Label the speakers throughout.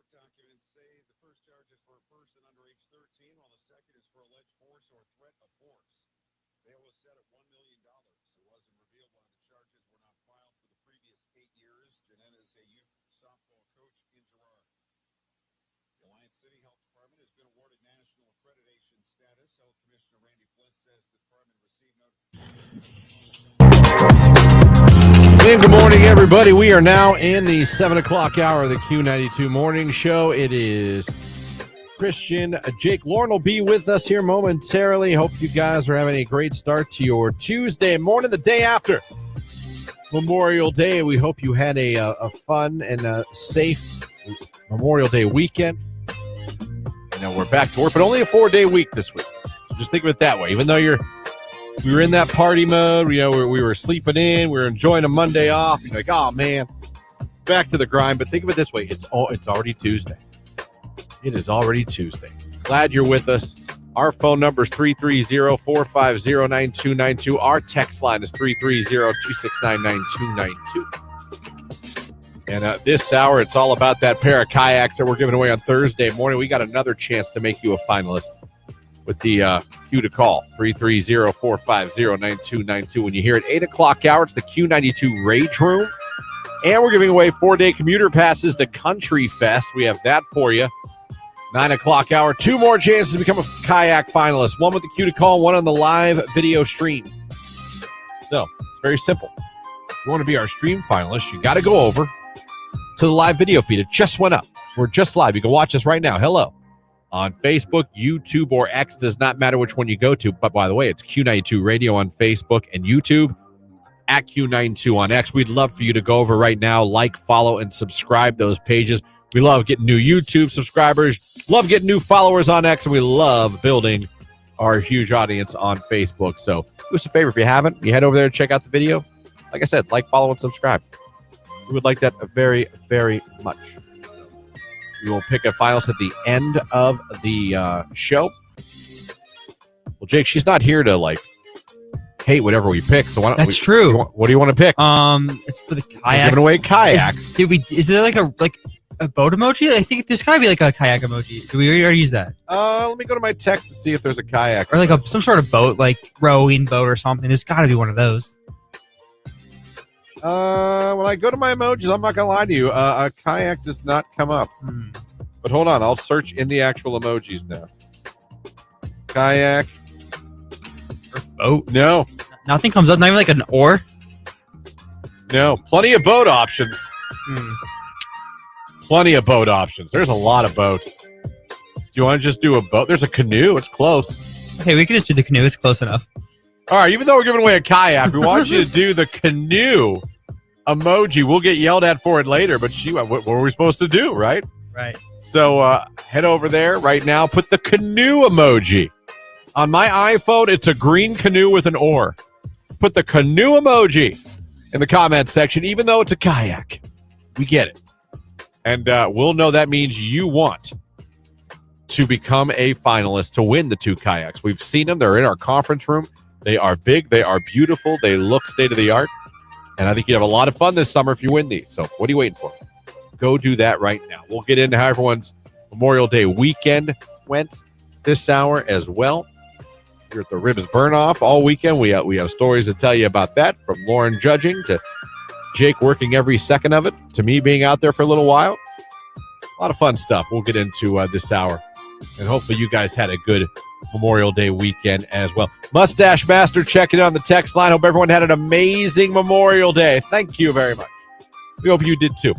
Speaker 1: Court documents say the first charge is for a person under age 13, while the second is for alleged force or threat of force. Bail was set at $1 million. It wasn't revealed why the charges were not filed for the previous 8 years. Janetta is a youth softball coach in Girard. The Alliance City Health Department has been awarded national accreditation status. Health Commissioner Randy Flint says the department received notification.
Speaker 2: And good morning, everybody. We are now in the 7 o'clock hour of the Q92 Morning Show. It is Christian. Jake Lauren will be with us here momentarily. Hope you guys are having a great start to your Tuesday morning, the day after Memorial Day. We hope you had a fun and a safe Memorial Day weekend. You know, we're back to work, but only a 4-day week this week. So just think of it that way. Even though we were in that party mode, you know, we were sleeping in, we were enjoying a Monday off. You're like, oh man, back to the grind. But think of it this way: it's already Tuesday. It is already Tuesday. Glad you're with us. Our phone number is 330-450-9292. Our text line is 330-269-9292. And this hour, it's all about that pair of kayaks that we're giving away on Thursday morning. We got another chance to make you a finalist with the cue to call, 330-450-9292. When you hear it, 8 o'clock hour, it's the Q92 Rage Room. And we're giving away 4-day commuter passes to Country Fest. We have that for you. 9 o'clock hour, 2 more chances to become a kayak finalist. One with the cue to call, one on the live video stream. So, it's very simple. If you want to be our stream finalist, you got to go over to the live video feed. It just went up. We're just live. You can watch us right now. Hello. On Facebook, YouTube, or X, does not matter which one you go to. But by the way, it's Q92 Radio on Facebook and YouTube, at Q92 on X. We'd love for you to go over right now, like, follow, and subscribe those pages. We love getting new YouTube subscribers, love getting new followers on X, and we love building our huge audience on Facebook. So do us a favor if you haven't, you head over there and check out the video. Like I said, like, follow, and subscribe. We would like that very, very much. We will pick a finalist at the end of the show. Well, Jake, she's not here to hate whatever we pick. So why don't
Speaker 3: That's true.
Speaker 2: What do you want to pick?
Speaker 3: It's for the kayaks.
Speaker 2: We're giving away kayaks.
Speaker 3: Is there like a boat emoji? I think there's gotta be like a kayak emoji. Do we already use that?
Speaker 2: Let me go to my text and see if there's a kayak
Speaker 3: or like some sort of boat, like rowing boat or something. There's gotta be one of those.
Speaker 2: When I go to my emojis, I'm not gonna lie to you. A kayak does not come up. But hold on, I'll search in the actual emojis now. Kayak.
Speaker 3: Or boat?
Speaker 2: No.
Speaker 3: Nothing comes up. Not even like an oar.
Speaker 2: No. Plenty of boat options. Plenty of boat options. There's a lot of boats. Do you want to just do a boat? There's a canoe. It's close.
Speaker 3: Okay, we can just do the canoe. It's close enough.
Speaker 2: All right, even though we're giving away a kayak, we want you to do the canoe emoji. We'll get yelled at for it later, but what were we supposed to do, right?
Speaker 3: Right.
Speaker 2: So head over there right now. Put the canoe emoji. On my iPhone, it's a green canoe with an oar. Put the canoe emoji in the comment section, even though it's a kayak. We get it. And we'll know that means you want to become a finalist to win the 2 kayaks. We've seen them. They're in our conference room. They are big. They are beautiful. They look state-of-the-art. And I think you'd have a lot of fun this summer if you win these. So what are you waiting for? Go do that right now. We'll get into how everyone's Memorial Day weekend went this hour as well. Here at the Ribs Burn-Off all weekend. We have stories to tell you about that, from Lauren judging to Jake working every second of it, to me being out there for a little while. A lot of fun stuff we'll get into this hour. And hopefully you guys had a good Memorial Day weekend as well. Mustache Master checking in on the text line. Hope everyone had an amazing Memorial Day. Thank you very much. We hope you did too.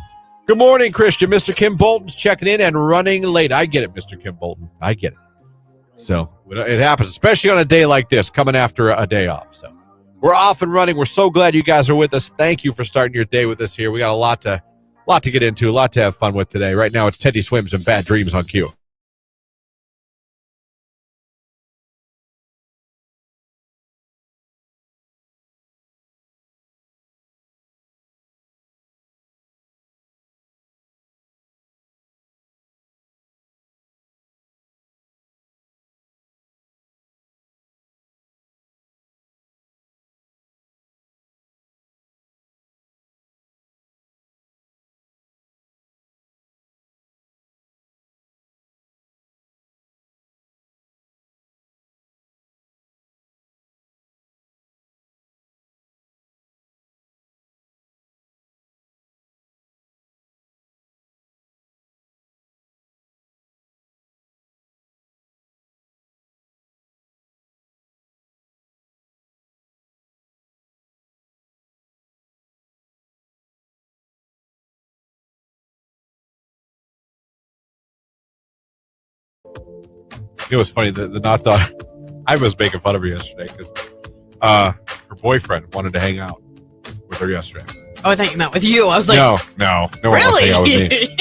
Speaker 2: Good morning, Christian. Mr. Kim Bolton's checking in and running late. I get it, Mr. Kim Bolton. I get it. So it happens, especially on a day like this, coming after a day off. So we're off and running. We're so glad you guys are with us. Thank you for starting your day with us here. We got a lot to get into, a lot to have fun with today. Right now, it's Teddy Swims and Bad Dreams on Q. It was funny. The not thought. I was making fun of her yesterday because her boyfriend wanted to hang out with her yesterday.
Speaker 3: Oh, I thought you meant with you. I was like,
Speaker 2: no one wants to hang out with
Speaker 3: really?
Speaker 2: me.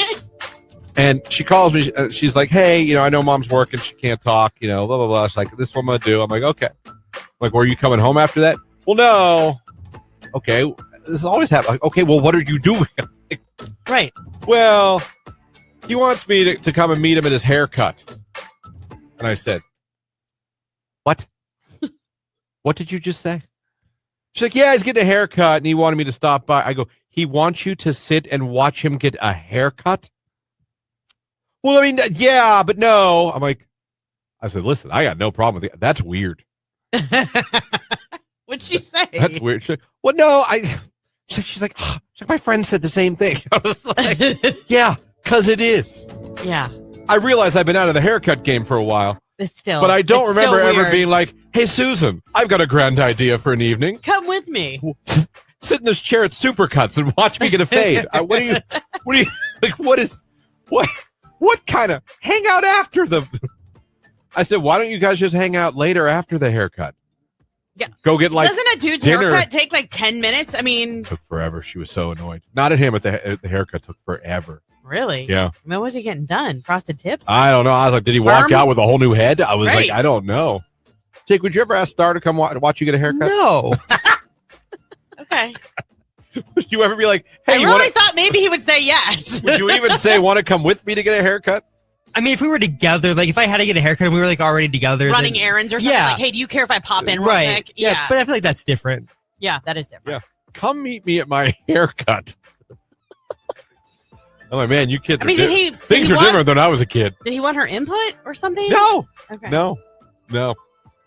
Speaker 2: And she calls me. She's like, hey, I know mom's working. She can't talk, blah, blah, blah. She's like, this is what I'm going to do. I'm like, okay. Like, were you coming home after that? Well, no. Okay. This always happens. Like, okay, well, what are you doing?
Speaker 3: Right.
Speaker 2: Well, he wants me to come and meet him at his haircut. And I said, what? What did you just say? She's like, yeah, he's getting a haircut, and he wanted me to stop by. I go, he wants you to sit and watch him get a haircut? Well, I mean, yeah, but no. I said, listen, I got no problem with it. That's weird.
Speaker 3: What'd she say?
Speaker 2: That's weird. She's like, well, no, she's like, my friend said the same thing. I was like, yeah, because it is.
Speaker 3: Yeah.
Speaker 2: I realize I've been out of the haircut game for a while. But I don't remember ever being like, hey, Susan, I've got a grand idea for an evening.
Speaker 3: Come with me.
Speaker 2: Sit in this chair at Supercuts and watch me get a fade. What kind of hang out after the... I said, why don't you guys just hang out later after the haircut?
Speaker 3: Yeah.
Speaker 2: Go get
Speaker 3: Doesn't a dude's
Speaker 2: dinner.
Speaker 3: haircut take 10 minutes? I mean...
Speaker 2: It took forever. She was so annoyed. Not at him, at the haircut took forever.
Speaker 3: Really?
Speaker 2: Yeah.
Speaker 3: I mean, what was he getting done? Frosted tips?
Speaker 2: I don't know. I was like, did he walk out with a whole new head? I was
Speaker 3: Right.
Speaker 2: like, I don't know. Jake, would you ever ask Star to come watch you get a haircut?
Speaker 3: No. Okay.
Speaker 2: Would you ever be like, hey,
Speaker 3: I really thought maybe he would say yes.
Speaker 2: would you even say, want to come with me to get a haircut?
Speaker 3: I mean, if we were together, if I had to get a haircut and we were already together.
Speaker 4: Running errands or something.
Speaker 3: Yeah.
Speaker 4: Like, hey, do you care if I pop in real
Speaker 3: Right.
Speaker 4: quick?
Speaker 3: Yeah. But I feel like that's different.
Speaker 4: Yeah, that is different.
Speaker 2: Yeah. Come meet me at my haircut. I'm like, man, you kids
Speaker 4: I mean,
Speaker 2: things are different than I was a kid.
Speaker 4: Did he want her input or something?
Speaker 2: No.
Speaker 4: Okay.
Speaker 2: No.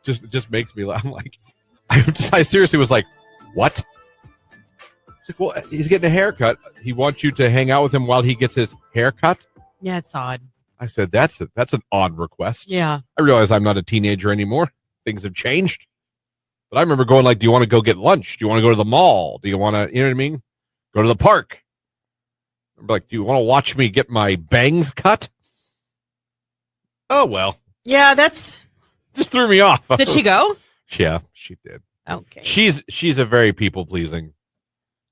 Speaker 2: It just makes me laugh. I'm like, I seriously was like, what? It's like, well, he's getting a haircut. He wants you to hang out with him while he gets his haircut.
Speaker 4: Yeah, it's odd.
Speaker 2: I said, that's an odd request.
Speaker 4: Yeah.
Speaker 2: I realize I'm not a teenager anymore. Things have changed. But I remember going do you want to go get lunch? Do you want to go to the mall? Do you want to, you know what I mean? Go to the park. I'm like, do you want to watch me get my bangs cut? Oh, well.
Speaker 4: Yeah, that's...
Speaker 2: Just threw me off.
Speaker 4: Did she go?
Speaker 2: Yeah, she did.
Speaker 4: Okay.
Speaker 2: She's a very people-pleasing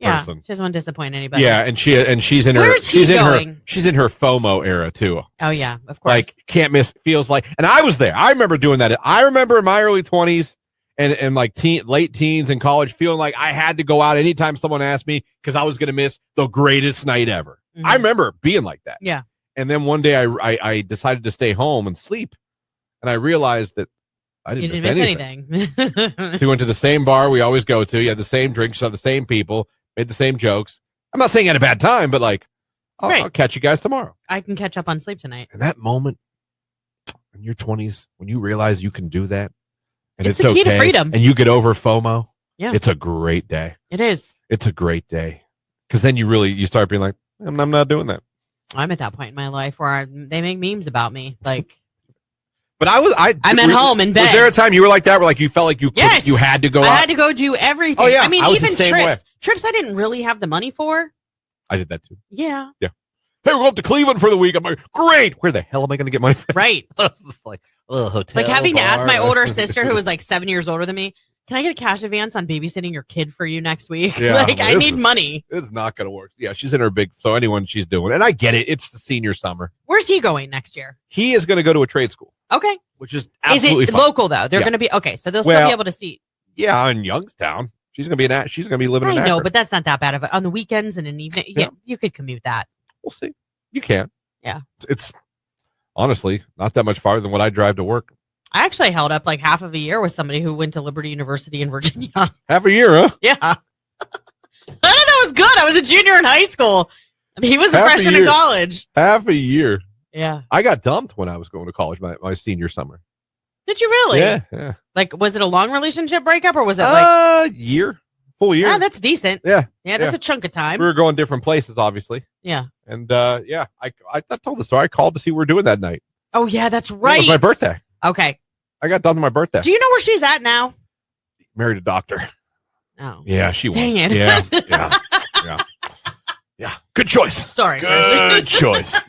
Speaker 2: person.
Speaker 4: She doesn't want to disappoint anybody.
Speaker 2: Yeah, and she's in her
Speaker 4: Where's he going?
Speaker 2: she's in her FOMO era too.
Speaker 4: Oh yeah, of course.
Speaker 2: Like can't miss feels like, and I was there. I remember doing that. I remember in my early 20s and like late teens and college feeling like I had to go out anytime someone asked me because I was going to miss the greatest night ever.
Speaker 4: Mhm.
Speaker 2: I remember being like that.
Speaker 4: Yeah.
Speaker 2: And then one day I decided to stay home and sleep, and I realized that I didn't miss anything. So we went to the same bar we always go to. You had the same drinks, saw the same people, made the same jokes. I'm not saying I had a bad time, but I'll catch you guys tomorrow.
Speaker 4: I can catch up on sleep tonight.
Speaker 2: And that moment in your 20s, when you realize you can do that, and
Speaker 4: It's
Speaker 2: it's
Speaker 4: the key
Speaker 2: okay,
Speaker 4: to freedom.
Speaker 2: and you get over FOMO,
Speaker 4: Yeah.
Speaker 2: it's a great day.
Speaker 4: It is.
Speaker 2: It's a great day. Because then you start being like, I'm not doing that.
Speaker 4: I'm at that point in my life where they make memes about me. Like,
Speaker 2: But
Speaker 4: I'm at home in bed.
Speaker 2: Was there a time you were like that, where you felt like you
Speaker 4: Yes.
Speaker 2: you had to go
Speaker 4: I
Speaker 2: out?
Speaker 4: had to go do everything.
Speaker 2: Oh, yeah.
Speaker 4: I mean,
Speaker 2: I was
Speaker 4: even
Speaker 2: the same
Speaker 4: trips.
Speaker 2: way.
Speaker 4: Trips I didn't really have the money for.
Speaker 2: I did that too.
Speaker 4: Yeah.
Speaker 2: Hey, we're going to Cleveland for the week. I'm like, great. Where the hell am I going to get money from?
Speaker 4: Right.
Speaker 2: I was just like, hotel.
Speaker 4: Like having to ask my
Speaker 2: bar.
Speaker 4: older sister, who was 7 years older than me, can I get a cash advance on babysitting your kid for you next week?
Speaker 2: Yeah,
Speaker 4: I need money.
Speaker 2: It's not going to work. Yeah, she's in her so anyone she's doing. And I get it. It's the senior summer.
Speaker 4: Where's he going next year?
Speaker 2: He is going to go to a trade school,
Speaker 4: Okay.
Speaker 2: which is absolutely
Speaker 4: Is it
Speaker 2: fine.
Speaker 4: local though? They're
Speaker 2: Yeah.
Speaker 4: going to be okay. So they'll still
Speaker 2: Well,
Speaker 4: be able to see.
Speaker 2: Yeah, in Youngstown. She's going to be living in
Speaker 4: I know,
Speaker 2: Akron.
Speaker 4: but that's not that bad of it. On the weekends and an evening, yeah, you could commute that.
Speaker 2: We'll see. You can.
Speaker 4: Yeah.
Speaker 2: It's honestly not that much farther than what I drive to work.
Speaker 4: I actually held up half of a year with somebody who went to Liberty University in Virginia.
Speaker 2: Half a year, huh?
Speaker 4: Yeah. I thought that was good. I was a junior in high school. He was a
Speaker 2: Half a
Speaker 4: freshman in
Speaker 2: year.
Speaker 4: college.
Speaker 2: Half a year.
Speaker 4: Yeah.
Speaker 2: I got dumped when I was going to college my senior summer.
Speaker 4: Did you really?
Speaker 2: Yeah.
Speaker 4: Was it a long relationship breakup or was it
Speaker 2: Year. Full year.
Speaker 4: yeah, that's decent.
Speaker 2: Yeah.
Speaker 4: Yeah, that's a chunk of time.
Speaker 2: We were going different places, obviously.
Speaker 4: Yeah.
Speaker 2: And I told the story. I called to see what we were doing that night.
Speaker 4: Oh, yeah, that's right.
Speaker 2: It was my birthday.
Speaker 4: Okay.
Speaker 2: I got done on my birthday.
Speaker 4: Do you know where she's at now?
Speaker 2: Married a doctor.
Speaker 4: Oh.
Speaker 2: Yeah, she won.
Speaker 4: Dang it.
Speaker 2: Yeah. Good choice.
Speaker 4: Sorry.
Speaker 2: Good choice.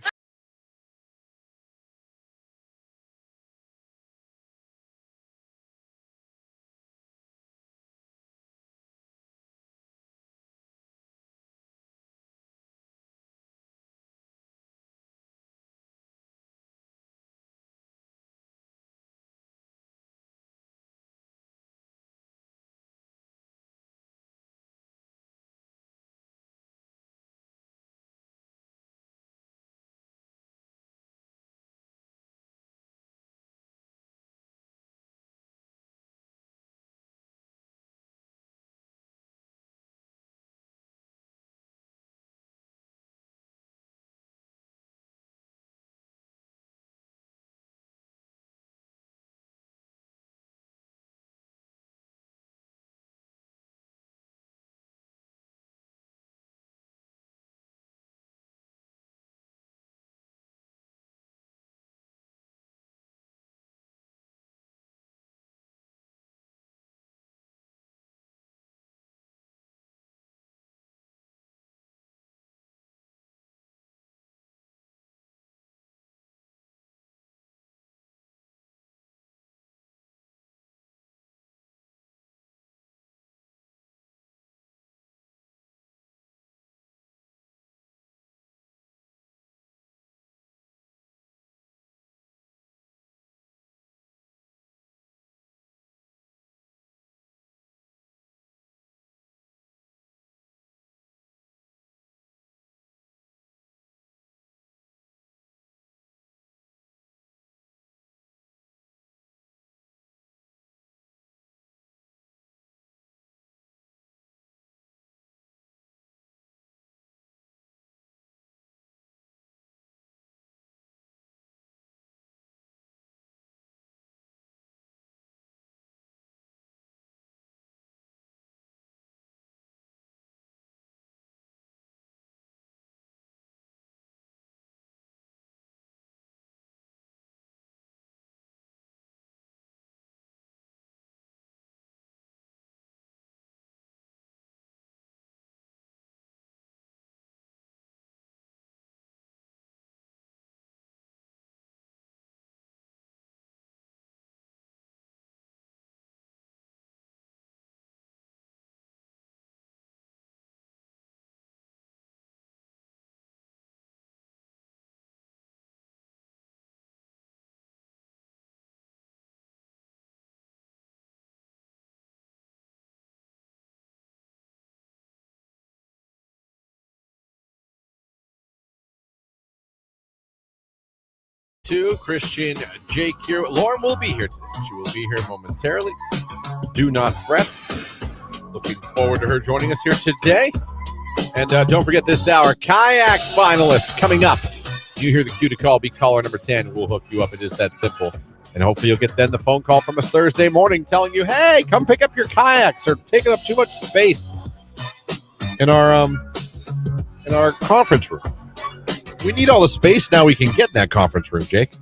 Speaker 2: Q92, Christian, Jake here. Lauren will be here today. She will be here momentarily. Do not fret. Looking forward to her joining us here today. And don't forget this hour, Kayak Finalist coming up. You hear the cue to call, be caller number 10. We'll hook you up. It is that simple. And hopefully you'll get then the phone call from us Thursday morning telling you, hey, come pick up your kayaks. They're taking up too much space in our conference room. We need all the space now we can get in that conference room, Jake.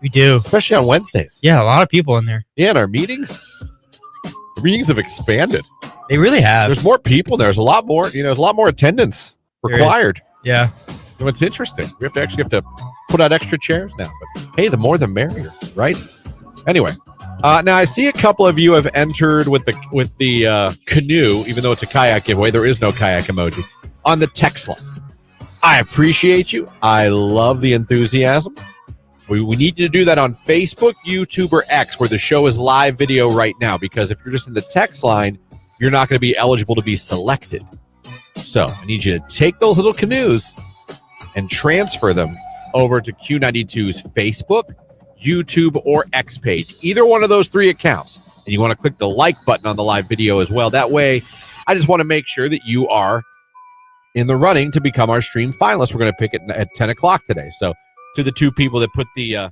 Speaker 3: We do.
Speaker 2: Especially on Wednesdays.
Speaker 3: Yeah, a lot of people in there.
Speaker 2: Yeah, and our meetings have expanded.
Speaker 3: They really have.
Speaker 2: There's more people there. There's a lot more, there's a lot more attendance required.
Speaker 3: Yeah.
Speaker 2: So it's interesting. We have to put out extra chairs now. But hey, the more the merrier, right? Anyway, now I see a couple of you have entered with the canoe, even though it's a kayak giveaway. There is no kayak emoji on the text line. I appreciate you. I love the enthusiasm. We need you to do that on Facebook, YouTube, or X, where the show is live video right now, because if you're just in the text line, you're not going to be eligible to be selected. So I need you to take those little canoes and transfer them over to Q92's Facebook, YouTube, or X page. Either one of those three accounts. And you want to click the like button on the live video as well. That way, I just want to make sure that you are in the running to become our stream finalist. We're going to pick it at 10 o'clock today. So to the two people that put the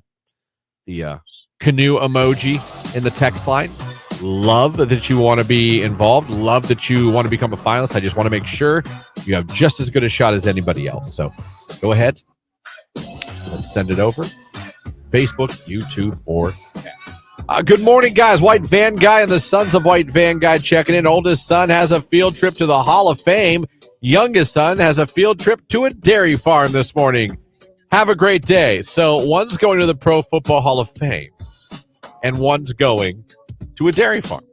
Speaker 2: canoe emoji in the text line, love that you want to be involved. Love that you want to become a finalist. I just want to make sure you have just as good a shot as anybody else. So go ahead. Let's send it over. Facebook, YouTube, or good morning, guys. White Van Guy and the Sons of White Van Guy checking in. Oldest son has a field trip to the Hall of Fame. Youngest son has a field trip to a dairy farm this morning. Have a great day. So one's going to the Pro Football Hall of Fame, and one's going to a dairy farm.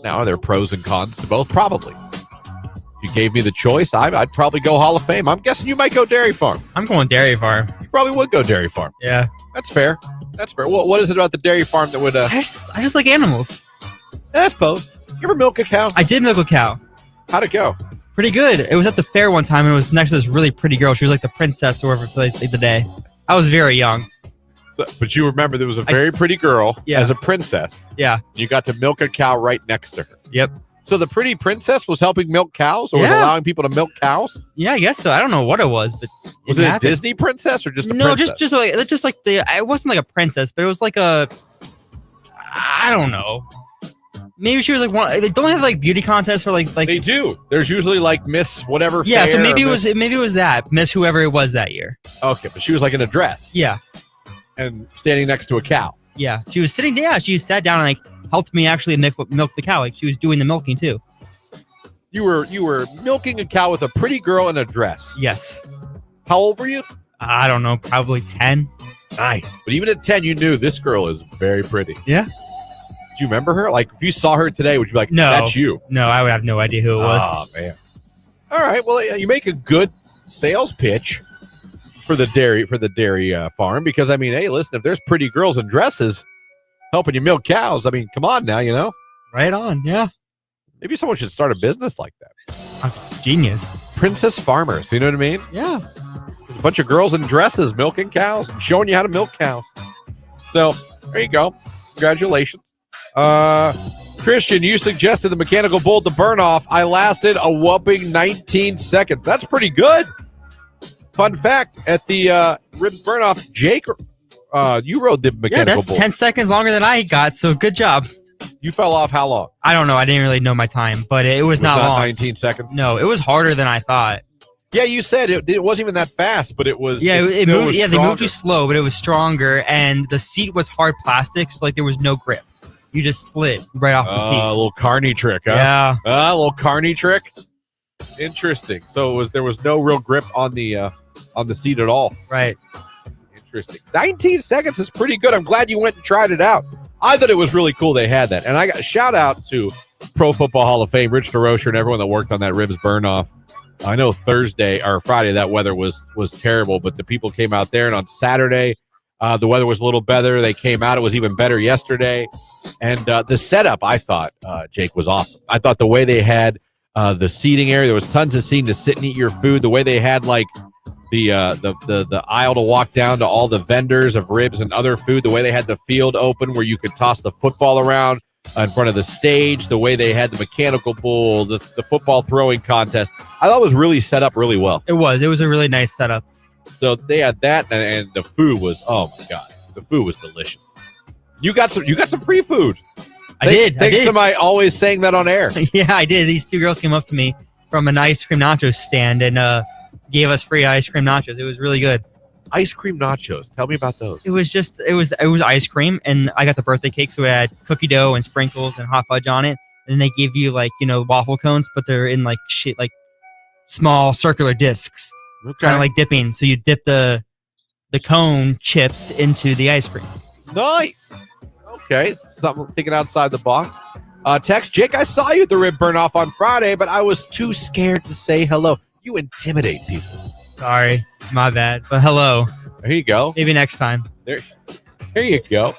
Speaker 2: Now, are there pros and cons to both? Probably. If you gave me the choice, I'd probably go Hall of Fame. I'm guessing you might go dairy farm.
Speaker 3: I'm going dairy farm.
Speaker 2: You probably would go dairy farm.
Speaker 3: Yeah.
Speaker 2: That's fair. That's fair. What is it about the dairy farm that would...
Speaker 3: I just like animals.
Speaker 2: I suppose. You ever milk a cow?
Speaker 3: I did milk a cow.
Speaker 2: How'd it go?
Speaker 3: Pretty good. It was at the fair one time, and it was next to this really pretty girl. She was like the princess or whatever for like the day. I was very young.
Speaker 2: So, but you remember there was a very pretty girl as a princess.
Speaker 3: Yeah.
Speaker 2: You got to milk a cow right next to her.
Speaker 3: Yep.
Speaker 2: So the pretty princess was helping milk cows, or was allowing people to milk cows?
Speaker 3: Yeah, I guess so. I don't know what it was, but
Speaker 2: was it a Disney princess or just a
Speaker 3: no?
Speaker 2: Princess?
Speaker 3: Just like the. It wasn't like a princess, but it was like a. I don't know. Maybe she was like one. They don't have like beauty contests for like.
Speaker 2: They do. There's usually like Miss whatever.
Speaker 3: Yeah, so maybe
Speaker 2: it
Speaker 3: was that Miss whoever it was that year.
Speaker 2: Okay, but she was like in a dress.
Speaker 3: Yeah.
Speaker 2: And standing next to a cow.
Speaker 3: Yeah, she was sitting down. She sat down and like helped me actually milk the cow. Like she was doing the milking too.
Speaker 2: You were milking a cow with a pretty girl in a dress.
Speaker 3: Yes.
Speaker 2: How old were you?
Speaker 3: I don't know, probably 10.
Speaker 2: Nice. But even at 10, you knew this girl is very pretty.
Speaker 3: Yeah.
Speaker 2: Do you remember her? Like, if you saw her today, would you be like,
Speaker 3: no,
Speaker 2: that's you?
Speaker 3: No, I would have no idea who it was.
Speaker 2: Oh, man. All right. Well, you make a good sales pitch for the dairy farm because, I mean, hey, listen, if there's pretty girls in dresses helping you milk cows, I mean, come on now, you know?
Speaker 3: Right on, yeah.
Speaker 2: Maybe someone should start a business like that.
Speaker 3: Genius.
Speaker 2: Princess farmers, you know what I mean?
Speaker 3: Yeah.
Speaker 2: There's a bunch of girls in dresses milking cows and showing you how to milk cows. So, there you go. Congratulations. Christian, you suggested the mechanical bull to burn off. I lasted a whopping 19 seconds. That's pretty good. Fun fact, at the ribs burn off, Jake, you rode the mechanical bull.
Speaker 3: 10 seconds longer than I got, so good job.
Speaker 2: You fell off how long?
Speaker 3: I don't know. I didn't really know my time, but it was not long.
Speaker 2: 19 seconds?
Speaker 3: No, it was harder than I thought.
Speaker 2: Yeah, you said it wasn't even that fast, but it was.
Speaker 3: Yeah, it moved. Yeah, they moved you
Speaker 2: stronger.
Speaker 3: slow, but it was stronger, and the seat was hard plastic, so like there was no grip. You just slid right off the seat.
Speaker 2: A little carny trick, huh?
Speaker 3: Yeah.
Speaker 2: A little carny trick. Interesting. So there was no real grip on the seat at all.
Speaker 3: Right.
Speaker 2: Interesting. 19 seconds is pretty good. I'm glad you went and tried it out. I thought it was really cool they had that. And I got a shout out to Pro Football Hall of Fame, Rich DeRocher, and everyone that worked on that ribs burn off. I know Thursday or Friday that weather was terrible, but the people came out there, and on Saturday the weather was a little better. They came out. It was even better yesterday. And the setup, I thought, Jake, was awesome. I thought the way they had the seating area, there was tons of seating to sit and eat your food. The way they had like the aisle to walk down to all the vendors of ribs and other food, the way they had the field open where you could toss the football around in front of the stage, the way they had the mechanical bull, the football throwing contest. I thought it was really set up really well.
Speaker 3: It was a really nice setup.
Speaker 2: So they had that, and the food was, oh my God, the food was delicious. You got some free food.
Speaker 3: I did.
Speaker 2: Thanks to my always saying that on air.
Speaker 3: Yeah, I did. These two girls came up to me from an ice cream nacho stand and gave us free ice cream nachos. It was really good.
Speaker 2: Ice cream nachos. Tell me about those.
Speaker 3: It was ice cream, and I got the birthday cake, so it had cookie dough and sprinkles and hot fudge on it. And then they give you waffle cones, but they're in small circular discs, kind of like dipping. So you dip the cone chips into the ice cream.
Speaker 2: Nice. Okay, something thinking outside the box. Text Jake, I saw you at the rib burn off on Friday, but I was too scared to say hello. You intimidate people.
Speaker 3: Sorry, my bad. But hello.
Speaker 2: There you go.
Speaker 3: Maybe next time.
Speaker 2: There you go.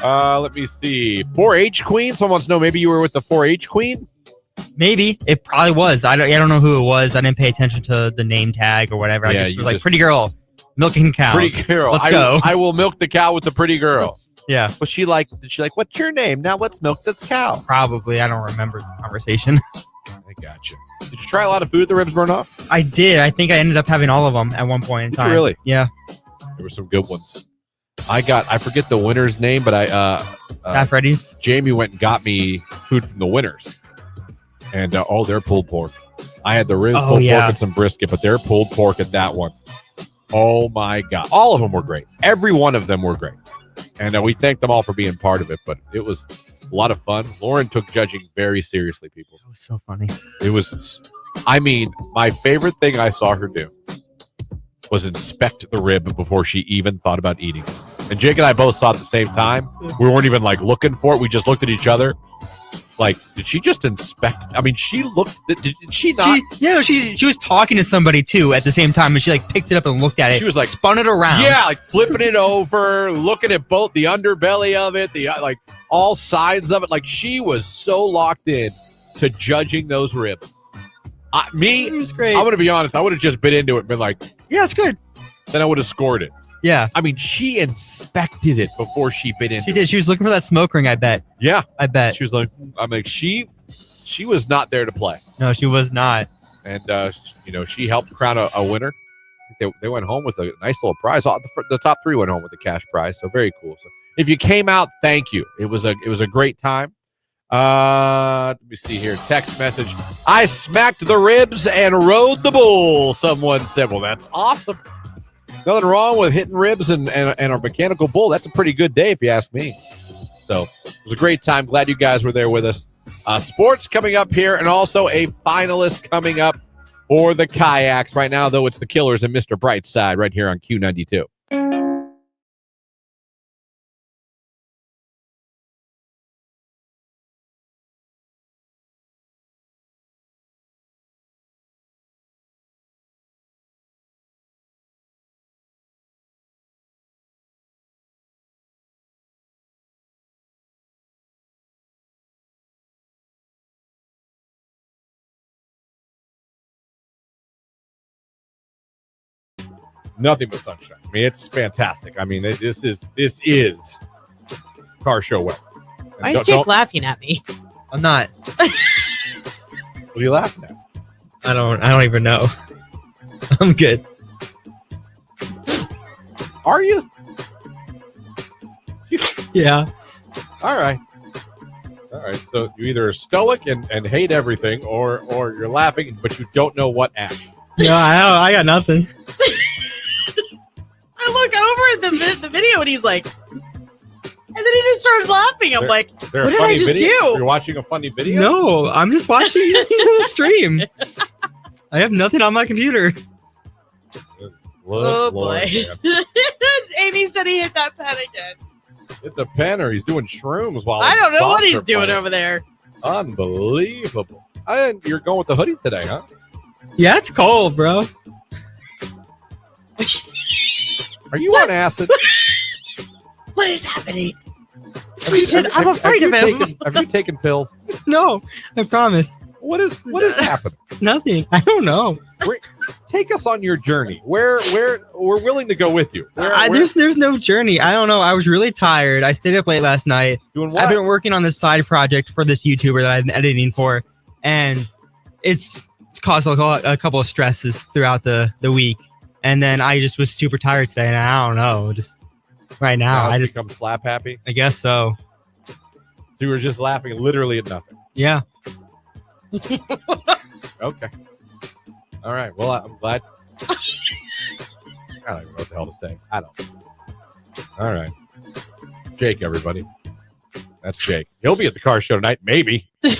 Speaker 2: Let me see. 4-H queen. Someone wants to know. Maybe you were with the 4-H queen.
Speaker 3: Maybe it probably was. I don't know who it was. I didn't pay attention to the name tag or whatever.
Speaker 2: Yeah,
Speaker 3: I just was like, pretty girl, milking cows.
Speaker 2: Pretty girl.
Speaker 3: Let's go.
Speaker 2: I will milk the cow with the pretty girl.
Speaker 3: Yeah.
Speaker 2: But did she like, what's your name? Now let's milk this cow.
Speaker 3: Probably. I don't remember the conversation.
Speaker 2: I gotcha. Did you try a lot of food at the ribs burn off?
Speaker 3: I did. I think I ended up having all of them at one point in time.
Speaker 2: Really?
Speaker 3: Yeah.
Speaker 2: There were some good ones. I forget the winner's name, but
Speaker 3: Half Freddy's.
Speaker 2: Jamie went and got me food from the winners. And their pulled pork. I had the ribs, pulled pork, and some brisket, but their pulled pork at that one. Oh my God. All of them were great. Every one of them were great. And we thank them all for being part of it, but it was a lot of fun. Lauren took judging very seriously, people.
Speaker 3: It was so funny.
Speaker 2: It was, my favorite thing I saw her do was inspect the rib before she even thought about eating it. And Jake and I both saw it at the same time. We weren't even looking for it. We just looked at each other. Did she just inspect? She looked. Did she not?
Speaker 3: She was talking to somebody too at the same time, and she picked it up and looked at it.
Speaker 2: She was
Speaker 3: spun it around.
Speaker 2: Yeah, flipping it over, looking at both the underbelly of it, the all sides of it. She was so locked in to judging those ribs.
Speaker 3: It was great.
Speaker 2: I'm gonna be honest. I would have just been into it and been like,
Speaker 3: yeah, it's good.
Speaker 2: Then I would have scored it.
Speaker 3: Yeah.
Speaker 2: She inspected it before she bit into it.
Speaker 3: She did. She was looking for that smoke ring, I bet.
Speaker 2: Yeah.
Speaker 3: I bet.
Speaker 2: She was she was not there to play.
Speaker 3: No, she was not.
Speaker 2: And, she helped crown a winner. I think they went home with a nice little prize. The top three went home with a cash prize, so very cool. So if you came out, thank you. It was a great time. Let me see here. Text message. I smacked the ribs and rode the bull. Someone said, well, that's awesome. Nothing wrong with hitting ribs and a mechanical bull. That's a pretty good day if you ask me. So it was a great time. Glad you guys were there with us. Sports coming up here, and also a finalist coming up for the kayaks. Right now, though, it's the Killers and Mr. Brightside right here on Q92. Nothing but sunshine. It's fantastic. This is car show weather.
Speaker 4: Why is Jake laughing at me?
Speaker 3: I'm not.
Speaker 2: What are you laughing at?
Speaker 3: I don't even know. I'm good.
Speaker 2: Are you?
Speaker 3: Yeah.
Speaker 2: All right. So you either are stoic and hate everything, or you're laughing, but you don't know what act.
Speaker 3: No, I got nothing.
Speaker 4: I look over at the video and he's like, and then he just starts laughing. I'm like, what did I just do?
Speaker 2: You're watching a funny video?
Speaker 3: No, I'm just watching the stream. I have nothing on my computer.
Speaker 4: Oh boy. Amy said he hit that pen again.
Speaker 2: Hit the pen, or he's doing shrooms while
Speaker 4: I don't know what he's doing over there.
Speaker 2: Unbelievable. And you're going with the hoodie today, huh?
Speaker 3: Yeah, it's cold, bro.
Speaker 2: Are you on acid?
Speaker 4: What is happening? I'm afraid of him.
Speaker 2: Have you taken pills?
Speaker 3: No, I promise.
Speaker 2: What is happening?
Speaker 3: Nothing. I don't know.
Speaker 2: take us on your journey. Where we're willing to go with you.
Speaker 3: There's no journey. I don't know. I was really tired. I stayed up late last night.
Speaker 2: Doing what?
Speaker 3: I've been working on this side project for this YouTuber that I've been editing for, and it's caused a couple of stresses throughout the week. And then I just was super tired today, and I don't know. Just right now, I just
Speaker 2: become slap happy.
Speaker 3: I guess so.
Speaker 2: So you were just laughing literally at nothing.
Speaker 3: Yeah.
Speaker 2: Okay. All right. Well, I'm glad. I don't even know what the hell to say. I don't. All right. Jake, everybody. That's Jake. He'll be at the car show tonight, maybe. He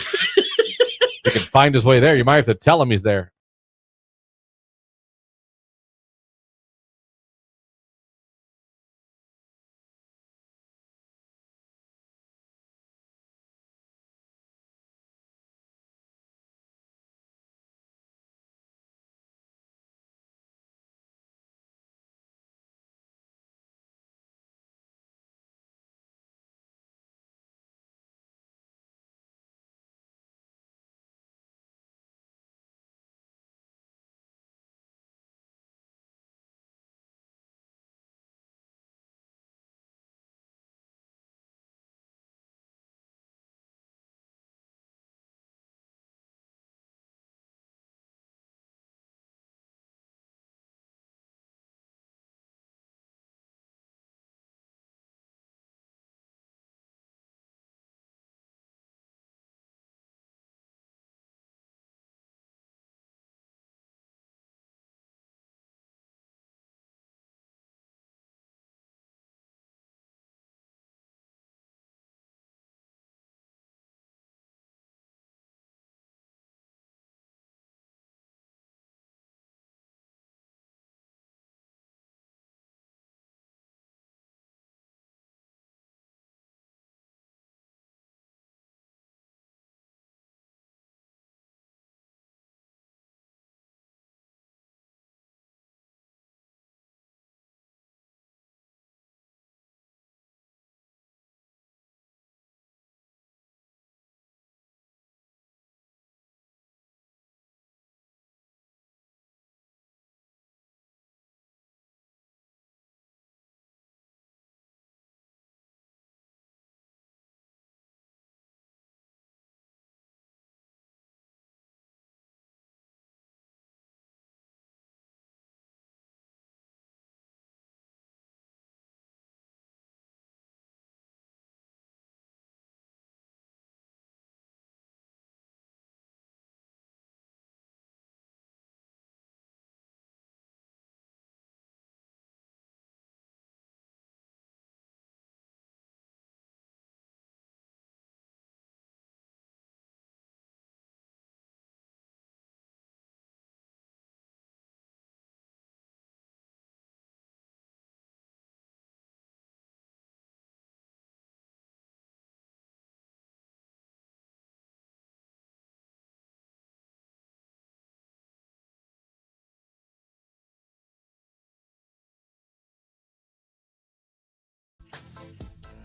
Speaker 2: can find his way there. You might have to tell him he's there.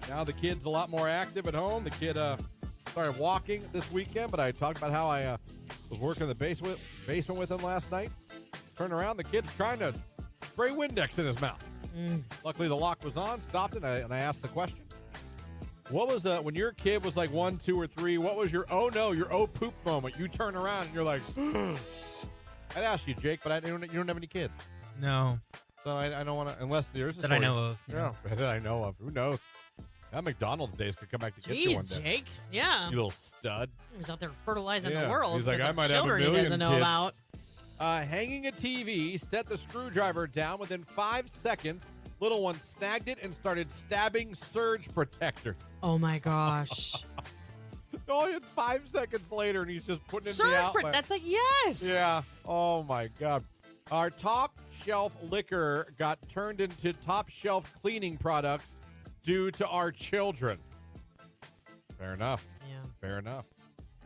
Speaker 2: Now the kid's a lot more active at home. The kid started walking this weekend, but I talked about how I was working in the basement with him last night. Turn around, the kid's trying to spray Windex in his mouth. Luckily, the lock was on, stopped it, and I asked the question. What was when your kid was like 1, 2, or 3, what was your your poop moment? You turn around and you're like, I'd ask you, Jake, but you don't have any kids.
Speaker 3: No.
Speaker 2: So I don't want to, unless there's a
Speaker 3: that I know of.
Speaker 2: Yeah, that I know of. Who knows? That McDonald's days could come back to get you one day.
Speaker 4: Jeez, Jake. Yeah.
Speaker 2: You little stud.
Speaker 4: He was out there fertilizing
Speaker 2: Yeah.
Speaker 4: the world.
Speaker 2: He's like,
Speaker 4: for
Speaker 2: I
Speaker 4: the
Speaker 2: might have a
Speaker 4: children he
Speaker 2: million
Speaker 4: doesn't know
Speaker 2: kids.
Speaker 4: about.
Speaker 2: Hanging a TV, set the screwdriver down. Within 5 seconds, little one snagged it and started stabbing surge protector.
Speaker 4: Oh my gosh.
Speaker 2: Only 5 seconds later, and he's just putting it in the
Speaker 4: Surge
Speaker 2: outlet.
Speaker 4: that's like, yes.
Speaker 2: Yeah. Oh, my God. Our top shelf liquor got turned into top shelf cleaning products due to our children. Fair enough.
Speaker 4: Yeah.
Speaker 2: Fair enough.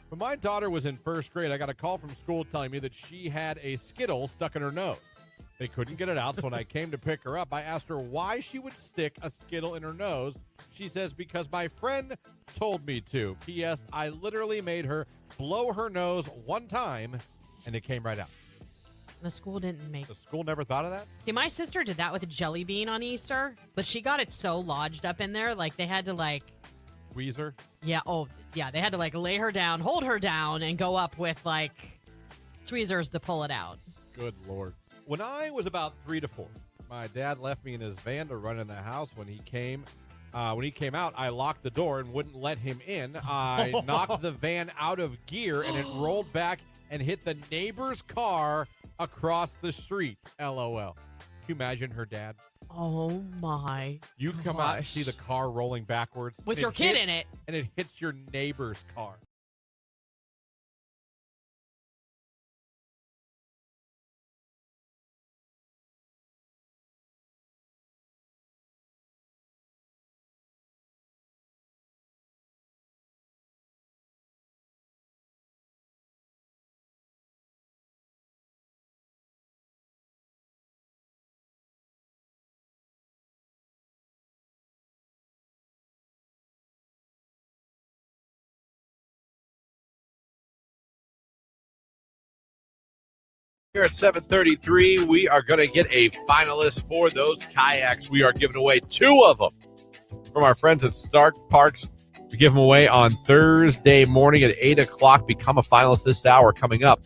Speaker 2: When my daughter was in first grade, I got a call from school telling me that she had a Skittle stuck in her nose. They couldn't get it out, so when I came to pick her up, I asked her why she would stick a Skittle in her nose. She says, because my friend told me to. P.S. I literally made her blow her nose one time, and it came right out.
Speaker 4: The school didn't make.
Speaker 2: The school never thought of that?
Speaker 4: See, my sister did that with a jelly bean on Easter, but she got it so lodged up in there, like they had to
Speaker 2: Weezer?
Speaker 4: Yeah. Oh, yeah. They had to lay her down, hold her down, and go up with tweezers to pull it out.
Speaker 2: Good Lord. When I was about 3 to 4, my dad left me in his van to run in the house. When he came out, I locked the door and wouldn't let him in. I knocked the van out of gear, and it rolled back and hit the neighbor's car across the street. LOL. Can you imagine her dad?
Speaker 4: Oh, my
Speaker 2: You come out and see the car rolling backwards.
Speaker 4: with your kid in it.
Speaker 2: And it hits your neighbor's car. Here at 7:33, we are going to get a finalist for those kayaks. We are giving away 2 of them from our friends at Stark Parks. We give them away on Thursday morning at 8 o'clock. Become a finalist this hour coming up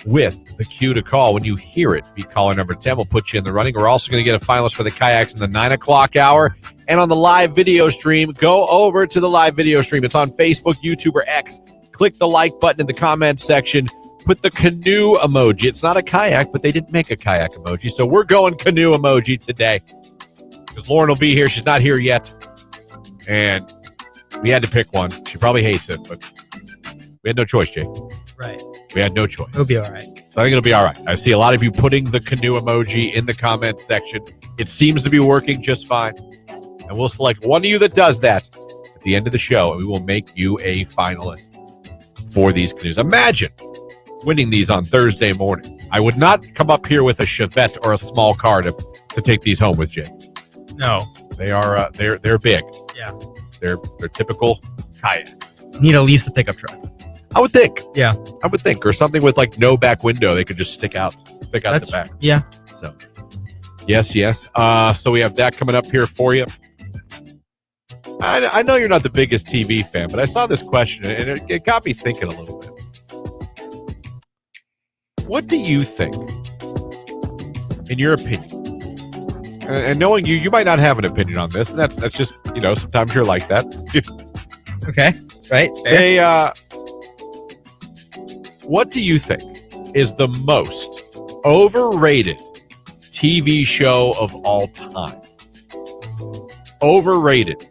Speaker 2: with the cue to call. When you hear it, be caller number 10. We'll put you in the running. We're also going to get a finalist for the kayaks in the 9 o'clock hour. And on the live video stream, go over to the live video stream. It's on Facebook, YouTube, or X. Click the like button in the comments section. Put the canoe emoji. It's not a kayak, but they didn't make a kayak emoji. So we're going canoe emoji today. Because Lauren will be here. She's not here yet. And we had to pick one. She probably hates it, but we had no choice, Jake.
Speaker 3: Right.
Speaker 2: We had no choice.
Speaker 3: It'll be all right.
Speaker 2: So I think it'll be all right. I see a lot of you putting the canoe emoji in the comments section. It seems to be working just fine. And we'll select one of you that does that at the end of the show, and we will make you a finalist for these canoes. Imagine winning these on Thursday morning. I would not come up here with a Chevette or a small car to take these home with, Jake.
Speaker 3: No.
Speaker 2: They are they're big.
Speaker 3: Yeah.
Speaker 2: They're typical kayaks.
Speaker 3: Need at least a pickup truck.
Speaker 2: I would think.
Speaker 3: Yeah.
Speaker 2: I would think. Or something with no back window. They could just stick out the back.
Speaker 3: Yeah.
Speaker 2: So yes. So we have that coming up here for you. I know you're not the biggest TV fan, but I saw this question and it got me thinking a little bit. What do you think, in your opinion? And knowing you might not have an opinion on this, and that's just, sometimes you're like that.
Speaker 3: Okay. Right.
Speaker 2: Hey, what do you think is the most overrated TV show of all time? Overrated.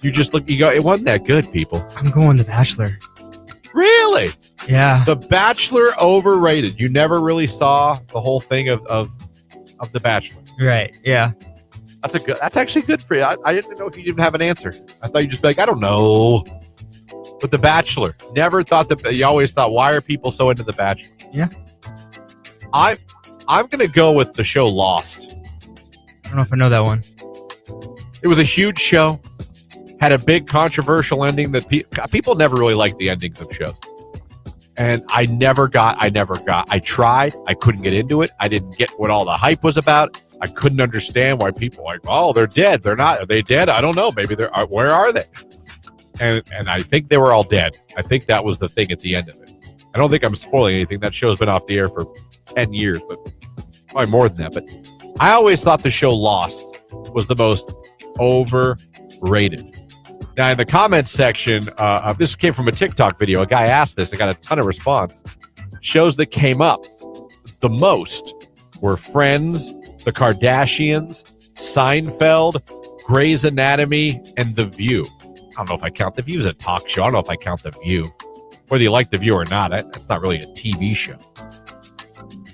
Speaker 2: You go, it wasn't that good, people.
Speaker 3: I'm going The Bachelor.
Speaker 2: Really?
Speaker 3: Yeah.
Speaker 2: The Bachelor overrated. You never really saw the whole thing of The Bachelor.
Speaker 3: Right. Yeah.
Speaker 2: That's actually good for you. I didn't know if you didn't have an answer. I thought you'd just be like, I don't know. But The Bachelor, never thought you always thought, why are people so into The Bachelor?
Speaker 3: Yeah.
Speaker 2: I'm going to go with the show Lost.
Speaker 3: I don't know if I know that one.
Speaker 2: It was a huge show. Had a big controversial ending that people never really like the endings of shows. And I tried. I couldn't get into it. I didn't get what all the hype was about. I couldn't understand why people were like, oh, they're dead. They're not. Are they dead? I don't know. Maybe where are they? And I think they were all dead. I think that was the thing at the end of it. I don't think I'm spoiling anything. That show's been off the air for 10 years, but probably more than that. But I always thought the show Lost was the most overrated. Now, in the comments section, this came from a TikTok video. A guy asked this. I got a ton of response. Shows that came up the most were Friends, The Kardashians, Seinfeld, Grey's Anatomy, and The View. I don't know if I count The View as a talk show. I don't know if I count The View. Whether you like The View or not, it's not really a TV show.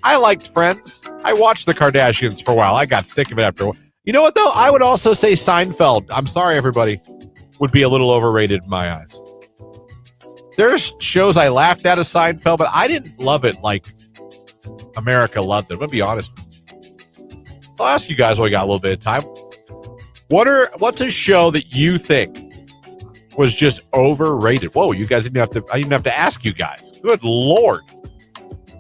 Speaker 2: I liked Friends. I watched The Kardashians for a while. I got sick of it after a while. You know what, though? I would also say Seinfeld. I'm sorry, everybody. Would be a little overrated in my eyes. There's shows I laughed at as Seinfeld, but I didn't love it like America loved it. I'm going to be honest. So I'll ask you guys while we got a little bit of time. What's a show that you think was just overrated? Whoa, you guys I didn't have to ask you guys. Good Lord.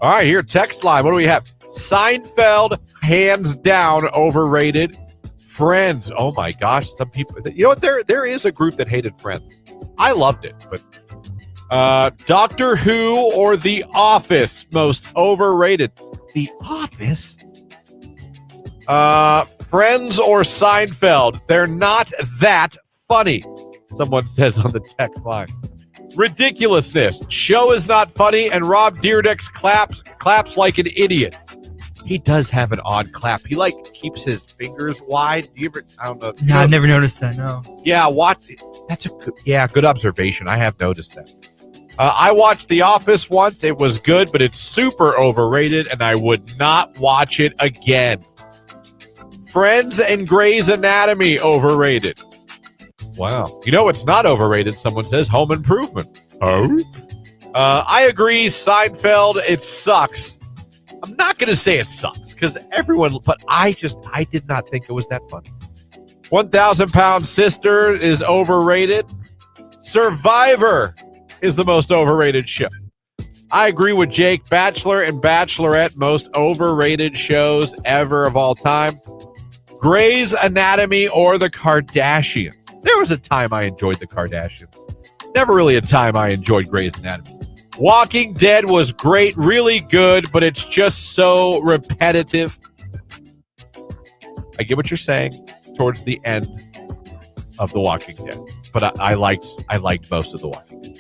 Speaker 2: All right, here, text line. What do we have? Seinfeld, hands down, overrated. Friends, oh my gosh, some people. You know what? There is a group that hated Friends. I loved it, but Doctor Who or The Office, most overrated. The Office. Friends or Seinfeld, they're not that funny. Someone says on the text line. Ridiculousness. Show is not funny, and Rob Dyrdek's claps like an idiot. He does have an odd clap. He keeps his fingers wide. Do you ever? I don't know.
Speaker 3: No, I've never noticed that. No.
Speaker 2: Yeah, watch. That's good observation. I have noticed that. I watched The Office once. It was good, but it's super overrated, and I would not watch it again. Friends and Grey's Anatomy, overrated. Wow. You know what's not overrated? Someone says Home Improvement. Oh? I agree, Seinfeld, it sucks. I'm not going to say it sucks, because but I did not think it was that funny. 1,000 Pound Sister is overrated. Survivor is the most overrated show. I agree with Jake. Bachelor and Bachelorette, most overrated shows ever of all time. Grey's Anatomy or The Kardashians. There was a time I enjoyed The Kardashians. Never really a time I enjoyed Grey's Anatomy. Walking Dead was great, really good, but it's just so repetitive. I get what you're saying towards the end of The Walking Dead, but I liked most of The Walking Dead.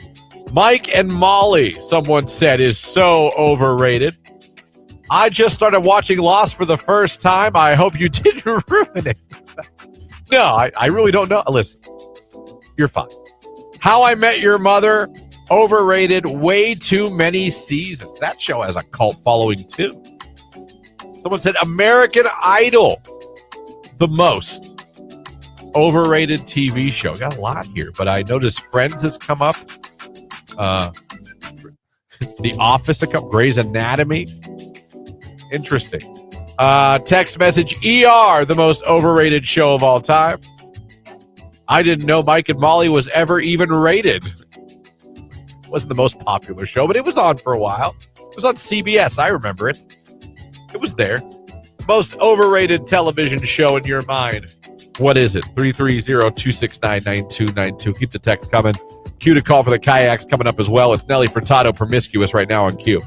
Speaker 2: Mike and Molly, someone said, is so overrated. I just started watching Lost for the first time. I hope you didn't ruin it. No, I really don't know. Listen, you're fine. How I Met Your Mother, overrated, way too many seasons. That show has a cult following too. Someone said American Idol, the most overrated TV show. Got a lot here, but I noticed Friends has come up. The Office has come. Grey's Anatomy. Interesting. Text message, ER, the most overrated show of all time. I didn't know Mike and Molly was ever even rated. Wasn't the most popular show, but it was on for a while. It was on CBS. I remember it. It was there. Most overrated television show in your mind. What is it? 330-269-9292. Keep the text coming. Q to call for the kayaks coming up as well. It's Nelly Furtado, Promiscuous, right now on Q.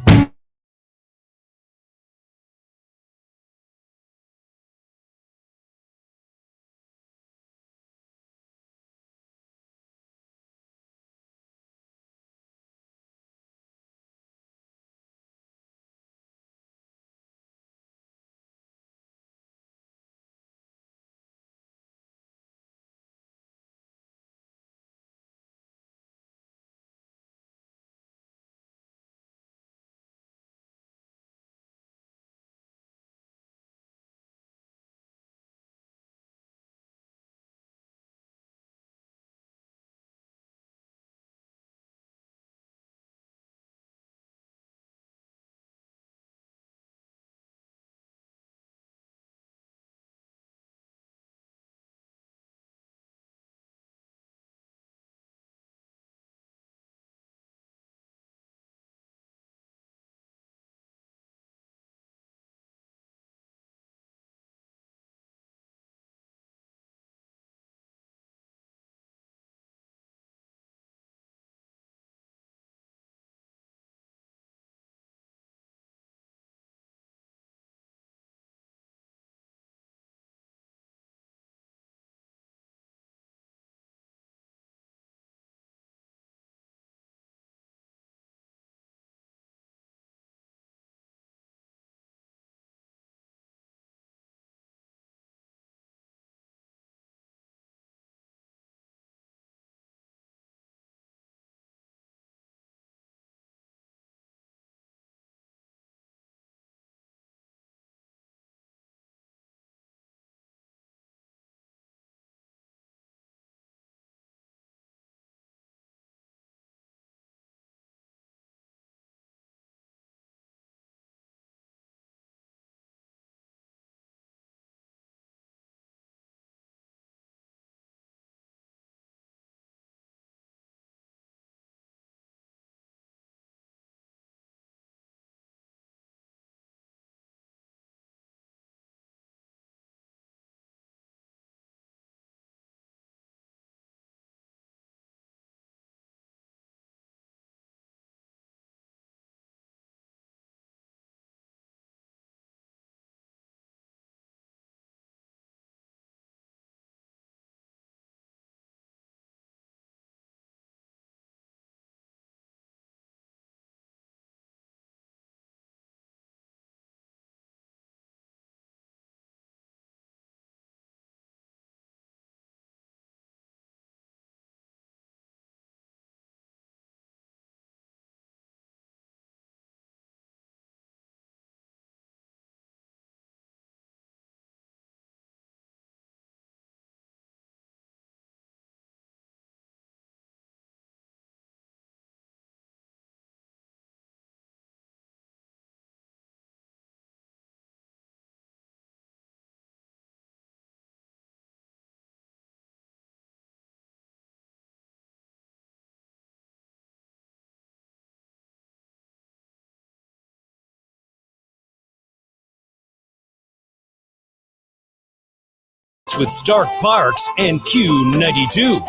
Speaker 5: with Stark Parks and Q92.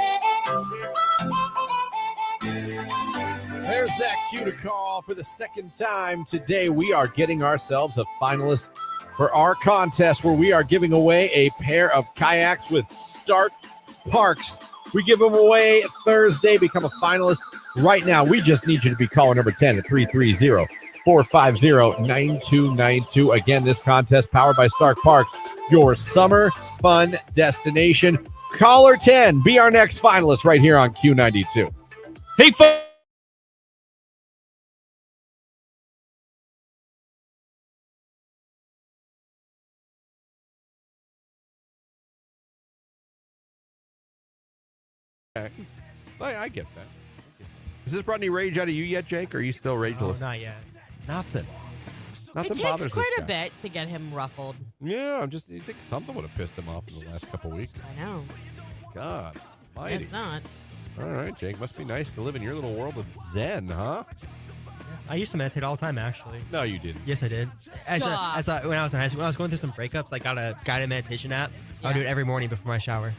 Speaker 2: There's that cue to call for the second time today. We are getting ourselves a finalist for our contest where we are giving away a pair of kayaks with Stark Parks. We give them away Thursday. Become a finalist right now. We just need you to be caller number 10 at 330-450-9292. Again, this contest powered by Stark Parks, your summer fun destination. Caller 10, be our next finalist right here on Q92. Hey, folks. I get that. Has this brought any rage out of you yet, Jake? Or are you still rageless?
Speaker 3: Not yet.
Speaker 2: Nothing. Nothing
Speaker 4: It
Speaker 2: bothers
Speaker 4: takes quite
Speaker 2: this
Speaker 4: a
Speaker 2: guy.
Speaker 4: bit to get him ruffled.
Speaker 2: Yeah, you think something would have pissed him off in the last couple weeks.
Speaker 4: I know.
Speaker 2: God, mighty.
Speaker 4: Guess not.
Speaker 2: All right, Jake. Must be nice to live in your little world of Zen, huh?
Speaker 3: I used to meditate all the time, actually.
Speaker 2: No, you didn't.
Speaker 3: Yes, I did. When I was in high school, when I was going through some breakups, I got a guided meditation app. I would do it every morning before my shower.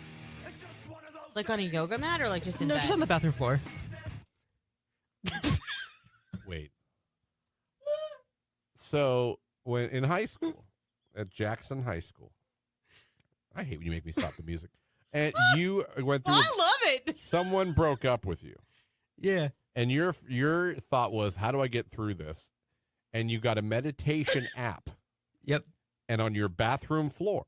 Speaker 4: Like on a yoga mat or like just in bed?
Speaker 3: Just on the bathroom floor.
Speaker 2: Wait. So, when in high school, at Jackson High School, I hate when you make me stop the music. And you went through.
Speaker 4: I love it.
Speaker 2: Someone broke up with you.
Speaker 3: Yeah.
Speaker 2: And your thought was, how do I get through this? And you got a meditation app.
Speaker 3: Yep.
Speaker 2: And on your bathroom floor,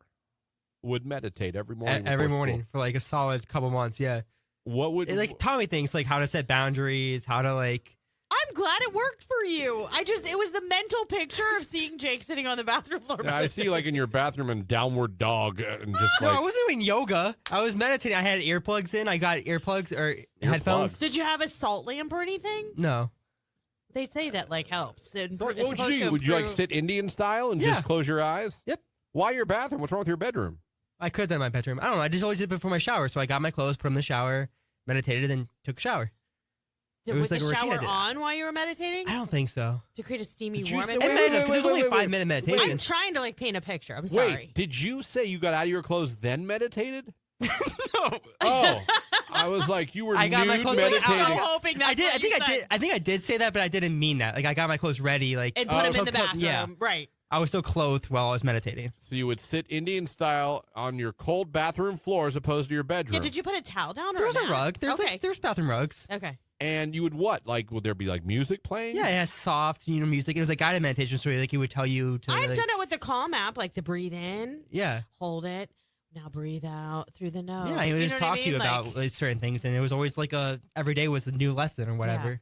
Speaker 2: would meditate every morning.
Speaker 3: Every
Speaker 2: before
Speaker 3: morning
Speaker 2: school.
Speaker 3: for like a solid couple months. Yeah.
Speaker 2: What would
Speaker 3: It taught me things like how to set boundaries, how to like.
Speaker 4: I'm glad it worked for you. It was the mental picture of seeing Jake sitting on the bathroom floor.
Speaker 2: Yeah, I see, like in your bathroom and downward dog and just
Speaker 3: No,
Speaker 2: like.
Speaker 3: I wasn't doing yoga. I was meditating. I had earplugs in. I got earplugs or headphones.
Speaker 4: Did you have a salt lamp or anything?
Speaker 3: No.
Speaker 4: They say that like helps.
Speaker 2: What would you do? Would you like sit Indian style and just close your eyes?
Speaker 3: Yep.
Speaker 2: Why your bathroom? What's wrong with your bedroom?
Speaker 3: I could have done in my bedroom. I don't know. I just always did it before my shower. So I got my clothes, put them in the shower, meditated, and took a shower.
Speaker 4: Was
Speaker 3: like
Speaker 4: the
Speaker 3: a routine I
Speaker 4: shower
Speaker 3: did.
Speaker 4: on while you were meditating?
Speaker 3: I don't think so.
Speaker 4: To create a steamy
Speaker 2: Did you
Speaker 4: warm
Speaker 2: say-
Speaker 4: environment?
Speaker 3: Because it was only a 5-minute meditation.
Speaker 4: I'm trying to like paint a picture. I'm sorry.
Speaker 2: Wait, did you say you got out of your clothes then meditated?
Speaker 3: No.
Speaker 2: Oh, I was like, you were
Speaker 3: I got my
Speaker 2: nude
Speaker 3: clothes
Speaker 2: meditating.
Speaker 4: I'm hoping that's
Speaker 3: I did.
Speaker 4: what you said.
Speaker 3: I think I did say that, but I didn't mean that. Like I got my clothes ready, like
Speaker 4: And put him
Speaker 3: so
Speaker 4: in the bathroom.
Speaker 3: Yeah,
Speaker 4: Right.
Speaker 3: I was still clothed while I was meditating.
Speaker 2: So you would sit Indian style on your cold bathroom floor as opposed to your bedroom.
Speaker 4: Yeah, did you put a towel down or
Speaker 3: There was a
Speaker 4: mat?
Speaker 3: rug. There's bathroom rugs.
Speaker 4: Okay.
Speaker 2: And you would what? Like, would there be like music playing?
Speaker 3: Yeah, it has soft, music. It was a guided meditation, so like he would tell you to.
Speaker 4: I've
Speaker 3: like,
Speaker 4: done it with the Calm app, like the breathe in,
Speaker 3: Yeah,
Speaker 4: hold it, now breathe out through the nose.
Speaker 3: yeah. He would
Speaker 4: You
Speaker 3: just
Speaker 4: know what I
Speaker 3: talk to you
Speaker 4: mean?
Speaker 3: about like, certain things, and it was always like every day was a new lesson or whatever.
Speaker 4: Yeah.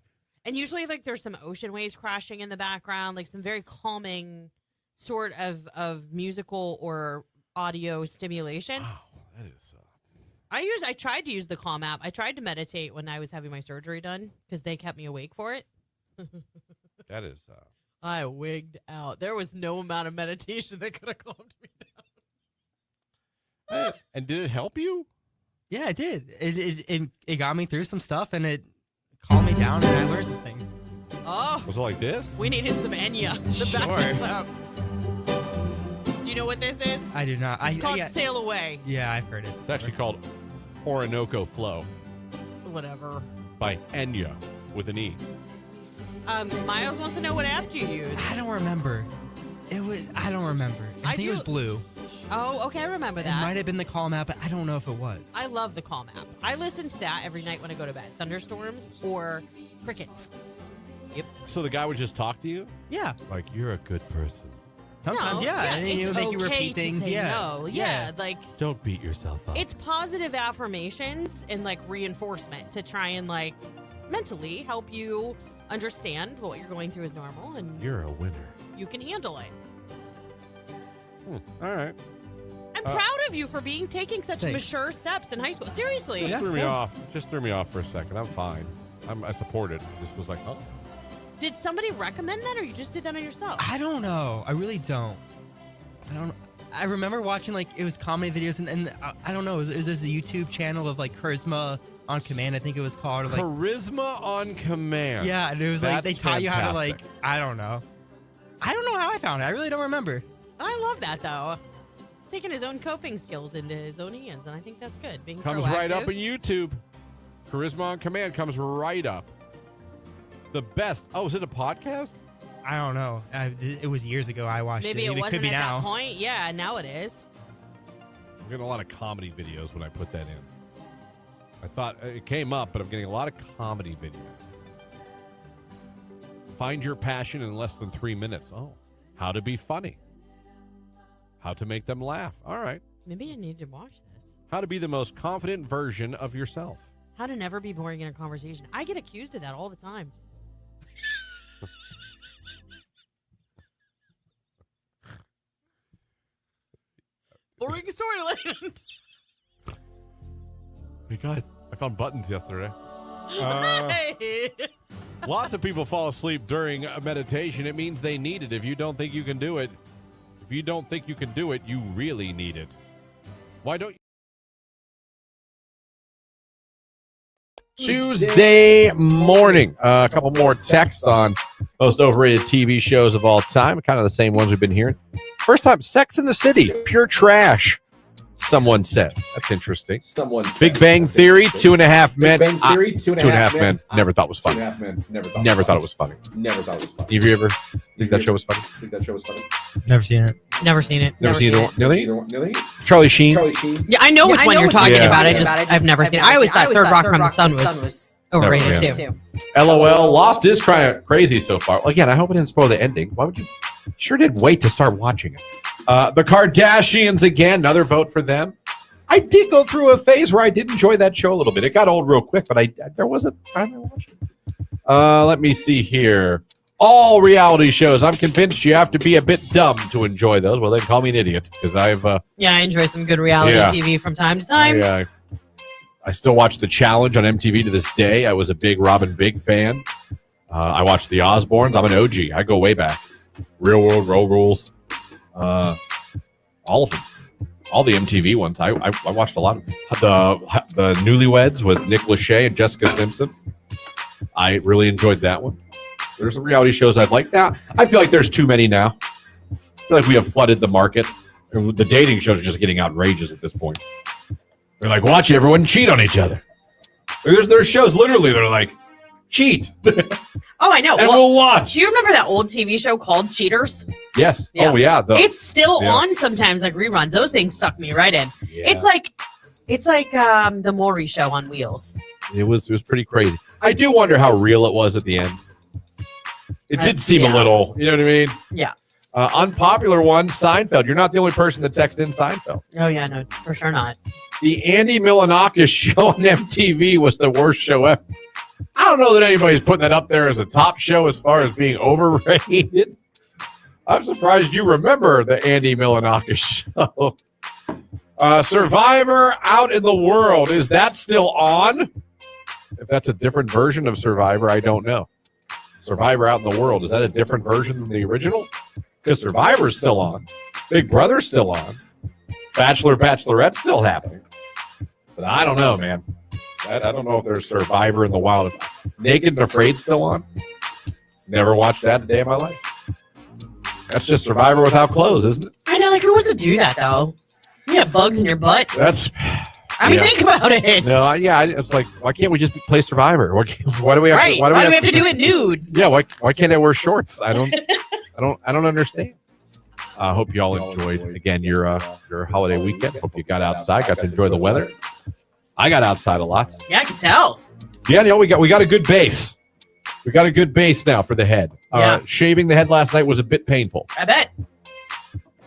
Speaker 4: And usually, like, there's some ocean waves crashing in the background, like some very calming sort of musical or audio stimulation.
Speaker 2: Wow, that is.
Speaker 4: I tried to use the Calm app. I tried to meditate when I was having my surgery done because they kept me awake for it.
Speaker 2: That is.
Speaker 4: I wigged out. There was no amount of meditation that could have calmed me down.
Speaker 2: And did it help you?
Speaker 3: Yeah, it did. It got me through some stuff, and it calmed me down, and I learned some things.
Speaker 4: Oh,
Speaker 2: Was it like this?
Speaker 4: we needed some Enya to back
Speaker 3: Sure.
Speaker 4: this up. Do you know what this is?
Speaker 3: I do not.
Speaker 4: It's called Sail Away.
Speaker 3: Yeah, I've heard it.
Speaker 2: It's actually called Orinoco Flow
Speaker 4: Whatever.
Speaker 2: by Enya with an E.
Speaker 4: Miles wants to know what app you use.
Speaker 3: I don't remember. I don't remember. I think it was blue.
Speaker 4: Oh, okay, I remember
Speaker 3: It
Speaker 4: that.
Speaker 3: might have been the Calm app, but I don't know if it was.
Speaker 4: I love the Calm app. I listen to that every night when I go to bed. Thunderstorms or crickets. Yep.
Speaker 2: So the guy would just talk to you?
Speaker 3: Yeah.
Speaker 2: Like, you're a good person.
Speaker 3: Sometimes,
Speaker 4: No,
Speaker 3: yeah. And then
Speaker 4: it's
Speaker 3: you make you
Speaker 4: okay
Speaker 3: repeat
Speaker 4: to
Speaker 3: things.
Speaker 4: say
Speaker 3: Yeah.
Speaker 4: no. Yeah, like
Speaker 2: Don't beat yourself up.
Speaker 4: it's positive affirmations and like reinforcement to try and like mentally help you understand what you're going through is normal and
Speaker 2: You're a winner.
Speaker 4: you can handle it.
Speaker 2: All right.
Speaker 4: I'm proud of you for taking such
Speaker 3: Thanks.
Speaker 4: mature steps in high school. Seriously.
Speaker 2: Just threw me off. Just threw me off for a second. I'm fine. I support it. Just was like, oh.
Speaker 4: Did somebody recommend that or you just did that on yourself?
Speaker 3: I don't know. I really don't. I remember watching like it was comedy videos and I don't know. It was just a YouTube channel of like Charisma on Command. I think it was called. Or, like,
Speaker 2: Charisma on Command.
Speaker 3: yeah, and it was like they
Speaker 2: That's
Speaker 3: taught you how to like.
Speaker 2: fantastic.
Speaker 3: I don't know. I don't know how I found it. I really don't remember.
Speaker 4: I love that though. taking his own coping skills into his own hands, and I think that's good. Being
Speaker 2: Comes
Speaker 4: proactive.
Speaker 2: right up in YouTube. Charisma on Command comes right up. The best. Oh, is it a podcast?
Speaker 3: I don't know. It was years ago I watched
Speaker 4: Maybe
Speaker 3: it.
Speaker 4: it
Speaker 3: Could
Speaker 4: wasn't
Speaker 3: be
Speaker 4: at
Speaker 3: now.
Speaker 4: that point. Yeah, now it is.
Speaker 2: I'm getting a lot of comedy videos when I put that in. I thought it came up, but I'm getting a lot of comedy videos. Find your passion in less than 3 minutes. Oh, how to be funny. How to make them laugh. All right.
Speaker 4: Maybe I need to watch this.
Speaker 2: How to be the most confident version of yourself.
Speaker 4: How to never be boring in a conversation. I get accused of that all the time. Boring storyline.
Speaker 2: Hey guys, I found buttons yesterday.
Speaker 4: Hey.
Speaker 2: Lots of people fall asleep during a meditation. It means they need it. If you don't think you can do it, you really need it. Why don't you? Tuesday morning. A couple more texts on most overrated TV shows of all time. Kind of the same ones we've been hearing. First time, Sex in the City. Pure trash. Someone says. That's interesting. Big Bang Theory, 2.5 Men.
Speaker 6: Big Bang Theory,
Speaker 2: 2.5 Men. Never thought it was funny. Never thought it was funny. Have you ever think that show was funny?
Speaker 3: Never seen it.
Speaker 4: Never seen it.
Speaker 2: Never seen it. Nearly?
Speaker 6: Nearly?
Speaker 2: Charlie Sheen.
Speaker 4: Yeah, I know which one you're talking
Speaker 2: Yeah.
Speaker 4: about. I've never seen it. I always thought Third Rock from the Sun was overrated
Speaker 2: Never,
Speaker 4: too.
Speaker 2: LOL. Lost is kind of crazy so far. Well, again, I hope it didn't spoil the ending. Why would you? Sure did wait to start watching it. The Kardashians again. Another vote for them. I did go through a phase where I did enjoy that show a little bit. It got old real quick, but there was a time I watched it. Let me see here. All reality shows. I'm convinced you have to be a bit dumb to enjoy those. Well, then call me an idiot because I've.
Speaker 4: Yeah, I enjoy some good reality
Speaker 2: Yeah.
Speaker 4: TV from time to time.
Speaker 2: I still watch The Challenge on MTV to this day. I was a big Robin Big fan. I watched The Osbournes. I'm an OG. I go way back. Real World, Road Rules. All of them. All the MTV ones. I watched a lot of them. The Newlyweds with Nick Lachey and Jessica Simpson. I really enjoyed that one. There's some reality shows I'd like. Now, I feel like there's too many now. I feel like we have flooded the market. And the dating shows are just getting outrageous at this point. They're like, watch everyone cheat on each other. There's shows literally that are like, cheat.
Speaker 4: Oh, I know.
Speaker 2: And
Speaker 4: Well,
Speaker 2: we'll watch.
Speaker 4: do you remember that old TV show called Cheaters?
Speaker 2: Yes.
Speaker 4: Yeah.
Speaker 2: Oh, yeah.
Speaker 4: It's still
Speaker 2: Yeah.
Speaker 4: on sometimes, like reruns. Those things suck me right in.
Speaker 2: Yeah.
Speaker 4: It's like the Maury Show on wheels.
Speaker 2: It was pretty crazy. I do wonder how real it was at the end. It did seem a
Speaker 4: Yeah.
Speaker 2: little, you know what I mean?
Speaker 4: Yeah.
Speaker 2: Unpopular one, Seinfeld. You're not the only person that texted in Seinfeld.
Speaker 4: Oh yeah, no, for sure not.
Speaker 2: The Andy Milonakis show on MTV was the worst show ever. I don't know that anybody's putting that up there as a top show as far as being overrated. I'm surprised you remember the Andy Milonakis show. Survivor Out in the World. Is that still on? If that's a different version of Survivor, I don't know. Survivor Out in the World. Is that a different version than the original? Because Survivor's still on. Big Brother's still on. Bachelor, Bachelorette's still happening. But I don't know, man. I don't know if there's Survivor in the wild. Naked and Afraid still on? Never watched that a day of my life. That's just Survivor without clothes, isn't it?
Speaker 4: I know, like who wants to do that though? You have bugs in your butt.
Speaker 2: That's...
Speaker 4: I mean,
Speaker 2: yeah.
Speaker 4: think about it.
Speaker 2: No, it's like, why can't we just play Survivor? Why do we have
Speaker 4: Right?
Speaker 2: to,
Speaker 4: Why do we have to do it nude?
Speaker 2: Yeah, why can't I wear shorts? I don't understand. I hope you all enjoyed again your holiday weekend. Hope you got outside, got to enjoy the weather. I got outside a lot.
Speaker 4: Yeah, I can tell.
Speaker 2: Yeah, we got a good base. We got a good base now for the head.
Speaker 4: Yeah.
Speaker 2: Shaving the head last night was a bit painful,
Speaker 4: I bet.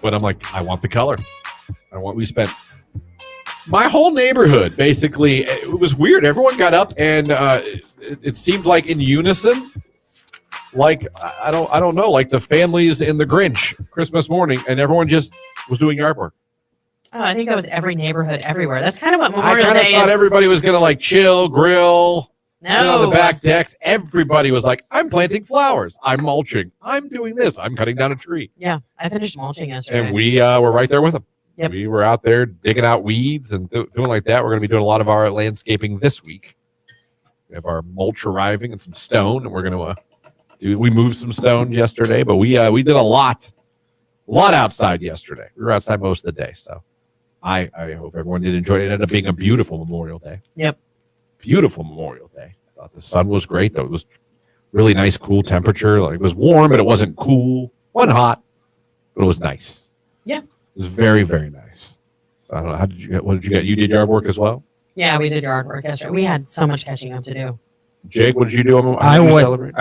Speaker 2: but I'm like, I want the color. We spent my whole neighborhood basically. It was weird. Everyone got up and it seemed like in unison. Like I don't know, like the families in the Grinch Christmas morning, and everyone just was doing yard work.
Speaker 4: Oh, I think that was every neighborhood everywhere. That's kind of what
Speaker 2: I
Speaker 4: Memorial
Speaker 2: kind of
Speaker 4: Day
Speaker 2: thought
Speaker 4: is.
Speaker 2: everybody was gonna like chill, grill, sit on
Speaker 4: No.
Speaker 2: the back decks. Everybody was like, I'm planting flowers, I'm mulching, I'm doing this, I'm cutting down a tree.
Speaker 4: Yeah, I finished mulching yesterday.
Speaker 2: And we were right there with them.
Speaker 4: Yep.
Speaker 2: We were out there digging out weeds and doing like that. We're going to be doing a lot of our landscaping this week. We have our mulch arriving and some stone, and we're going to we moved some stone yesterday, but we did a lot A lot outside yesterday. We were outside most of the day, so I hope everyone did enjoy it. It ended up being a beautiful Memorial Day.
Speaker 6: Yep.
Speaker 2: Beautiful Memorial Day. I thought the sun was great, though. It was really nice, cool temperature. Like, it was warm, but it wasn't cool. Wasn't hot, but it was nice.
Speaker 6: Yeah.
Speaker 2: It was very, very nice. So I don't know. What did you get? You did yard work as well?
Speaker 6: Yeah, we did yard work yesterday. We had so much catching up to do.
Speaker 2: Jake, what did you do?
Speaker 3: I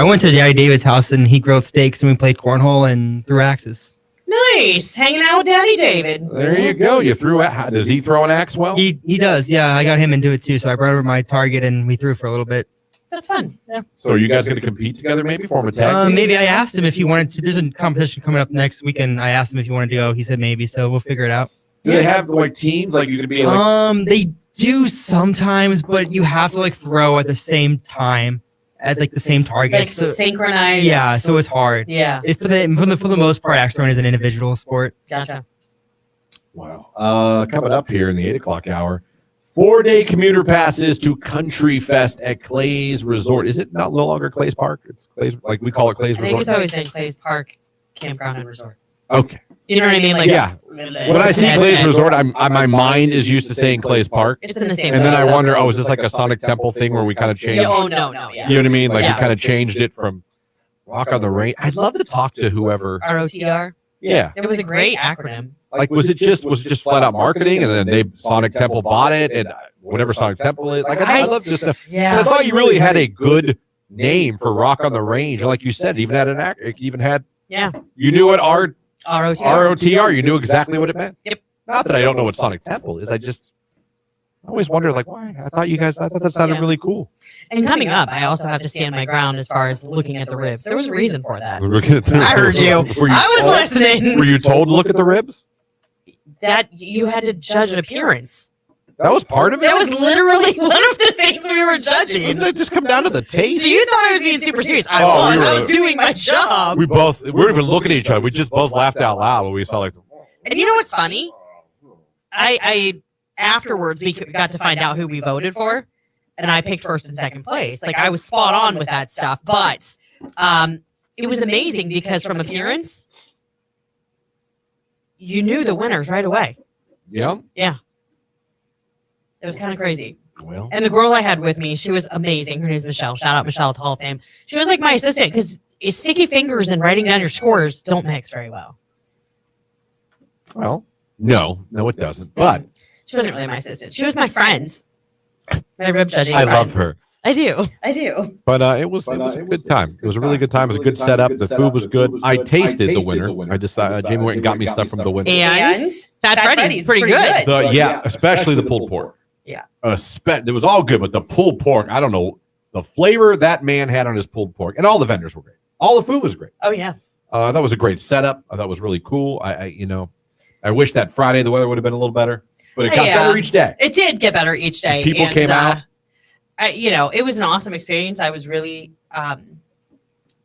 Speaker 3: went to Daddy David's house and he grilled steaks and we played cornhole and threw axes.
Speaker 6: Nice. Hanging out with Daddy David.
Speaker 2: There you go. You threw. Does he throw an axe well?
Speaker 3: He does. Yeah, I got him into it too. So I brought over my target and we threw for a little bit.
Speaker 6: That's fun. Yeah.
Speaker 2: So are you guys going to compete together? Maybe form a tag team?
Speaker 3: Maybe I asked him if he wanted to. There's a competition coming up next weekend. I asked him if he wanted to go. He said maybe. So we'll figure it out.
Speaker 2: Do they have like teams? Like you could be like.
Speaker 3: They do sometimes, but you have to like throw at the same time at like the same target.
Speaker 6: Like synchronized.
Speaker 3: Yeah, so it's hard.
Speaker 6: Yeah.
Speaker 3: It's for the most part, axe throwing is an individual sport.
Speaker 6: Gotcha.
Speaker 2: Wow. Coming up here in the 8 o'clock hour, 4-day commuter passes to Country Fest at Clay's Resort. Is it no longer Clay's Park? It's Clay's, like we call it Clay's
Speaker 6: I think
Speaker 2: Resort.
Speaker 6: it's always been Clay's Park, Campground, and Resort.
Speaker 2: Okay.
Speaker 6: You know what I mean? Like,
Speaker 2: Yeah. When I see Clay's Resort, my mind is used to saying Clay's Park.
Speaker 6: It's in the same
Speaker 2: And then
Speaker 6: place,
Speaker 2: I
Speaker 6: though.
Speaker 2: wonder, is this like a Sonic Temple thing where we kind of changed?
Speaker 6: Oh, no. Yeah.
Speaker 2: You know what I mean? Like
Speaker 6: Yeah.
Speaker 2: we kind of changed it from Rock on the Range. I'd love to talk to whoever.
Speaker 6: ROTR.
Speaker 2: Yeah.
Speaker 6: It was a great acronym.
Speaker 2: Like, was it just flat out marketing, and then Sonic Temple bought it, and whatever Sonic Temple is. Like, I love just.
Speaker 6: Yeah.
Speaker 2: I thought you really had a good name for Rock on the Range, and like you said, it even had
Speaker 6: Yeah.
Speaker 2: You knew what
Speaker 6: ROTR.
Speaker 2: ROTR. You knew exactly what it meant.
Speaker 6: Yep.
Speaker 2: Not that I don't know what Sonic Temple is. I always wonder, like, why? I thought that sounded
Speaker 6: Yeah.
Speaker 2: really cool.
Speaker 6: And coming up, I also have to stand my ground as far as looking at the ribs. There was a reason for that.
Speaker 2: We're looking at the-
Speaker 6: I heard you. I was listening.
Speaker 2: Were you told to look at the ribs?
Speaker 6: That you had to judge an appearance.
Speaker 2: That was part of it.
Speaker 6: That was literally one of the things we were judging.
Speaker 2: Doesn't it just come down to the taste?
Speaker 6: So you thought I was being super serious. I
Speaker 2: Oh,
Speaker 6: was.
Speaker 2: we
Speaker 6: I
Speaker 2: were-
Speaker 6: was doing my job.
Speaker 2: We weren't even looking at each other. We just both laughed out loud when we saw like.
Speaker 6: And you know what's funny? I afterwards we got to find out who we voted for, and I picked first and second place. Like I was spot on with that stuff, but it was amazing because from appearance, you knew the winners right away.
Speaker 2: Yeah.
Speaker 6: Yeah, it was kind of crazy.
Speaker 2: Well.
Speaker 6: And the girl I had with me, she was amazing. Her name's Michelle. Shout out Michelle to Hall of Fame. She was like my assistant because sticky fingers and writing down your scores don't mix very well.
Speaker 2: Well, no, it doesn't. But
Speaker 6: She wasn't really my assistant. She was my friend. My rib judging
Speaker 2: I
Speaker 6: friend.
Speaker 2: love her.
Speaker 6: I do.
Speaker 2: But it was a good time. It was a really good time. It was a good setup. The food was good. I tasted the winner. I decided Jamie went and got me stuff from the winner.
Speaker 6: And Fat Freddy's pretty good.
Speaker 2: Especially the pulled pork.
Speaker 6: Yeah.
Speaker 2: It was all good, but the pulled pork, I don't know, the flavor that man had on his pulled pork, and all the vendors were great. All the food was great.
Speaker 6: Oh yeah.
Speaker 2: That was a great setup. That was really cool. I wish that Friday the weather would have been a little better, but it got better each day.
Speaker 6: It did get better each day.
Speaker 2: People came out.
Speaker 6: It was an awesome experience. I was really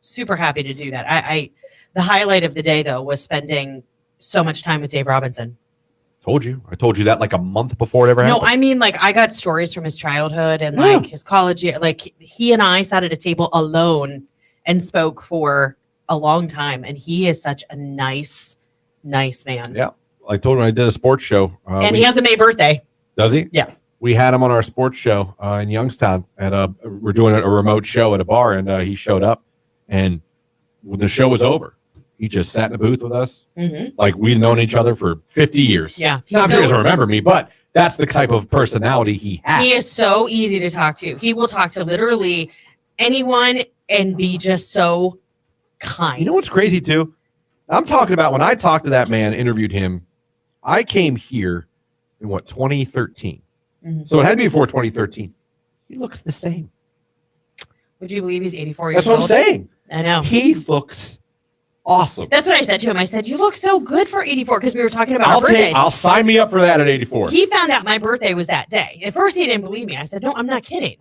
Speaker 6: super happy to do that. The highlight of the day though was spending so much time with Dave Robinson.
Speaker 2: I told you that like a month before it ever happened.
Speaker 6: No, I mean like I got stories from his childhood and like his college year. Like he and I sat at a table alone and spoke for a long time. And he is such a nice man.
Speaker 2: Yeah. I told him I did a sports show.
Speaker 6: And he has a May birthday.
Speaker 2: Does he?
Speaker 6: Yeah.
Speaker 2: We had him on our sports show in Youngstown. We're doing a remote show at a bar, and he showed up. And when the show was over, he just sat in a booth with us.
Speaker 6: Mm-hmm.
Speaker 2: Like we'd known each other for 50 years.
Speaker 6: Yeah.
Speaker 2: Not if he doesn't remember me, but that's the type of personality he has.
Speaker 6: He is so easy to talk to. He will talk to literally anyone and be just so kind.
Speaker 2: You know what's crazy too? I'm talking about when I talked to that man, interviewed him, I came here in 2013.
Speaker 6: Mm-hmm.
Speaker 2: So it had to be before 2013. He looks the same.
Speaker 6: Would you believe he's 84 years
Speaker 2: That's
Speaker 6: old?
Speaker 2: what I'm saying.
Speaker 6: I know.
Speaker 2: He looks awesome.
Speaker 6: That's what I said to him. I said, you look so good for 84 because we were talking about our birthdays.
Speaker 2: I'll sign me up for that at 84.
Speaker 6: He found out my birthday was that day. At first, he didn't believe me. I said, no, I'm not kidding.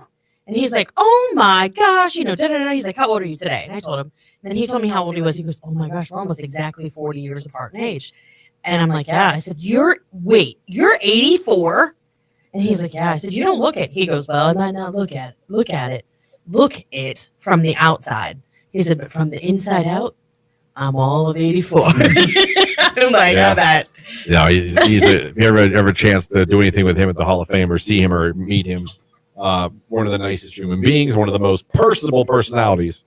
Speaker 6: And he's like, oh my gosh, He's like, how old are you today? And I told him. And then he told me how old he was. He goes, oh my gosh, we're almost exactly 40 years apart in age. And I'm like, yeah. I said, you're 84? And he's like, yeah. I said, you don't look it. He goes, well, I might not look at it. Look it from the outside. He said, but from the inside out, I'm all of 84. I'm like,
Speaker 2: Yeah.
Speaker 6: I bet.
Speaker 2: No, he's if you ever a chance to do anything with him at the Hall of Fame or see him or meet him, one of the nicest human beings, one of the most personable personalities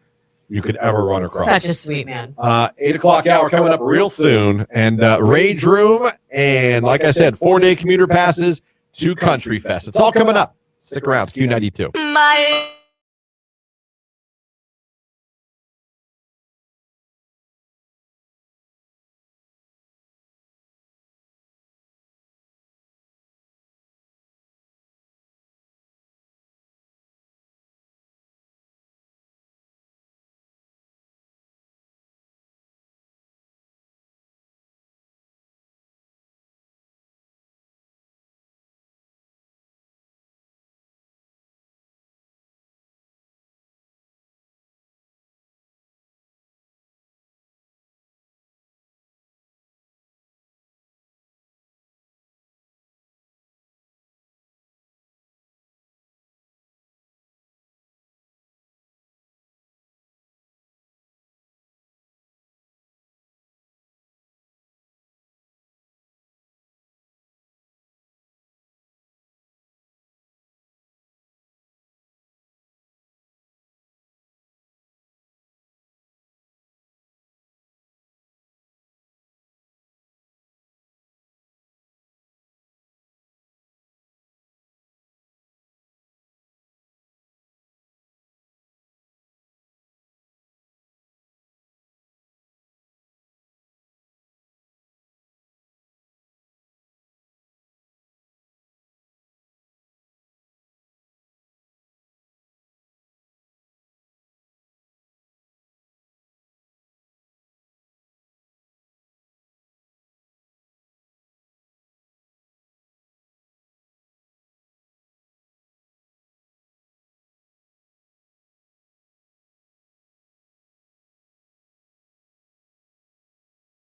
Speaker 2: you could ever run across.
Speaker 6: Such a sweet man.
Speaker 2: 8 o'clock hour coming up real soon, and Rage Room, and like I said, 4-day commuter passes to Country Fest. It's all coming up. Stick around. It's Q92.
Speaker 6: My.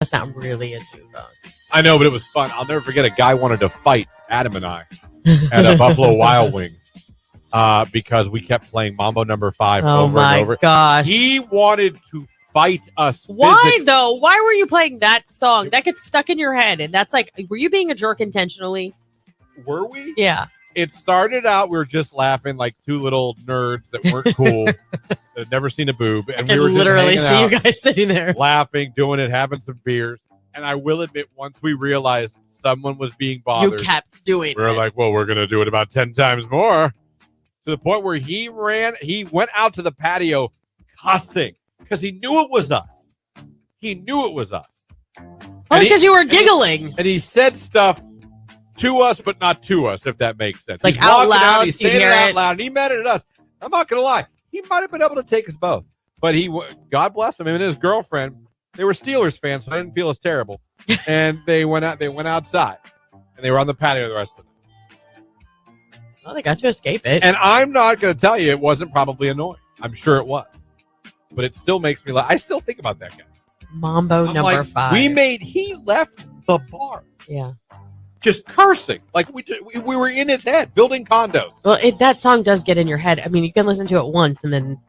Speaker 6: That's not really a jukebox.
Speaker 2: I know, but it was fun. I'll never forget a guy wanted to fight Adam and I at a Buffalo Wild Wings because we kept playing Mambo number 5
Speaker 6: Oh
Speaker 2: over
Speaker 6: my
Speaker 2: and over.
Speaker 6: gosh.
Speaker 2: He wanted to fight us.
Speaker 6: Why
Speaker 2: physically.
Speaker 6: though? Why were you playing that song? That gets stuck in your head, and that's like, were you being a jerk intentionally?
Speaker 2: Were we?
Speaker 6: Yeah.
Speaker 2: It started out, we were just laughing like two little nerds that weren't cool, that had never seen a boob. And
Speaker 6: I
Speaker 2: we were just
Speaker 6: literally
Speaker 2: hanging
Speaker 6: see
Speaker 2: out,
Speaker 6: you guys sitting there.
Speaker 2: laughing, doing it, having some beers. And I will admit, once we realized someone was being
Speaker 6: You
Speaker 2: bothered,
Speaker 6: kept doing
Speaker 2: we were
Speaker 6: it.
Speaker 2: like, well, we're going to do it about 10 times more. To the point where he went out to the patio cussing because he knew it was us. He knew it was us.
Speaker 6: Well, because you were giggling.
Speaker 2: And he said stuff to us, but not to us, if that makes sense.
Speaker 6: Like
Speaker 2: He's
Speaker 6: out
Speaker 2: walking
Speaker 6: loud,
Speaker 2: he's
Speaker 6: you
Speaker 2: saying it
Speaker 6: hear
Speaker 2: out
Speaker 6: it.
Speaker 2: loud, and he meant it at us. I'm not going to lie. He might have been able to take us both. But God bless him, and his girlfriend, they were Steelers fans, so I didn't feel as terrible. And they went outside, and they were on the patio the rest of the night.
Speaker 6: Well, they got to escape it.
Speaker 2: And I'm not going to tell you it wasn't probably annoying. I'm sure it was. But it still makes me laugh. I still think about that guy.
Speaker 6: Mambo
Speaker 2: I'm
Speaker 6: number
Speaker 2: like,
Speaker 6: 5.
Speaker 2: he left the bar
Speaker 6: Yeah.
Speaker 2: just cursing. Like we were in his head, building condos.
Speaker 6: Well, that song does get in your head. I mean, you can listen to it once and then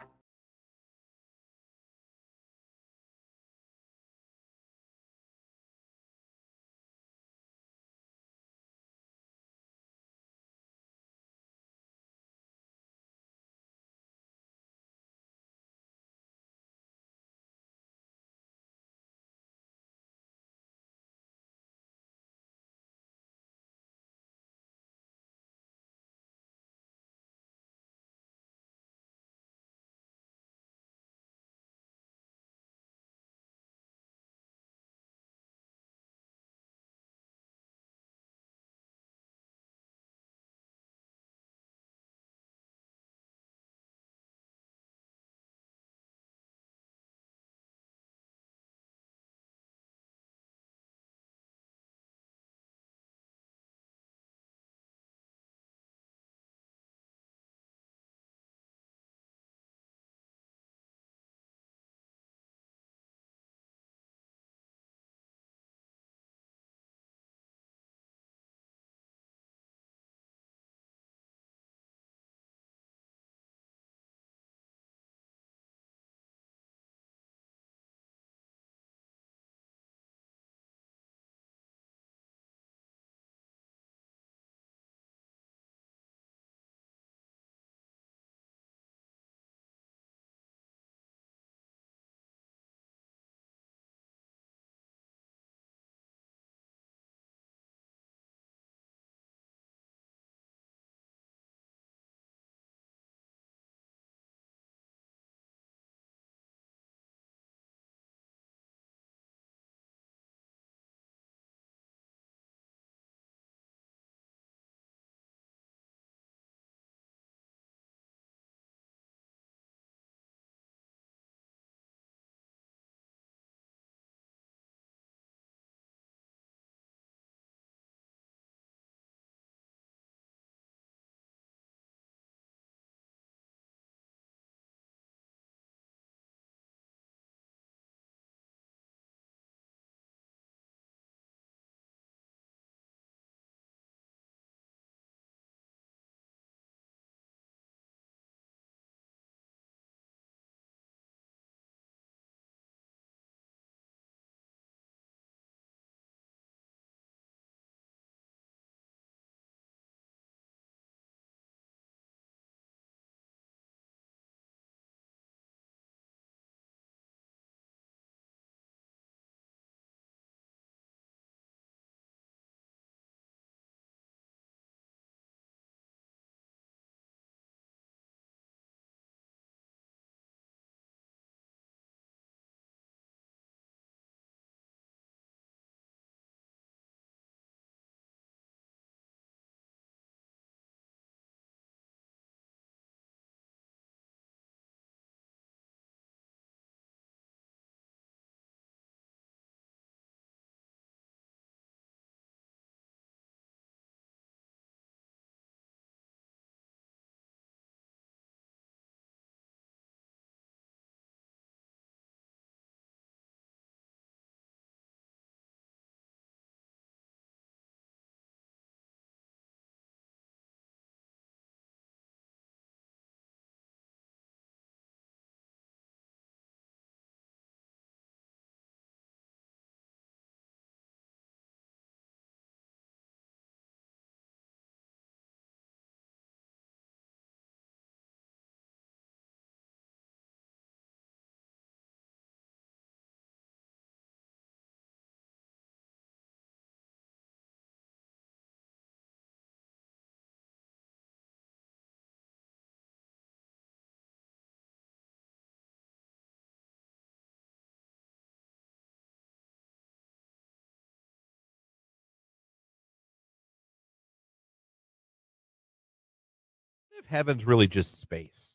Speaker 2: if heaven's really just space?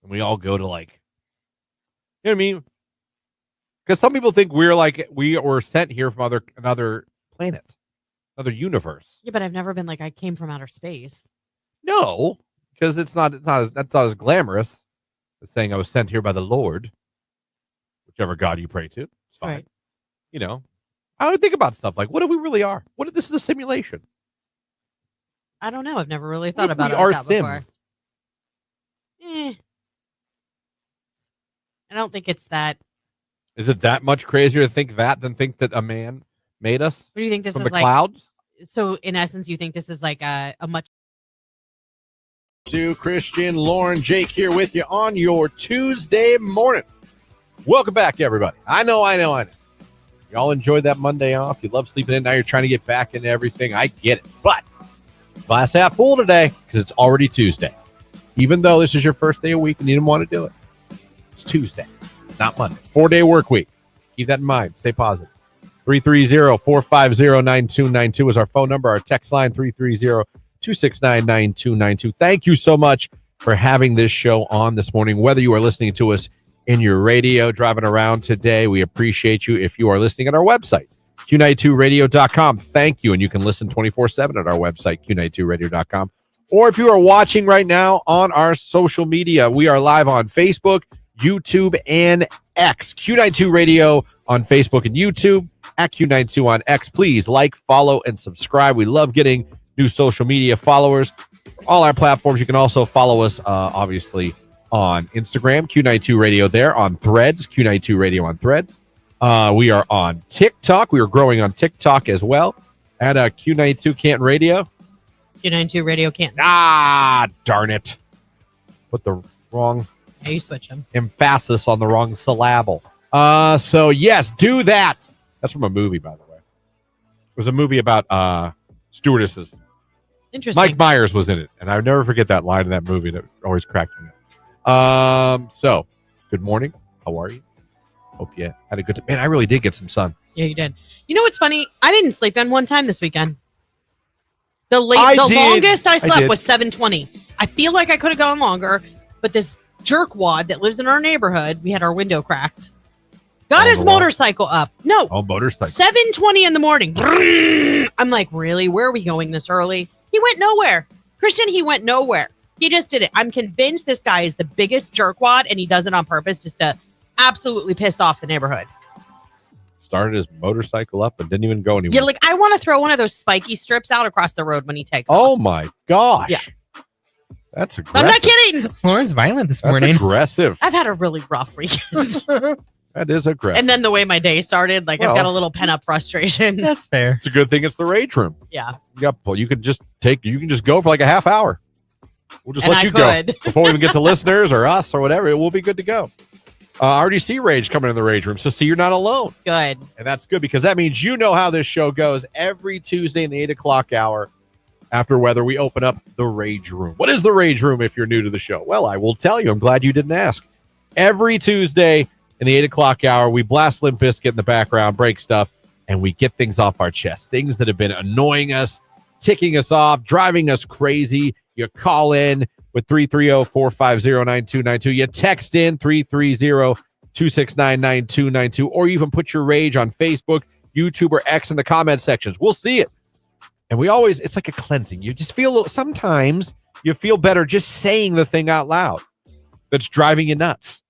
Speaker 2: And we all go to like, you know what I mean? Because some people think we were sent here from another planet, another universe.
Speaker 4: Yeah, but I've never been like I came from outer space.
Speaker 2: No, because that's not as glamorous as saying I was sent here by the Lord, whichever God you pray to. It's fine.
Speaker 4: Right.
Speaker 2: You know, I would think about stuff like, what if we really are? What if this is a simulation?
Speaker 4: I don't know. I've never really
Speaker 2: What
Speaker 4: thought
Speaker 2: if
Speaker 4: about
Speaker 2: we
Speaker 4: it
Speaker 2: are
Speaker 4: like that before.
Speaker 2: Sims?
Speaker 4: I don't think it's that.
Speaker 2: Is it that much crazier to think that than think that a man made us
Speaker 4: What do you think this
Speaker 2: from
Speaker 4: is
Speaker 2: the
Speaker 4: like?
Speaker 2: clouds?
Speaker 4: So, in essence, you think this is like a much.
Speaker 2: To Christian, Lauren, Jake here with you on your Tuesday morning. Welcome back, everybody. I know. Y'all enjoyed that Monday off. You love sleeping in. Now you're trying to get back into everything. I get it. But glass half full today because it's already Tuesday. Even though this is your first day of week and you didn't want to do it. It's Tuesday. It's not Monday. 4-day work week. Keep that in mind. Stay positive. 330-450-9292 is our phone number. Our text line, 330-269-9292. Thank you so much for having this show on this morning. Whether you are listening to us in your radio, driving around today, we appreciate you. If you are listening at our website, Q92radio.com, thank you. And you can listen 24/7 at our website, Q92radio.com. Or if you are watching right now on our social media, we are live on Facebook, YouTube, and X. Q92 Radio on Facebook and YouTube, at Q92 on X. Please like, follow, and subscribe. We love getting new social media followers. All our platforms. You can also follow us, obviously, on Instagram, Q92 Radio there, on Threads, Q92 Radio on Threads. We are on TikTok. We are growing on TikTok as well at Q92 Canton Radio.
Speaker 6: Q92 Radio Canton.
Speaker 2: Ah, darn it. Put the wrong
Speaker 6: Yeah, you switch them.
Speaker 2: emphasis on the wrong syllable. So, yes, do that. That's from a movie, by the way. It was a movie about stewardesses.
Speaker 6: Interesting.
Speaker 2: Mike Myers was in it, and I'll never forget that line in that movie that always cracked me up. So, good morning. How are you? Hope you had a good time. Man, I really did get some sun.
Speaker 6: Yeah, you did. You know what's funny? I didn't sleep in one time this weekend. The
Speaker 2: I did.
Speaker 6: longest I slept
Speaker 2: did.
Speaker 6: was 7:20. I feel like I could have gone longer, but this jerkwad that lives in our neighborhood, we had our window cracked, got
Speaker 2: On
Speaker 6: his
Speaker 2: the wall.
Speaker 6: motorcycle up. No,
Speaker 2: Oh, motorcycle.
Speaker 6: 7:20 in the morning. I'm like, really? Where are we going this early? He went nowhere. Christian, he went nowhere. He just did it. I'm convinced this guy is the biggest jerkwad, and he does it on purpose just to absolutely piss off the neighborhood.
Speaker 2: Started his motorcycle up and didn't even go anywhere.
Speaker 6: Yeah, like I want to throw one of those spiky strips out across the road when he takes
Speaker 2: Oh,
Speaker 6: off.
Speaker 2: my gosh.
Speaker 6: Yeah.
Speaker 2: That's aggressive.
Speaker 6: I'm not kidding.
Speaker 3: Lauren's violent this
Speaker 2: That's
Speaker 3: morning.
Speaker 2: aggressive.
Speaker 6: I've had a really rough weekend.
Speaker 2: That is aggressive.
Speaker 6: And then the way my day started, like I've
Speaker 2: Well.
Speaker 6: got a little pent up frustration.
Speaker 3: That's fair.
Speaker 2: It's a good thing it's the rage room.
Speaker 6: Yeah.
Speaker 2: You can just go for like a half hour. We'll just
Speaker 6: And
Speaker 2: let
Speaker 6: I
Speaker 2: you go
Speaker 6: could.
Speaker 2: before we even get to listeners or us or whatever. It will be good to go. I already see Rage coming in the Rage room, so see you're not alone.
Speaker 6: Good.
Speaker 2: And that's good because that means you know how this show goes every Tuesday in the 8 o'clock hour. After weather, we open up the Rage Room. What is the Rage Room if you're new to the show? Well, I will tell you. I'm glad you didn't ask. Every Tuesday in the 8 o'clock hour, we blast Limp Bizkit in the background, break stuff, and we get things off our chest. Things that have been annoying us, ticking us off, driving us crazy. You call in with 330-450-9292. You text in 330-269-9292, or even put your rage on Facebook, YouTube, or X in the comment sections. We'll see it. And it's like a cleansing. You just feel, sometimes you feel better just saying the thing out loud that's driving you nuts.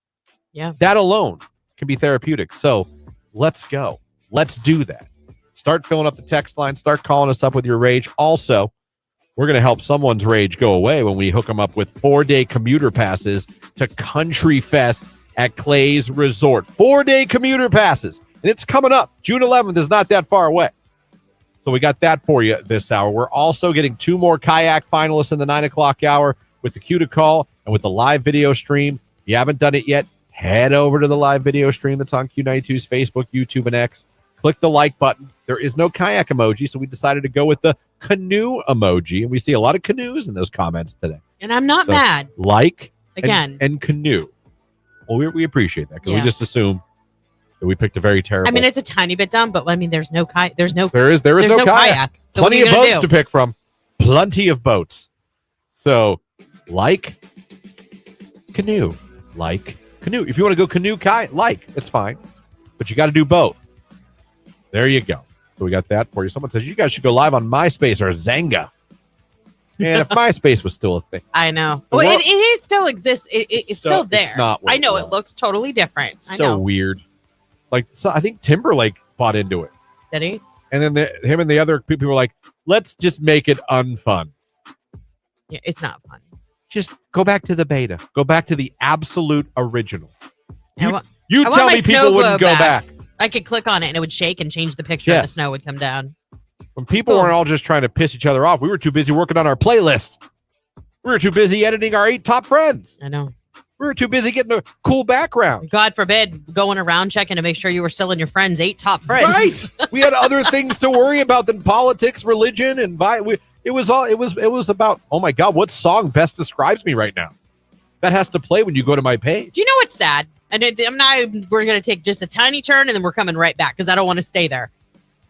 Speaker 6: Yeah.
Speaker 2: That alone can be therapeutic. So let's go. Let's do that. Start filling up the text line. Start calling us up with your rage. Also, we're going to help someone's rage go away when we hook them up with 4-day commuter passes to Country Fest at Clay's Resort. 4-day commuter passes. And it's coming up. June 11th is not that far away. So we got that for you this hour. We're also getting 2 more Kayak Finalists in the 9 o'clock hour with the Q to Call and with the live video stream. If you haven't done it yet, head over to the live video stream that's on Q92's Facebook, YouTube, and X. Click the like button. There is no kayak emoji, so we decided to go with the canoe emoji. And we see a lot of canoes in those comments today.
Speaker 6: And I'm not
Speaker 2: So,
Speaker 6: mad.
Speaker 2: Like
Speaker 6: Again.
Speaker 2: and canoe. Well, we appreciate that because we
Speaker 6: Yeah.
Speaker 2: just assume We picked a very terrible.
Speaker 6: I mean, it's a tiny bit dumb, but I mean, there's no kayak. There is
Speaker 2: no
Speaker 6: no
Speaker 2: kayak.
Speaker 6: So what
Speaker 2: Plenty
Speaker 6: are you
Speaker 2: of
Speaker 6: gonna
Speaker 2: boats
Speaker 6: do?
Speaker 2: to pick from. Plenty of boats. So, canoe. Canoe. If you want to go canoe, kayak, it's fine. But you got to do both. There you go. So we got that for you. Someone says you guys should go live on MySpace or Zanga. And if MySpace was still a thing.
Speaker 6: I know.
Speaker 2: The
Speaker 6: Well,
Speaker 2: world-
Speaker 6: it still exists. It's still there.
Speaker 2: It's not what
Speaker 6: I know
Speaker 2: it
Speaker 6: it looks totally different. I
Speaker 2: So
Speaker 6: know.
Speaker 2: weird. So I think Timberlake bought into it.
Speaker 6: Did he?
Speaker 2: And then him and the other people were like, let's just make it unfun.
Speaker 6: Yeah, it's not fun.
Speaker 2: Just go back to the beta. Go back to the absolute original.
Speaker 6: I want
Speaker 2: You
Speaker 6: my
Speaker 2: tell me
Speaker 6: snow
Speaker 2: people wouldn't
Speaker 6: globe
Speaker 2: go back.
Speaker 6: I could click on it and it would shake and change the picture and the
Speaker 2: Yes.
Speaker 6: snow would come down.
Speaker 2: When people weren't all just trying to piss each other off, we were too busy working on our playlist. We were too busy editing our 8 top friends.
Speaker 6: I know.
Speaker 2: We were too busy getting a cool background.
Speaker 6: God forbid going around checking to make sure you were still in your friends' 8 top friends.
Speaker 2: Right. We had other things to worry about than politics, religion, and it was about, oh my God, what song best describes me right now? That has to play when you go to my page.
Speaker 6: Do you know what's sad? And we're going to take just a tiny turn and then we're coming right back because I don't want to stay there.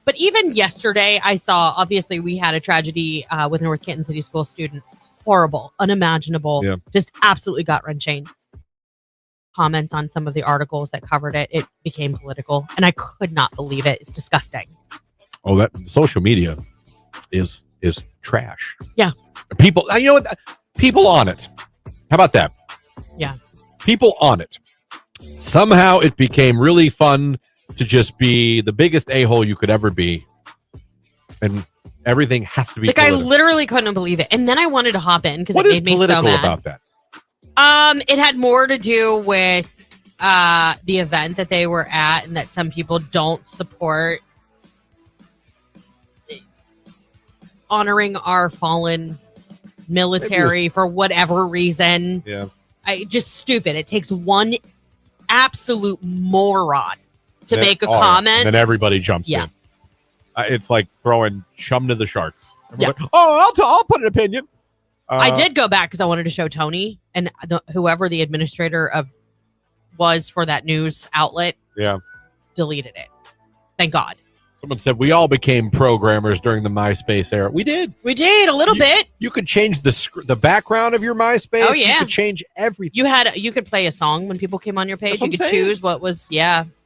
Speaker 6: But even yesterday, I saw, obviously, we had a tragedy with a North Canton City School student. Horrible, unimaginable, just absolutely gut-wrenching. Comments on some of the articles that covered it, it became political. And I could not believe it. It's disgusting.
Speaker 2: Oh, that social media is trash.
Speaker 6: Yeah.
Speaker 2: People, you know what? People on it. How about that?
Speaker 6: Yeah.
Speaker 2: People on it. Somehow it became really fun to just be the biggest a-hole you could ever be. And everything has to be
Speaker 6: Like,
Speaker 2: political.
Speaker 6: I literally couldn't believe it. And then I wanted to hop in because it
Speaker 2: What is
Speaker 6: made me so
Speaker 2: political
Speaker 6: mad.
Speaker 2: about that?
Speaker 6: It had more to do with the event that they were at and that some people don't support honoring our fallen military for whatever reason.
Speaker 2: Yeah.
Speaker 6: Just stupid. It takes one absolute moron to make a comment.
Speaker 2: And then everybody jumps
Speaker 6: Yeah.
Speaker 2: in. It's like throwing chum to the sharks.
Speaker 6: Yeah.
Speaker 2: Like, I'll put an opinion.
Speaker 6: I did go back because I wanted to show Tony and whoever the administrator was for that news outlet.
Speaker 2: Yeah.
Speaker 6: Deleted it. Thank God.
Speaker 2: Someone said we all became programmers during the MySpace era. We did.
Speaker 6: We did a little bit.
Speaker 2: You could change the background of your MySpace.
Speaker 6: Oh, yeah.
Speaker 2: You could change everything.
Speaker 6: You could play a song when people came on your page.
Speaker 2: That's what
Speaker 6: You could
Speaker 2: I'm saying.
Speaker 6: choose what was
Speaker 2: You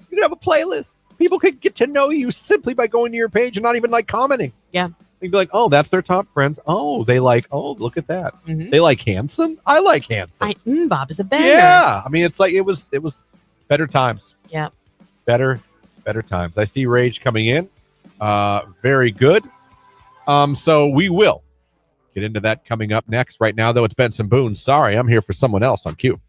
Speaker 2: could have a playlist. People could get to know you simply by going to your page and not even like commenting.
Speaker 6: Yeah.
Speaker 2: They'd be like, oh, that's their top friends. Oh, they like, oh, look at that.
Speaker 6: Mhm.
Speaker 2: They like Hanson. I like Hanson.
Speaker 6: Bob is a banger.
Speaker 2: Yeah. I mean, it's like it was better times.
Speaker 6: Yeah.
Speaker 2: Better times. I see Rage coming in. Very good. So we will get into that coming up next. Right now, though, it's Benson Boone. Sorry, I'm here for someone else on Q.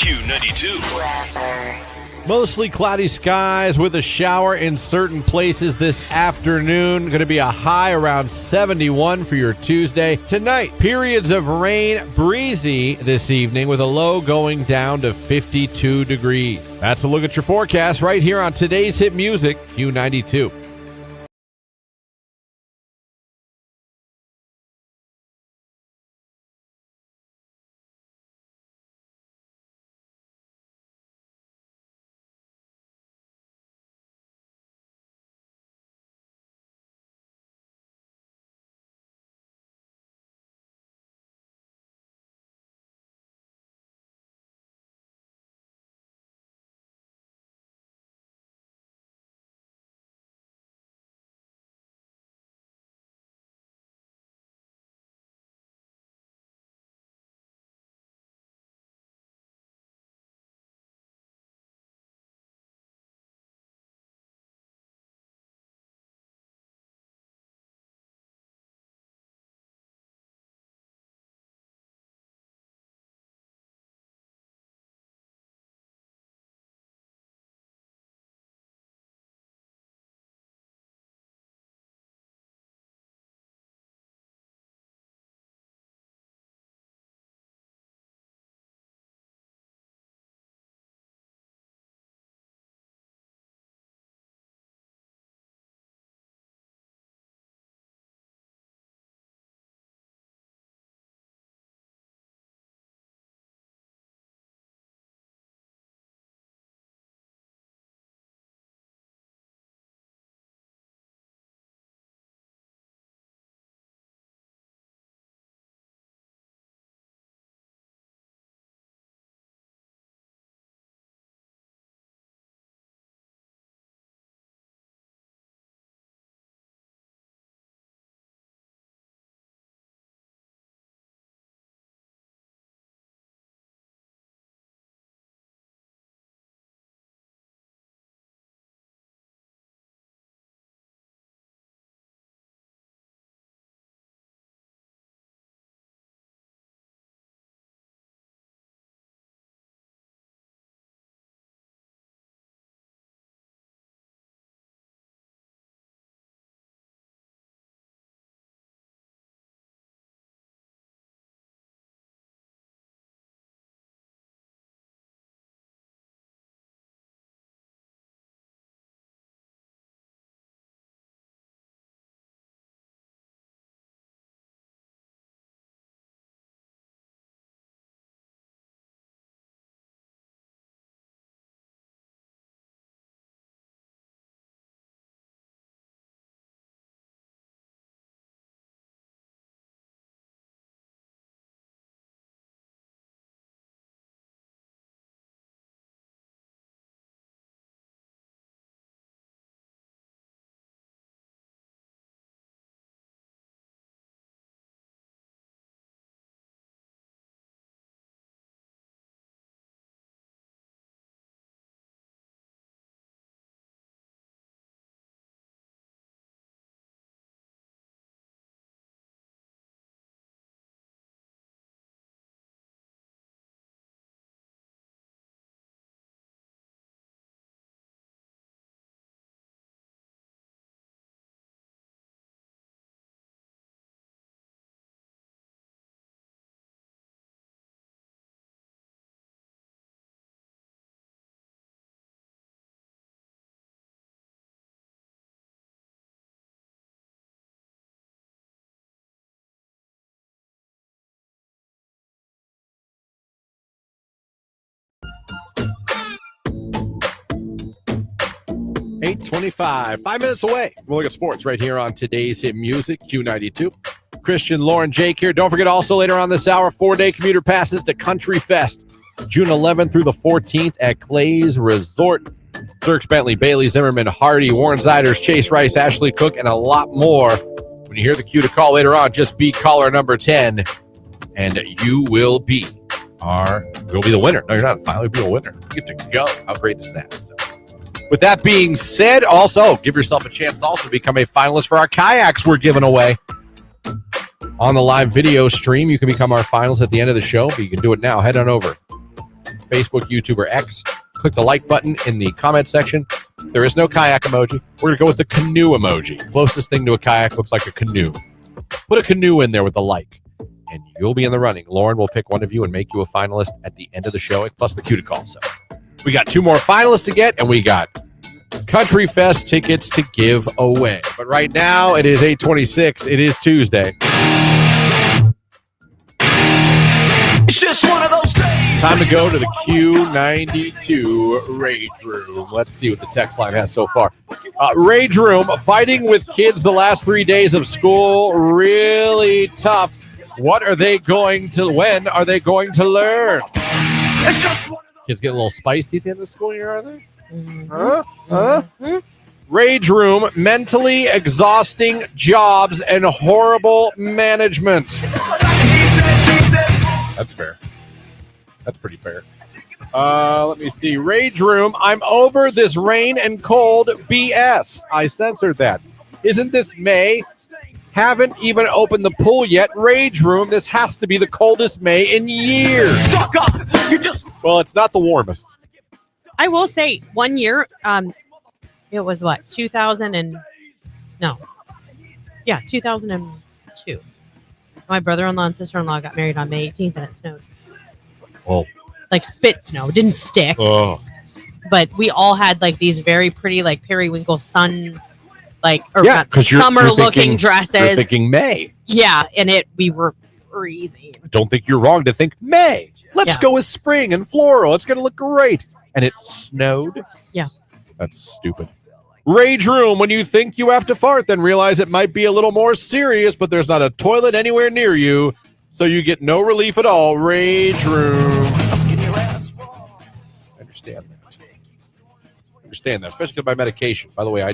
Speaker 5: Q92.
Speaker 2: Mostly cloudy skies with a shower in certain places this afternoon. Going to be a high around 71 for your Tuesday. Tonight, periods of rain, breezy this evening with a low going down to 52 degrees. That's a look at your forecast right here on today's hit music, Q92. .25, 5 minutes away. We'll look at sports right here on today's hit music, Q92. Christian, Lauren, Jake here. Don't forget also later on this hour, 4-day commuter passes to Country Fest, June 11th through the 14th at Clay's Resort. Dirks Bentley, Bailey Zimmerman, Hardy, Warren Ziders, Chase Rice, Ashley Cook, and a lot more. When you hear the cue to call later on, just be caller number 10, and you will be the winner. No, you're not. Finally be a winner. You get to go. How great is that? So, with that being said, also give yourself a chance to also become a finalist for our kayaks we're giving away on the live video stream. You can become our finalist at the end of the show, but you can do it now. Head on over Facebook, YouTube, or X. Click the like button in the comment section. There is no kayak emoji. We're going to go with the canoe emoji. Closest thing to a kayak looks like a canoe. Put a canoe in there with the like, and you'll be in the running. Lauren will pick one of you and make you a finalist at the end of the show, plus the cue to call. So we got 2 more finalists to get, and we got Country Fest tickets to give away. But right now, it is 8:26. It is Tuesday.
Speaker 5: It's just one of those days.
Speaker 2: Time to go to the Q92 Rage Room. Let's see what the text line has so far. Rage Room, fighting with kids the last 3 days of school, really tough. When are they going to learn?
Speaker 5: It's just one of those.
Speaker 2: Kids getting a little spicy at the end of the school year, are they? Rage Room, mentally exhausting jobs and horrible management. That's fair. That's pretty fair. Let me see. Rage Room, I'm over this rain and cold BS. I censored that. Isn't this May? Haven't even opened the pool yet. Rage Room, this has to be the coldest May in years.
Speaker 5: Stuck up. You just.
Speaker 2: Well, it's not the warmest.
Speaker 6: I will say 1 year, it was what, 2002. My brother-in-law and sister-in-law got married on May 18th, and it snowed.
Speaker 2: Oh.
Speaker 6: Like spit snow. It didn't stick.
Speaker 2: Oh.
Speaker 6: But we all had like these very pretty, like periwinkle sun, like
Speaker 2: You're
Speaker 6: summer-looking dresses.
Speaker 2: thinking May.
Speaker 6: Yeah, and we were freezing.
Speaker 2: Don't think you're wrong to think May. Let's
Speaker 6: Yeah.
Speaker 2: go with spring and floral. It's going to look great. And it snowed?
Speaker 6: Yeah.
Speaker 2: That's stupid. Rage Room, when you think you have to fart, then realize it might be a little more serious, but there's not a toilet anywhere near you, so you get no relief at all. Rage Room. I understand that. Especially because my medication. By the way, I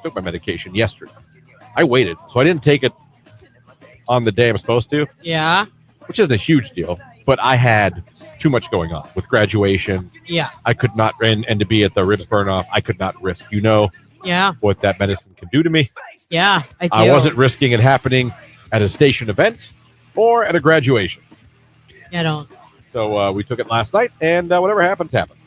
Speaker 2: took my medication yesterday. I waited, so I didn't take it on the day I'm supposed to.
Speaker 6: Yeah.
Speaker 2: Which isn't a huge deal, but I had too much going on with graduation.
Speaker 6: Yeah.
Speaker 2: I could not, and to be at the ribs burn off, I could not risk. You know
Speaker 6: Yeah.
Speaker 2: what that medicine can do to me.
Speaker 6: Yeah. I do.
Speaker 2: I wasn't risking it happening at a station event or at a graduation.
Speaker 6: I don't.
Speaker 2: So we took it last night, and whatever happens, happens.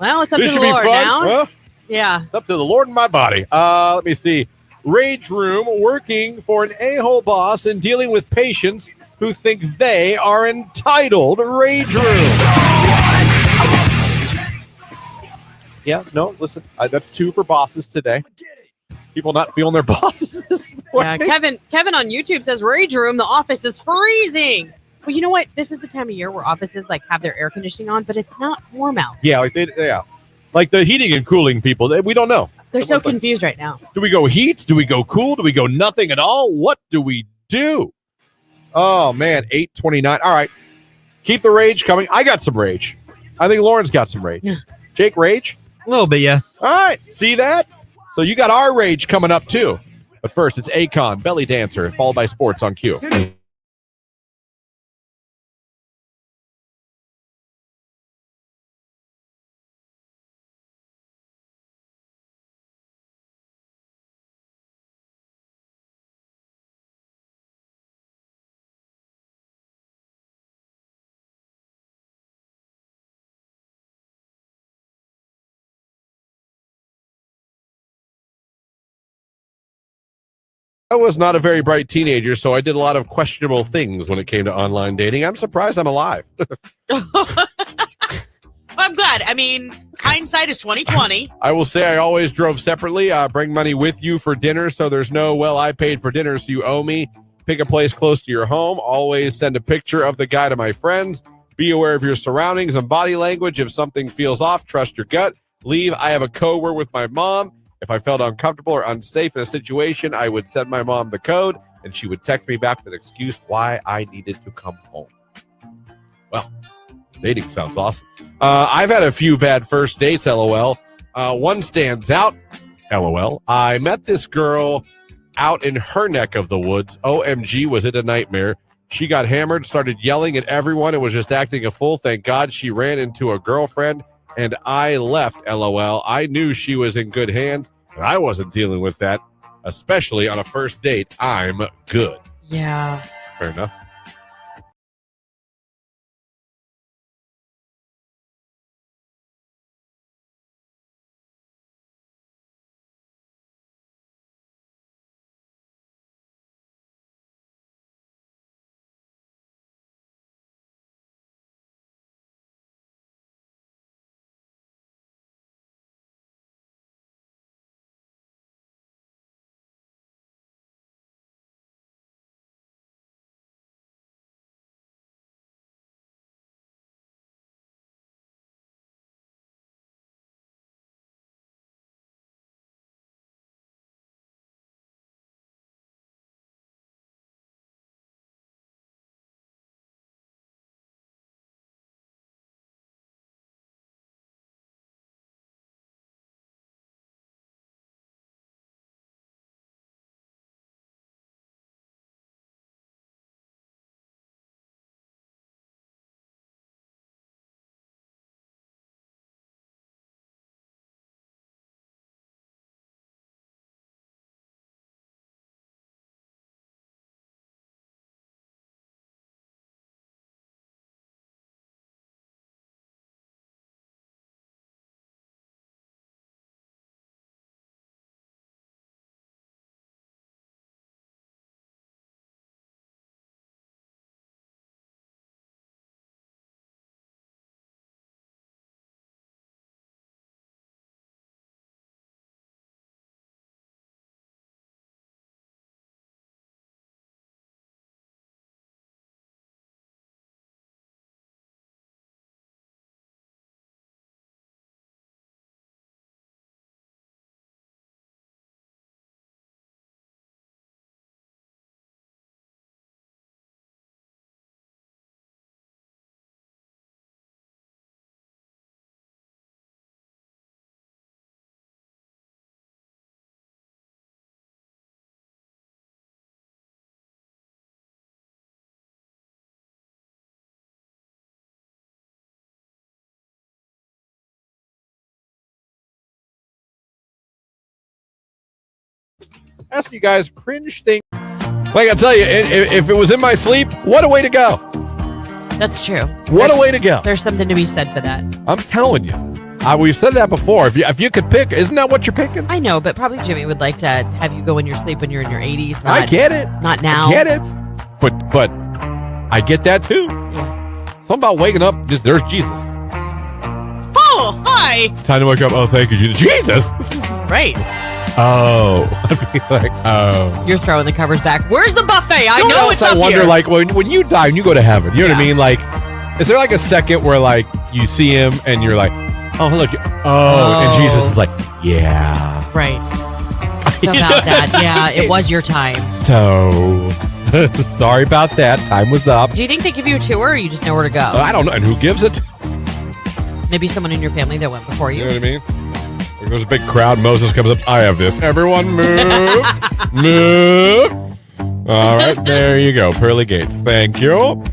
Speaker 6: Well, it's up
Speaker 2: This
Speaker 6: to
Speaker 2: should
Speaker 6: the
Speaker 2: be
Speaker 6: Lord
Speaker 2: fun.
Speaker 6: now.
Speaker 2: Well,
Speaker 6: Yeah.
Speaker 2: it's up to the Lord and my body. Let me see. Rage Room, working for an a-hole boss and dealing with patients who think they are entitled. Rage Room. Yeah, no, listen, that's 2 for bosses today. People not feeling their bosses this
Speaker 6: Yeah.
Speaker 2: morning.
Speaker 6: Kevin on YouTube says Rage Room, the office is freezing. Well, you know what? This is the time of year where offices like have their air conditioning on, but it's not warm out.
Speaker 2: Yeah, like the heating and cooling people, we don't know.
Speaker 6: They're so confused right now.
Speaker 2: Do we go heat? Do we go cool? Do we go nothing at all? What do we do? Oh, man, 8:29. All right. Keep the rage coming. I got some rage. I think Lauren's got some rage. Jake, rage?
Speaker 3: A little bit, yeah.
Speaker 2: All right. See that? So you got our rage coming up, too. But first, it's Akon, Belly Dancer, followed by sports on Q. I was not a very bright teenager, so I did a lot of questionable things when it came to online dating. I'm surprised I'm alive.
Speaker 6: I'm glad. I mean, hindsight is 2020.
Speaker 2: I will say I always drove separately. Bring money with you for dinner, so there's no, well, I paid for dinner, so you owe me. Pick a place close to your home. Always send a picture of the guy to my friends. Be aware of your surroundings and body language. If something feels off, trust your gut. Leave. I have a code word with my mom. If I felt uncomfortable or unsafe in a situation, I would send my mom the code, and she would text me back with an excuse why I needed to come home. Well, dating sounds awesome. I've had a few bad first dates, LOL. One stands out, LOL. I met this girl out in her neck of the woods. OMG, was it a nightmare. She got hammered, started yelling at everyone, and was just acting a fool. Thank God she ran into a girlfriend, and I left, LOL. I knew she was in good hands, and I wasn't dealing with that, especially on a first date. I'm good.
Speaker 6: Yeah.
Speaker 2: Fair enough. Ask you guys cringe thing. Like I tell you, if it was in my sleep, what a way to go.
Speaker 4: That's true.
Speaker 2: What a way to go.
Speaker 4: There's something to be said for that.
Speaker 2: I'm telling you. We've said that before. If you could pick, isn't that what you're picking?
Speaker 4: I know, but probably Jimmy would like to have you go in your sleep when you're in your 80s.
Speaker 2: I get it.
Speaker 4: Not now.
Speaker 2: I get it. But I get that too.
Speaker 4: Yeah.
Speaker 2: Something about waking up, there's Jesus.
Speaker 6: Oh, hi.
Speaker 2: It's time to wake up. Oh, thank you, Jesus. Jesus!
Speaker 6: Right.
Speaker 2: Oh. I'd be like, oh.
Speaker 4: You're throwing the covers back. Where's the buffet? I
Speaker 2: You
Speaker 4: know
Speaker 2: what
Speaker 4: it's
Speaker 2: else
Speaker 4: up
Speaker 2: I wonder,
Speaker 4: here.
Speaker 2: like, when you die and you go to heaven, you know what I mean? Like, is there like a second where, like, you see him and you're like, oh, hello. And Jesus is like, yeah.
Speaker 4: Right. About that. Yeah, it was your time.
Speaker 2: So, sorry about that. Time was up.
Speaker 4: Do you think they give you a tour or you just know where to go?
Speaker 2: I don't know. And who gives it?
Speaker 4: Maybe someone in your family that went before
Speaker 2: You
Speaker 4: you.
Speaker 2: know what I mean? There's a big crowd. Moses comes up. I have this. Everyone move. Move. All right. There you go. Pearly gates. Thank you.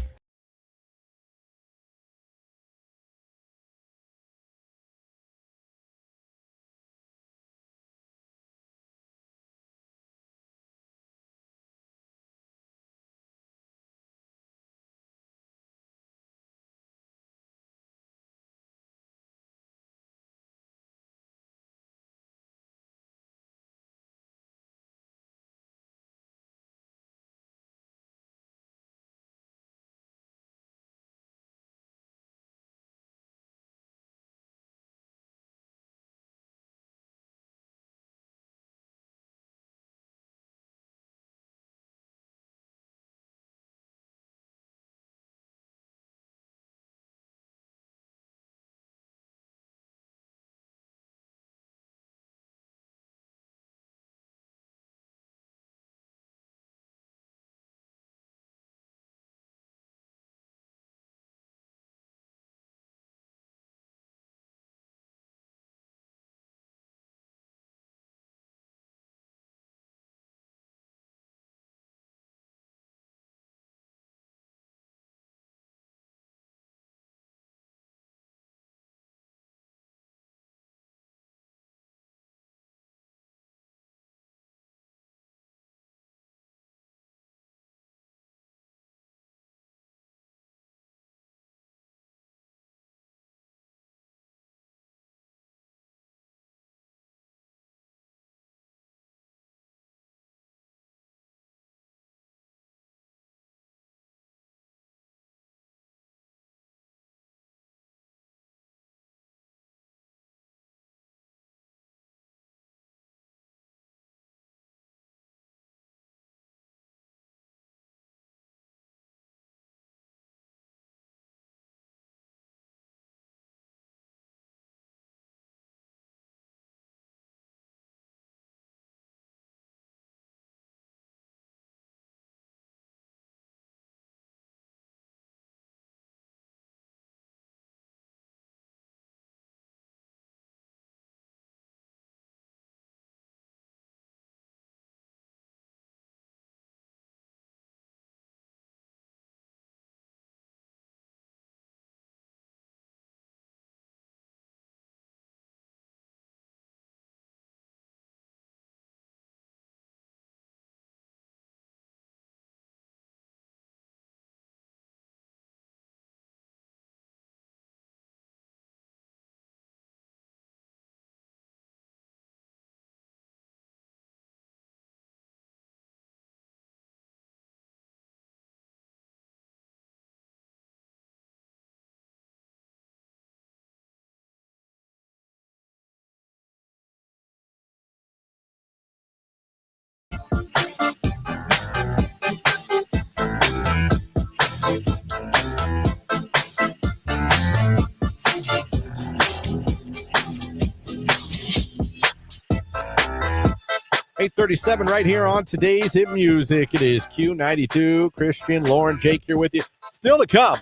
Speaker 2: .37 right here on Today's Hit Music. It is Q92. Christian, Lauren, Jake here with you. Still to come.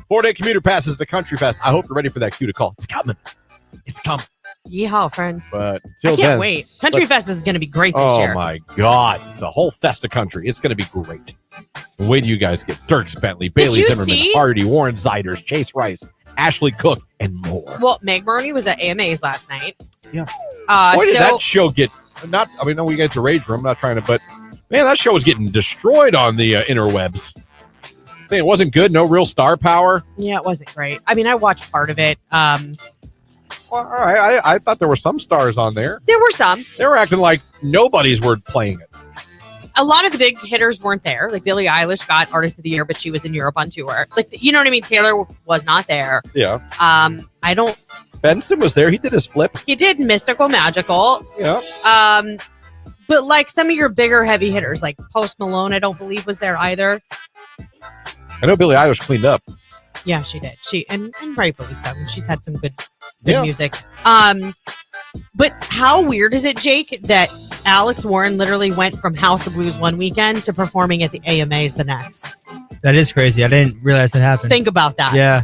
Speaker 2: 4-day commuter passes at the Country Fest. I hope you're ready for that cue to call. It's coming. It's coming.
Speaker 6: Yeehaw, friends.
Speaker 2: But
Speaker 6: I
Speaker 2: till
Speaker 6: can't
Speaker 2: then,
Speaker 6: wait. Country Fest is going to be great this
Speaker 2: oh
Speaker 6: year.
Speaker 2: my God. The whole Festa country. It's going to be great. Wait till you guys get Dierks Bentley, Bailey
Speaker 6: you
Speaker 2: Zimmerman,
Speaker 6: see?
Speaker 2: Hardy, Warren Ziders, Chase Rice, Ashley Cook, and more.
Speaker 6: Well, Meg Maroney was at AMAs last night.
Speaker 2: Yeah.
Speaker 6: Uh,
Speaker 2: Boy, did
Speaker 6: so
Speaker 2: that show get We get to Rage Room. I'm not trying to, but man, that show was getting destroyed on the interwebs. I think it wasn't good. No real star power.
Speaker 6: Yeah, it wasn't great. I mean, I watched part of it.
Speaker 2: Well, all right. I thought there were some stars on there.
Speaker 6: There were some.
Speaker 2: They were acting like nobody's were playing it.
Speaker 6: A lot of the big hitters weren't there. Like Billie Eilish got Artist of the Year, but she was in Europe on tour. Like, you know what I mean? Taylor was not there.
Speaker 2: Yeah.
Speaker 6: I don't.
Speaker 2: Benson was there. He did his flip.
Speaker 6: He did Mystical Magical.
Speaker 2: Yeah.
Speaker 6: But like some of your bigger heavy hitters, like Post Malone, I don't believe was there either.
Speaker 2: I know Billie Eilish cleaned up.
Speaker 6: Yeah, she did. And rightfully so. She's had some good
Speaker 2: Yeah.
Speaker 6: music. But how weird is it, Jake, that Alex Warren literally went from House of Blues one weekend to performing at the AMAs the next?
Speaker 3: That is crazy. I didn't realize that happened.
Speaker 6: Think about that.
Speaker 3: Yeah.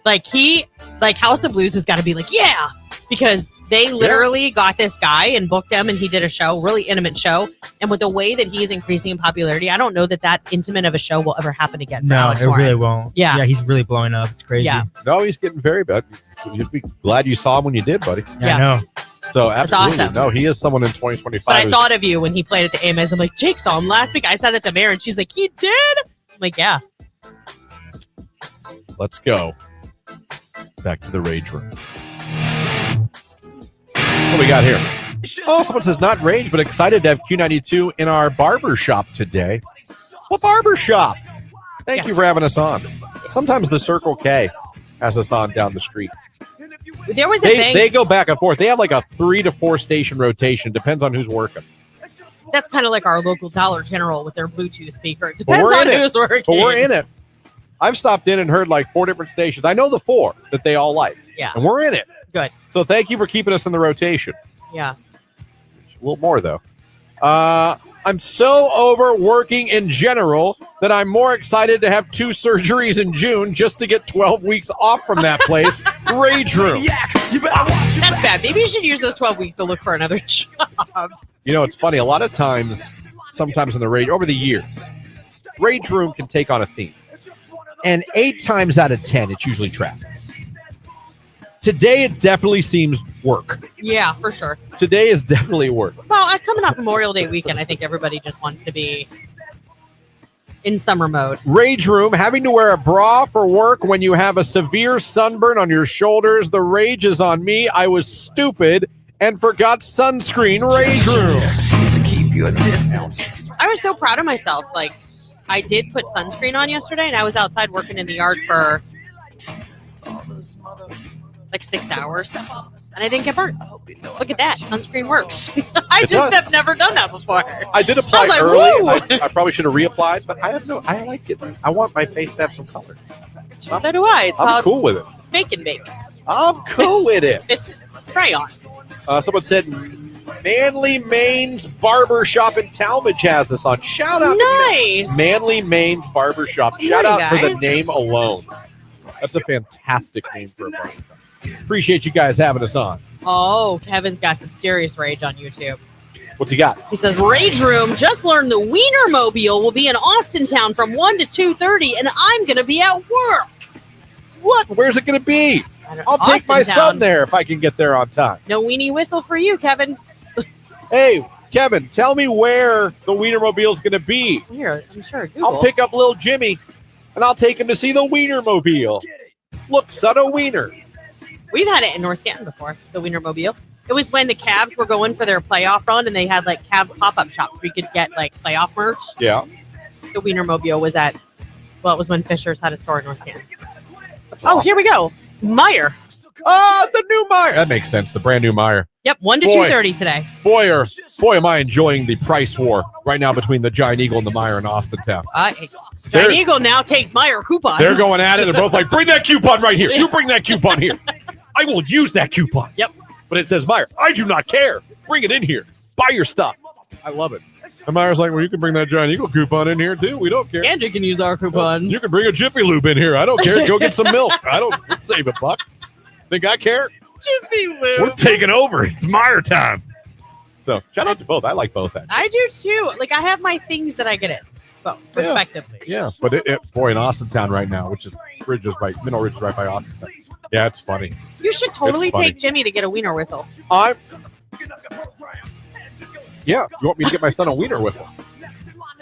Speaker 6: Like House of Blues has got to be like, yeah, because they literally got this guy and booked him, and he did a show, really intimate show. And with the way that he's increasing in popularity, I don't know that intimate of a show will ever happen again. For
Speaker 3: No,
Speaker 6: Alex
Speaker 3: it
Speaker 6: Warren.
Speaker 3: really won't.
Speaker 6: Yeah.
Speaker 3: Yeah, he's really blowing up. It's crazy.
Speaker 6: Yeah.
Speaker 2: No, he's getting very bad. You'd be glad you saw him when you did, buddy.
Speaker 3: Yeah, I know.
Speaker 2: So
Speaker 6: That's
Speaker 2: absolutely.
Speaker 6: awesome.
Speaker 2: No, he is someone in 2025.
Speaker 6: But I
Speaker 2: who's-
Speaker 6: thought of you when he played at the AMAs. I'm like, Jake saw him last week. I said that to Mary, and she's like, he did? I'm like, yeah.
Speaker 2: Let's go. Back to the Rage Room. What we got here? Oh, someone says not Rage, but excited to have Q92 in our barber shop today. What barber shop? Thank you for having us on. Sometimes the Circle K has us on down the street.
Speaker 6: There was a thing.
Speaker 2: They go back and forth. They have like a 3 to 4 station rotation. Depends on who's working.
Speaker 6: That's kind of like our local Dollar General with their Bluetooth speaker. It
Speaker 2: But
Speaker 6: depends
Speaker 2: we're
Speaker 6: on
Speaker 2: in it.
Speaker 6: who's working.
Speaker 2: But we're in it. I've stopped in and heard like 4 different stations. I know the 4 that they all like.
Speaker 6: Yeah.
Speaker 2: And we're in it.
Speaker 6: Good.
Speaker 2: So thank you for keeping us in the rotation.
Speaker 6: Yeah.
Speaker 2: A little more, though. I'm so over working in general that I'm more excited to have 2 surgeries in June just to get 12 weeks off from that place. Rage Room.
Speaker 6: That's bad. Maybe you should use those 12 weeks to look for another job.
Speaker 2: You know, it's funny. A lot of times, sometimes in the Rage, over the years, Rage Room can take on a theme. And 8 times out of 10, it's usually traffic. Today, it definitely seems work.
Speaker 6: Yeah, for sure.
Speaker 2: Today is definitely work.
Speaker 6: Well, coming up Memorial Day weekend, I think everybody just wants to be in summer mode.
Speaker 2: Rage Room, having to wear a bra for work when you have a severe sunburn on your shoulders. The rage is on me. I was stupid and forgot sunscreen. Rage Room.
Speaker 6: I was so proud of myself. Like, I did put sunscreen on yesterday, and I was outside working in the yard for like 6 hours, and I didn't get burnt. Look at that. Sunscreen works. I
Speaker 2: It
Speaker 6: just
Speaker 2: does.
Speaker 6: have never done that before.
Speaker 2: I did apply
Speaker 6: I was like,
Speaker 2: early.
Speaker 6: woo!
Speaker 2: I probably should have reapplied, but I like it. I want my face to have some color.
Speaker 6: So do I. It's
Speaker 2: I'm
Speaker 6: called
Speaker 2: cool with it.
Speaker 6: Bake and Bake.
Speaker 2: I'm cool with it.
Speaker 6: It's spray on.
Speaker 2: Someone said Manly Maine's Barber Shop in Talmadge has us on. Shout out
Speaker 6: Nice.
Speaker 2: to Manly Maine's Barber Shop.
Speaker 6: Good
Speaker 2: Shout out
Speaker 6: morning,
Speaker 2: for the
Speaker 6: guys.
Speaker 2: name alone. That's a fantastic name for a barber shop. Appreciate you guys having us on.
Speaker 6: Oh, Kevin's got some serious rage on YouTube.
Speaker 2: What's he got?
Speaker 6: He says, Rage Room, just learned the Wienermobile will be in Austintown from 1 to 2:30, and I'm going to be at work.
Speaker 2: What? Where's it going to be? I'll take my son there if I can get there on time.
Speaker 6: No weenie whistle for you, Kevin.
Speaker 2: Hey, Kevin, tell me where the Wienermobile's going to be.
Speaker 6: Here, I'm sure. Google.
Speaker 2: I'll pick up little Jimmy, and I'll take him to see the Wienermobile. Look, son, a wiener.
Speaker 6: We've had it in North Canton before, the Wienermobile. It was when the Cavs were going for their playoff run, and they had like Cavs pop-up shops where you could get like playoff merch.
Speaker 2: Yeah.
Speaker 6: The Wienermobile was at, well, it was when Fisher's had a store in North Canton.
Speaker 2: That's
Speaker 6: Oh,
Speaker 2: awesome.
Speaker 6: here we go. Meyer.
Speaker 2: The new Meyer. That makes sense. The brand new Meyer.
Speaker 6: Yep, 1 to
Speaker 2: Boy.
Speaker 6: 2:30 today.
Speaker 2: Boy, am I enjoying the price war right now between the Giant Eagle and the Meyer in Austintown.
Speaker 6: Giant
Speaker 2: They're-
Speaker 6: Eagle now takes Meyer coupons.
Speaker 2: They're going at it. They're both like, bring that coupon right here. You bring that coupon here. I will use that coupon.
Speaker 6: Yep.
Speaker 2: But it says Meyer. I do not care. Bring it in here. Buy your stuff. I love it. And Meyer's like, well, you can bring that Giant Eagle coupon in here too. We don't care.
Speaker 6: And you can use our coupons.
Speaker 2: You can bring a Jiffy Lube in here. I don't care. Go get some milk. We'll save a buck. Think I care?
Speaker 6: Jiffy Lube.
Speaker 2: We're taking over. It's Meyer time. So shout out to both. I like both actually.
Speaker 6: I do too. Like, I have my things that I get in, both,
Speaker 2: Yeah.
Speaker 6: respectively.
Speaker 2: Yeah, but boy, in Austintown right now, which is Mineral Ridge is right by Austintown. Yeah, it's funny.
Speaker 6: You should totally
Speaker 2: It's funny.
Speaker 6: take Jimmy to get a wiener whistle.
Speaker 2: Yeah. You want me to get my son a wiener whistle?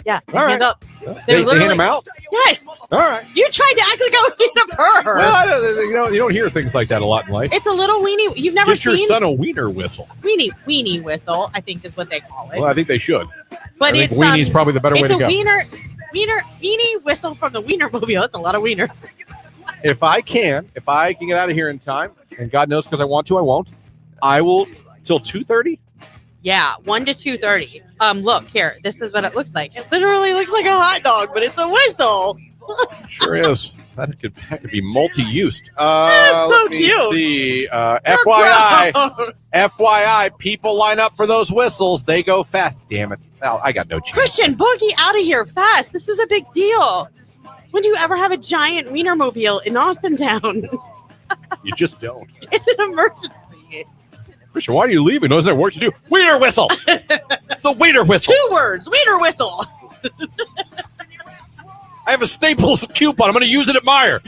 Speaker 6: Yeah,
Speaker 2: All right.
Speaker 6: hand up.
Speaker 2: They
Speaker 6: literally-
Speaker 2: hand them out?
Speaker 6: Yes.
Speaker 2: All right.
Speaker 6: You tried to act like I was being a pervert.
Speaker 2: Well, you don't hear things like that a lot in life.
Speaker 6: It's a little weenie. You've never
Speaker 2: Get your
Speaker 6: seen
Speaker 2: son a wiener whistle.
Speaker 6: weenie whistle, I think is what they call it.
Speaker 2: Well, I think they should.
Speaker 6: But
Speaker 2: I think
Speaker 6: it's
Speaker 2: weenie's probably the better way
Speaker 6: it's
Speaker 2: to
Speaker 6: a
Speaker 2: go.
Speaker 6: weenie whistle from the Wienermobile. That's a lot of wieners.
Speaker 2: If I can get out of here in time, and God knows because I want to, I won't. I will till 2:30.
Speaker 6: Yeah, 1 to 2:30. Look here. This is what it looks like. It literally looks like a hot dog, but it's a whistle.
Speaker 2: Sure is. That could be multi-used.
Speaker 6: That's so
Speaker 2: let me
Speaker 6: cute.
Speaker 2: See. FYI, people line up for those whistles. They go fast. Damn it. Oh, I got no chance.
Speaker 6: Christian, boogie out of here fast. This is a big deal. When do you ever have a giant Wienermobile in Austin town?
Speaker 2: You just don't.
Speaker 6: It's an emergency.
Speaker 2: Christian, why are you leaving? Isn't there work to do? Wiener whistle. It's the wiener whistle.
Speaker 6: 2 words. Wiener whistle.
Speaker 2: I have a Staples coupon. I'm going to use it at Meijer.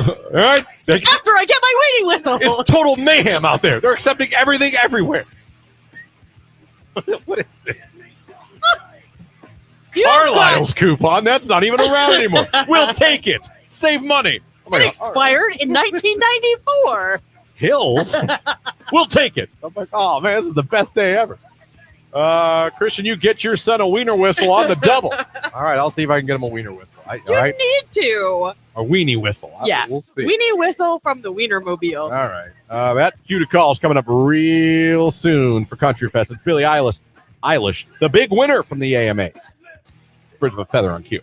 Speaker 2: All right?
Speaker 6: After I get my waiting whistle.
Speaker 2: It's total mayhem out there. They're accepting everything everywhere. What is this? Carlisle's coupon? That's not even around anymore. We'll take it. Save money.
Speaker 6: It expired in 1994.
Speaker 2: Hills? We'll take it. I'm like, oh, man, this is the best day ever. Christian, you get your son a wiener whistle on the double. All right, I'll see if I can get him a wiener whistle. All
Speaker 6: You
Speaker 2: right?
Speaker 6: need to.
Speaker 2: A weenie whistle.
Speaker 6: Yeah.
Speaker 2: We'll see.
Speaker 6: Weenie whistle from the Wienermobile.
Speaker 2: All right. That cue to call is coming up real soon for Country Fest. It's Billie Eilish, the big winner from the AMAs. Birds of a feather on cue.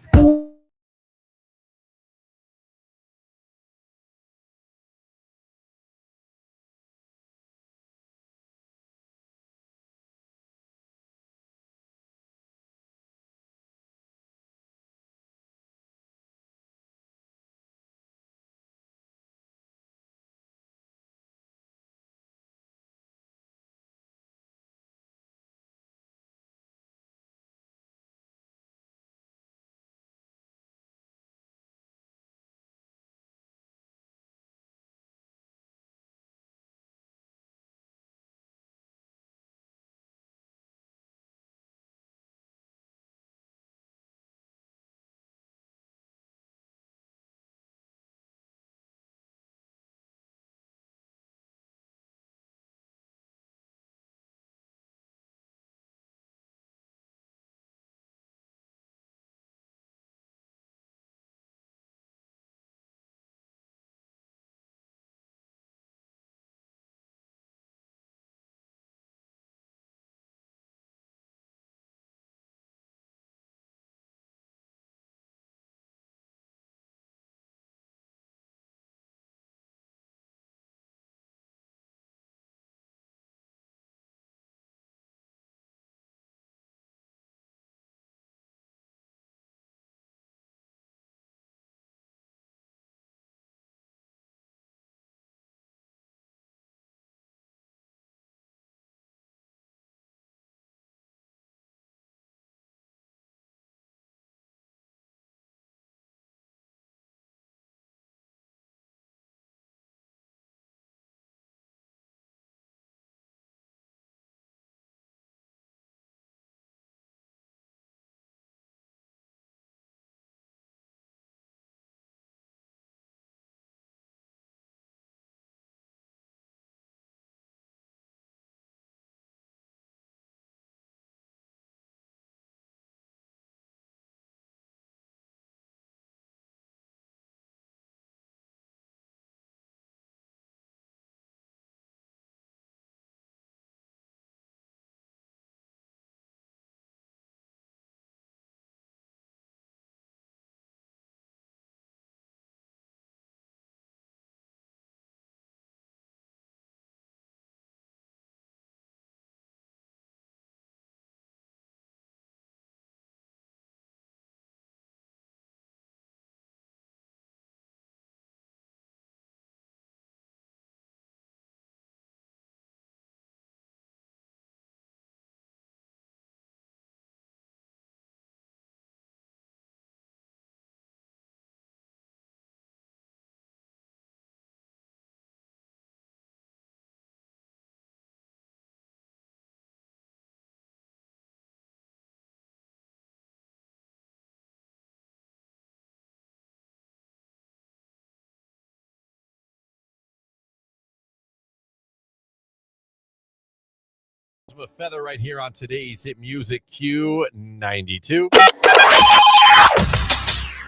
Speaker 2: With Feather right here on today's Hit Music Q92.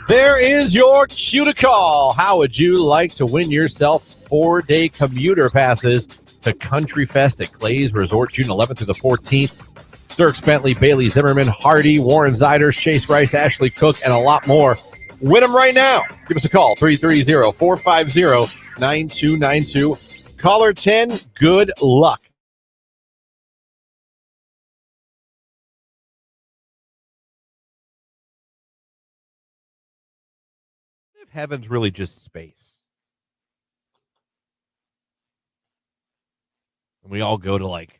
Speaker 2: There is your cue to call. How would you like to win yourself 4-day commuter passes to Country Fest at Clay's Resort, June 11th through the 14th? Dirks Bentley, Bailey Zimmerman, Hardy, Warren Ziders, Chase Rice, Ashley Cook, and a lot more. Win them right now. Give us a call, 330-450-9292. Caller 10, good luck. If heaven's really just space, and we all go to, like,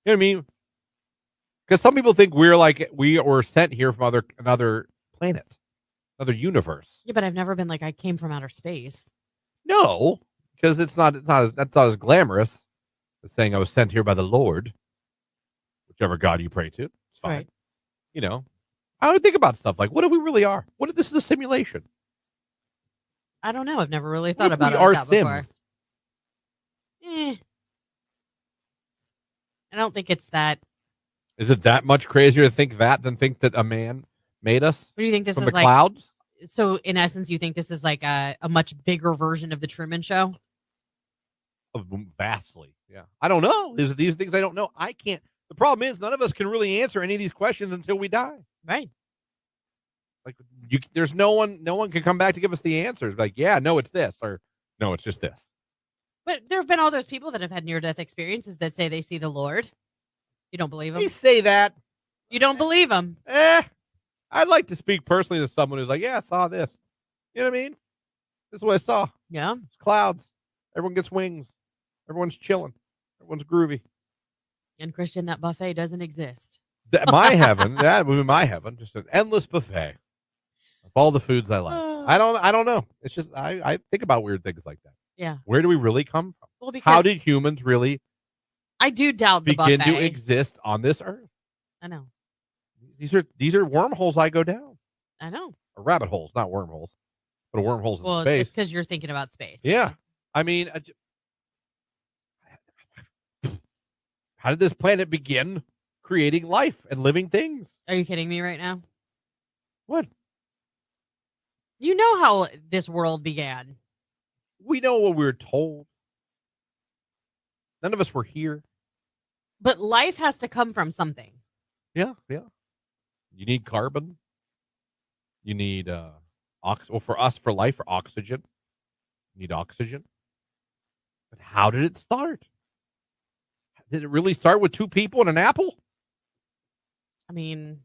Speaker 2: you know what I mean? Because some people think we were sent here from another planet, another universe.
Speaker 4: Yeah, but I've never been like I came from outer space.
Speaker 2: No, because that's not as glamorous as saying I was sent here by the Lord, whichever God you pray to. It's fine.
Speaker 4: Right.
Speaker 2: You know, I would think about stuff like, what if we really are? What if this is a simulation?
Speaker 4: I don't know. I've never really
Speaker 2: What
Speaker 4: thought
Speaker 2: if
Speaker 4: about
Speaker 2: we
Speaker 4: it
Speaker 2: are
Speaker 4: like that before.
Speaker 2: Sims?
Speaker 4: I don't think it's that.
Speaker 2: Is it that much crazier to think that than think that a man made us
Speaker 4: What do you think this
Speaker 2: from
Speaker 4: is
Speaker 2: the
Speaker 4: like?
Speaker 2: clouds?
Speaker 4: So, in essence, you think this is like a much bigger version of the Truman Show?
Speaker 2: Vastly, yeah. I don't know. These things I don't know. I can't. The problem is none of us can really answer any of these questions until we die.
Speaker 4: Right.
Speaker 2: Like, there's no one can come back to give us the answers. Like, yeah, no, it's this, or no, it's just this.
Speaker 4: But there have been all those people that have had near-death experiences that say they see the Lord. You don't believe them?
Speaker 2: They say that.
Speaker 4: You don't believe them?
Speaker 2: I'd like to speak personally to someone who's like, yeah, I saw this. You know what I mean? This is what I saw.
Speaker 4: Yeah.
Speaker 2: It's clouds. Everyone gets wings. Everyone's chilling. Everyone's groovy.
Speaker 4: And Christian, that buffet doesn't exist.
Speaker 2: My heaven, that would be my heaven. Just an endless buffet of all the foods I like. I don't know. It's just I think about weird things like that.
Speaker 4: Yeah.
Speaker 2: Where do we really come from?
Speaker 4: Well, because
Speaker 2: how did humans really
Speaker 4: I do doubt the
Speaker 2: begin
Speaker 4: buffet.
Speaker 2: to exist on this earth?
Speaker 4: I know.
Speaker 2: These are wormholes I go down.
Speaker 4: I know.
Speaker 2: Or rabbit holes, not wormholes, but wormholes
Speaker 4: Well,
Speaker 2: in space.
Speaker 4: it's because you're thinking about space.
Speaker 2: Yeah. I mean, how did this planet begin creating life and living things?
Speaker 4: Are you kidding me right now?
Speaker 2: What?
Speaker 4: You know how this world began.
Speaker 2: We know what we were told. None of us were here.
Speaker 4: But life has to come from something.
Speaker 2: Yeah, yeah. You need carbon. You need for us, for life, for oxygen. You need oxygen. But how did it start? Did it really start with two people and an apple?
Speaker 4: I mean,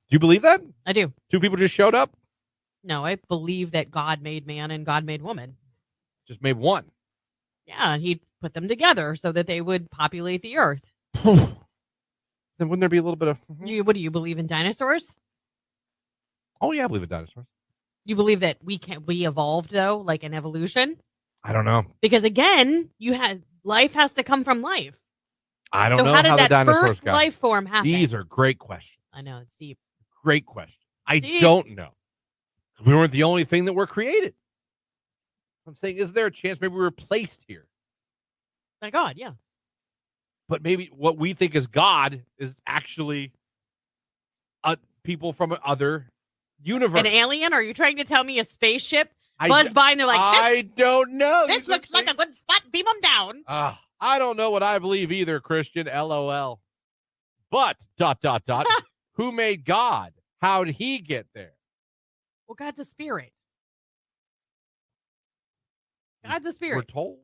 Speaker 2: Do you believe that?
Speaker 4: I do.
Speaker 2: Two people just showed up?
Speaker 4: No, I believe that God made man and God made woman.
Speaker 2: Just made one.
Speaker 4: Yeah, and he put them together so that they would populate the earth.
Speaker 2: Then wouldn't there be a little bit of...
Speaker 4: What do you believe in dinosaurs?
Speaker 2: Oh, yeah, I believe in dinosaurs.
Speaker 4: You believe that we evolved though, like in evolution?
Speaker 2: I don't know.
Speaker 4: Because again, life has to come from life.
Speaker 2: I don't
Speaker 4: So
Speaker 2: know
Speaker 4: how did
Speaker 2: the
Speaker 4: that
Speaker 2: dinosaurs
Speaker 4: first
Speaker 2: got.
Speaker 4: life form happen?
Speaker 2: These are great questions.
Speaker 4: I know, it's deep.
Speaker 2: Great question. I
Speaker 4: Deep.
Speaker 2: don't know. We weren't the only thing that were created. I'm saying, is there a chance maybe we were placed here?
Speaker 4: By God, yeah.
Speaker 2: But maybe what we think is God is actually people from another universe.
Speaker 4: An alien? Are you trying to tell me a spaceship
Speaker 2: I
Speaker 4: buzzed by and they're like,
Speaker 2: I don't know.
Speaker 4: this looks like a good spot. Beam them down.
Speaker 2: I don't know what I believe either, Christian. LOL. But, ... who made God? How did he get there?
Speaker 4: Well, God's a spirit. God's a spirit.
Speaker 2: We're told.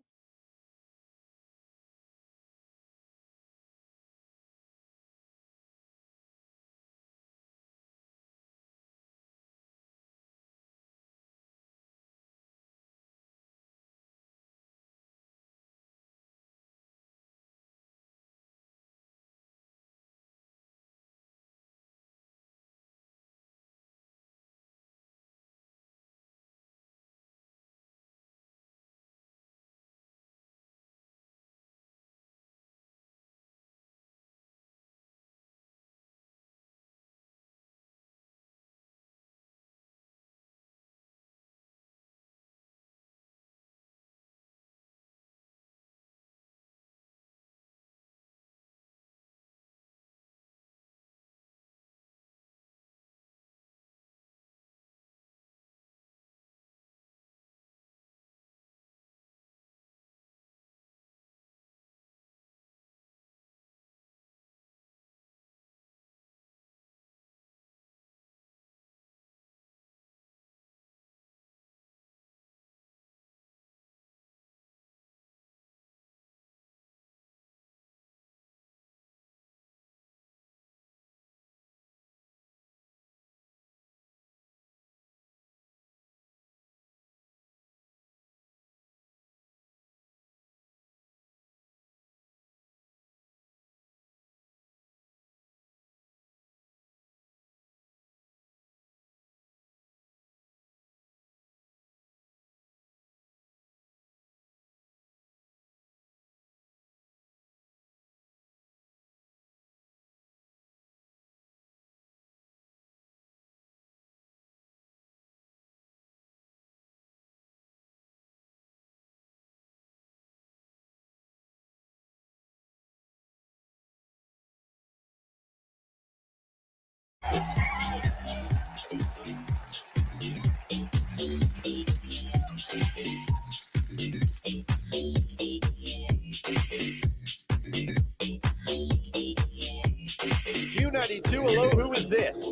Speaker 2: this?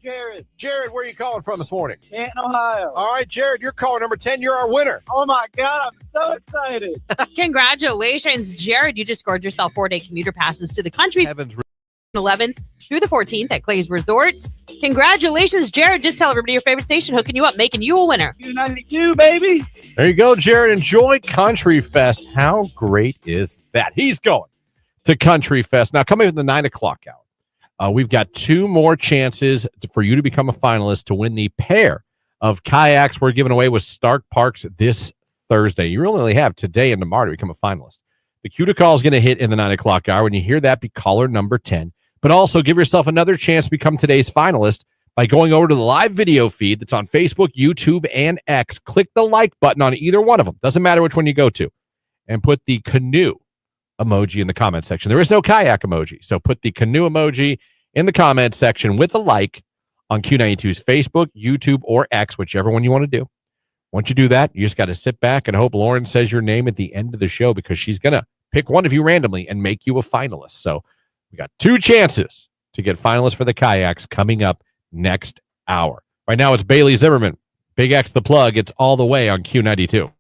Speaker 7: Jared,
Speaker 2: Jared, where are you calling from this morning?
Speaker 7: Canton, Ohio.
Speaker 2: All right, Jared, you're caller number 10. You're our winner.
Speaker 7: Oh my God, I'm so excited.
Speaker 6: Congratulations, Jared. You just scored yourself 4-day commuter passes to the country
Speaker 2: Heavens.
Speaker 6: 11th through the 14th at Clay's Resorts. Congratulations, Jared. Just tell everybody your favorite station, hooking you up, making you a winner.
Speaker 7: Q92, baby.
Speaker 2: There you go, Jared. Enjoy Country Fest. How great is that? He's going to Country Fest. Now, coming in the 9 o'clock hour, we've got 2 more chances for you to become a finalist to win the pair of kayaks we're giving away with Stark Parks this Thursday. You really only have today and tomorrow to become a finalist. The cue to call is going to hit in the 9 o'clock hour. When you hear that, be caller number 10. But also give yourself another chance to become today's finalist by going over to the live video feed that's on Facebook, YouTube, and X. Click the like button on either one of them. Doesn't matter which one you go to. And put the canoe emoji in the comment section. There is no kayak emoji. So put the canoe emoji in the comment section with a like on Q92's Facebook, YouTube, or X, whichever one you want to do. Once you do that, you just got to sit back and hope Lauren says your name at the end of the show because she's going to pick one of you randomly and make you a finalist. So we got 2 chances to get finalists for the kayaks coming up next hour. Right now, it's Bailey Zimmerman. Big X the Plug. It's all the way on Q92.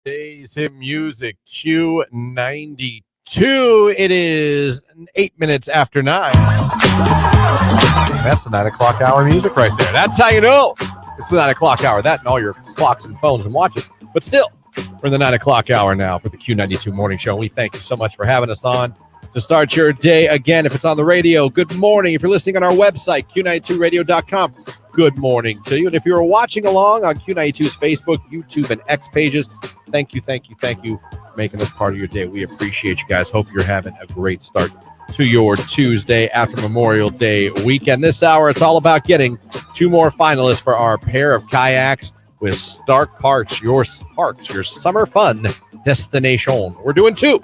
Speaker 2: Today's hit music, Q92. It is 8 minutes after 9. That's the 9 o'clock hour music right there. That's how you know it's the 9 o'clock hour. That and all your clocks and phones and watches. But still, we're in the 9 o'clock hour now for the Q92 Morning Show. We thank you so much for having us on to start your day. Again, if it's on the radio, good morning. If you're listening on our website, Q92radio.com, good morning to you. And if you're watching along on Q92's Facebook, YouTube, and X pages, thank you for making this part of your day. We appreciate you guys. Hope you're having a great start to your Tuesday after Memorial Day weekend. This hour, it's all about getting 2 more finalists for our pair of kayaks with Stark Parks, your summer fun destination. We're doing 2.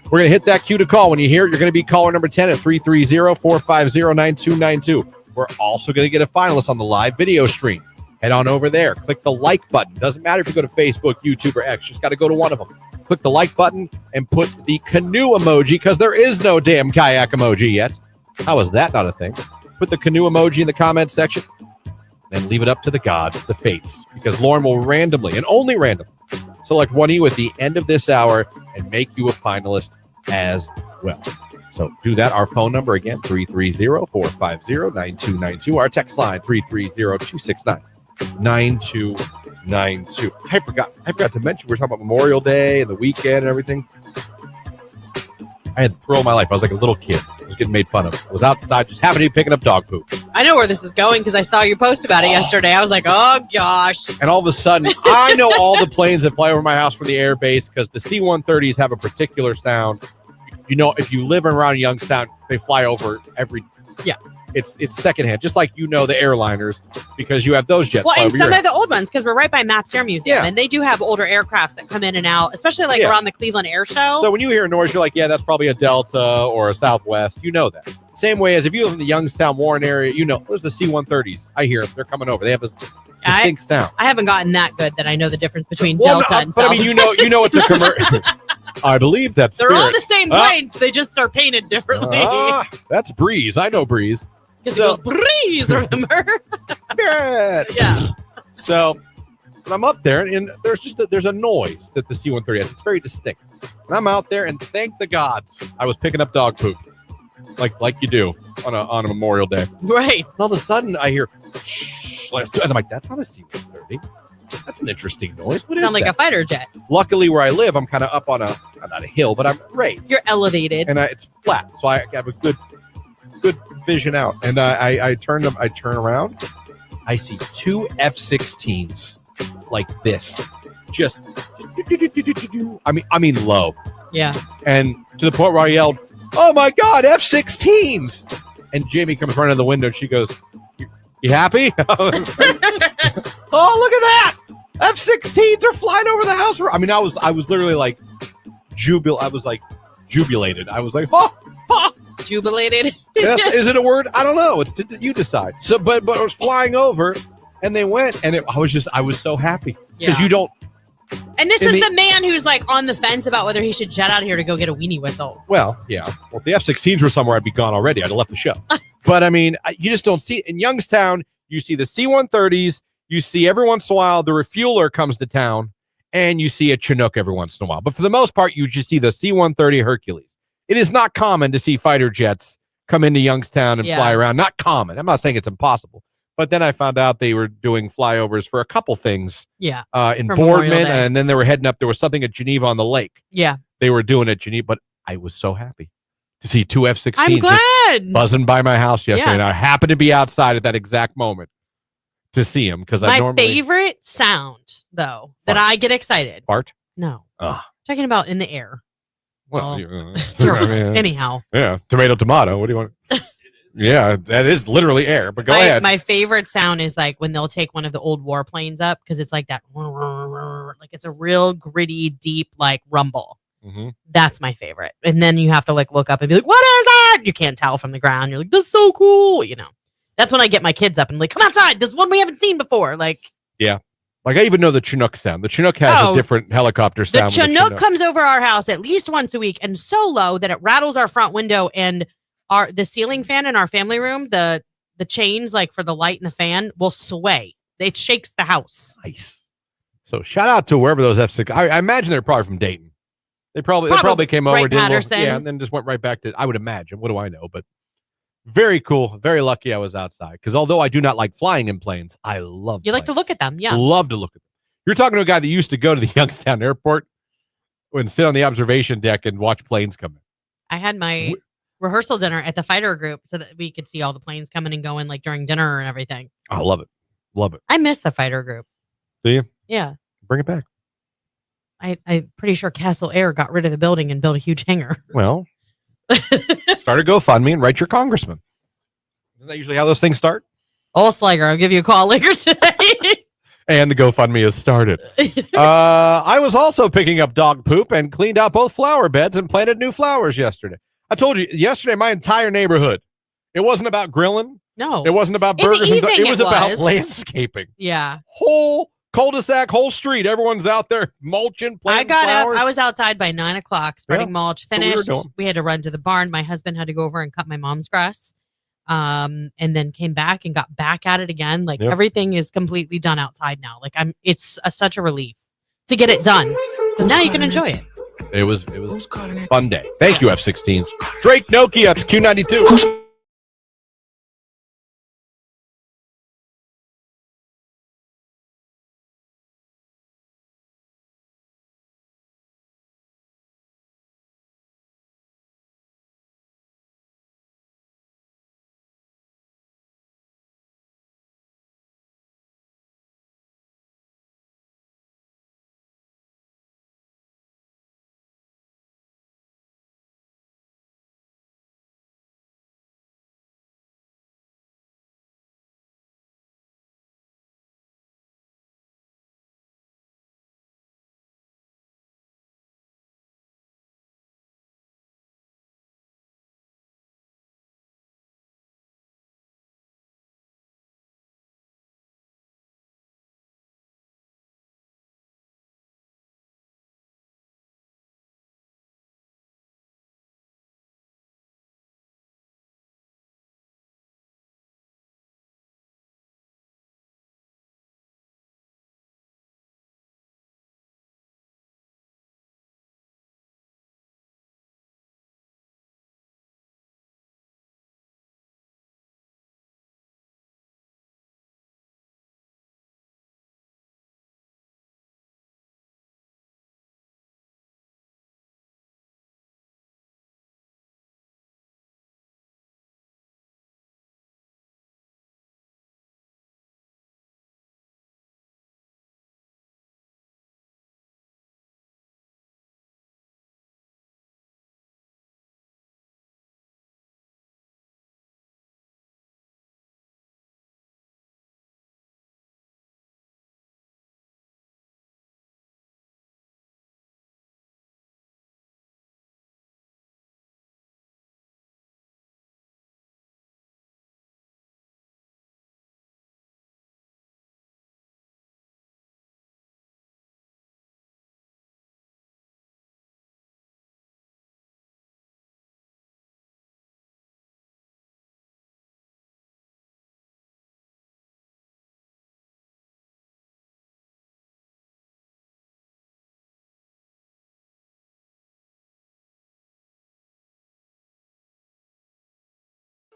Speaker 2: We're going to hit that cue to call. When you hear it, you're going to be caller number 10 at 330-450-9292. We're also going to get a finalist on the live video stream. Head on over there. Click the like button. Doesn't matter if you go to Facebook, YouTube, or X. Just got to go to one of them. Click the like button and put the canoe emoji, because there is no damn kayak emoji yet. How is that not a thing? Put the canoe emoji in the comment section and leave it up to the gods, the fates, because Lauren will randomly, and only randomly, select one of you at the end of this hour and make you a finalist as well. So do that. Our phone number, again, 330-450-9292. Our text line, 330-269-9292. I forgot to mention, we were talking about Memorial Day and the weekend and everything. I had the thrill of my life. I was like a little kid. I was getting made fun of. I was outside, just happened to be picking up dog poop.
Speaker 6: I know where this is going because I saw your post about it yesterday. I was like, oh, gosh.
Speaker 2: And all of a sudden, I know all the planes that fly over my house from the air base, because the C-130s have a particular sound. You know, if you live around Youngstown, they fly over every...
Speaker 6: Yeah.
Speaker 2: It's secondhand, just like the airliners, because you have those jets.
Speaker 6: Well, and some of the old ones, because we're right by Maps Air Museum,
Speaker 2: Yeah.
Speaker 6: and they do have older aircrafts that come in and out, especially around the Cleveland Air Show.
Speaker 2: So when you hear noise, you're like, yeah, that's probably a Delta or a Southwest. You know that. Same way as if you live in the Youngstown, Warren area, you know, those are the C-130s. I hear them. They're coming over. They have a distinct sound.
Speaker 6: I haven't gotten that good that I know the difference between Delta and
Speaker 2: but
Speaker 6: Southwest.
Speaker 2: I mean, you know it's a commercial. I believe that's
Speaker 6: They're all the same planes. They just are painted differently.
Speaker 2: That's Breeze. I know Breeze.
Speaker 6: Because it goes Breeze, remember? Yeah.
Speaker 2: So when I'm up there, and there's a noise that the C-130 has. It's very distinct. And I'm out there, and thank the gods, I was picking up dog poop, like you do on a Memorial Day.
Speaker 6: Right.
Speaker 2: And all of a sudden, I hear, shh, and I'm like, that's not a C-130. That's an interesting noise. What is
Speaker 6: Sound like
Speaker 2: that?
Speaker 6: a fighter jet.
Speaker 2: Luckily, where I live, I'm kind of up on I'm not a hill, but I'm raised.
Speaker 6: You're elevated.
Speaker 2: And it's flat, so I have a good vision out. And I turn around. I see 2 F-16s like this, just I mean low.
Speaker 6: Yeah.
Speaker 2: And to the point where I yelled, "Oh my God, F-16s!" And Jamie comes running to the window, and she goes, "You happy?" Oh, look at that! F-16s are flying over the house. I mean, I was literally like jubilated. I was like, "Oh, oh."
Speaker 6: Jubilated.
Speaker 2: Is it a word? I don't know. You decide. So, but it was flying over, and they went, and I was so happy, because you don't.
Speaker 6: And this is the man who's like on the fence about whether he should jet out of here to go get a weenie whistle.
Speaker 2: Well, yeah. Well, if the F-16s were somewhere, I'd be gone already. I'd have left the show. But I mean, you just don't see it. In Youngstown, you see the C-130s. You see every once in a while the refueler comes to town, and you see a Chinook every once in a while. But for the most part, you just see the C-130 Hercules. It is not common to see fighter jets come into Youngstown and fly around. Not common. I'm not saying it's impossible. But then I found out they were doing flyovers for a couple things.
Speaker 6: Yeah.
Speaker 2: In Boardman, and then they were heading up. There was something at Geneva on the lake.
Speaker 6: Yeah.
Speaker 2: They were doing it at Geneva, but I was so happy to see 2 F-16s
Speaker 6: I'm glad.
Speaker 2: just buzzing by my house yesterday. And I happened to be outside at that exact moment to see them, because I normally...
Speaker 6: My favorite sound, though, that I get excited.
Speaker 2: Fart?
Speaker 6: No. Talking about in the air.
Speaker 2: Well,
Speaker 6: anyhow.
Speaker 2: Yeah, tomato. What do you want? Yeah, that is literally air, but go ahead.
Speaker 6: My favorite sound is like when they'll take one of the old warplanes up, because it's like that, like it's a real gritty, deep, like rumble.
Speaker 2: Mm-hmm.
Speaker 6: That's my favorite. And then you have to like look up and be like, what is that? You can't tell from the ground. You're like, that's so cool. You know, that's when I get my kids up and like, come outside. There's one we haven't seen before. Like,
Speaker 2: yeah. Like I even know the Chinook sound. The Chinook has a different helicopter sound.
Speaker 6: The Chinook comes over our house at least once a week, and so low that it rattles our front window, and the ceiling fan in our family room, the chains like for the light and the fan will sway. It shakes the house.
Speaker 2: Nice. So shout out to wherever those F6. I imagine they're probably from Dayton. They probably came over,
Speaker 4: right,
Speaker 2: did a little,
Speaker 4: Patterson.
Speaker 2: and then just went right back to. I would imagine. What do I know? But very cool. Very lucky I was outside because although I do not like flying in planes, I love.
Speaker 4: You like to
Speaker 2: planes.
Speaker 4: look at them, yeah.
Speaker 2: Love to look at them. You're talking to a guy that used to go to the Youngstown Airport and sit on the observation deck and watch planes come in.
Speaker 4: I had my rehearsal dinner at the fighter group so that we could see all the planes coming and going like during dinner and everything.
Speaker 2: I love it. Love it.
Speaker 4: I miss the fighter group.
Speaker 2: Do you?
Speaker 4: Yeah.
Speaker 2: Bring it back.
Speaker 4: I'm pretty sure Castle Air got rid of the building and built a huge hangar.
Speaker 2: Well, start a GoFundMe and write your congressman. Isn't that usually how those things start?
Speaker 4: Oh, Slager, I'll give you a call later today.
Speaker 2: And the GoFundMe has started. I was also picking up dog poop and cleaned out both flower beds and planted new flowers yesterday. I told you yesterday, my entire neighborhood, it wasn't about grilling.
Speaker 4: No.
Speaker 2: It wasn't about
Speaker 4: In the
Speaker 2: burgers.
Speaker 4: evening
Speaker 2: It was
Speaker 4: it
Speaker 2: about
Speaker 4: was.
Speaker 2: landscaping.
Speaker 4: Yeah.
Speaker 2: Whole cul-de-sac, whole street. Everyone's out there mulching, planting
Speaker 4: I got
Speaker 2: flowers.
Speaker 4: up. I was outside by 9 o'clock spreading
Speaker 2: Yeah,
Speaker 4: mulch.
Speaker 2: what we were
Speaker 4: Finished.
Speaker 2: doing.
Speaker 4: We had to run to the barn. My husband had to go over and cut my mom's grass. And then came back and got back at it again. Like
Speaker 2: Yep.
Speaker 4: everything is completely done outside now. Like it's such a relief to get it done because now you can enjoy it.
Speaker 2: It was a fun day. Thank you, F-16s. Drake Nokia, it's Q92.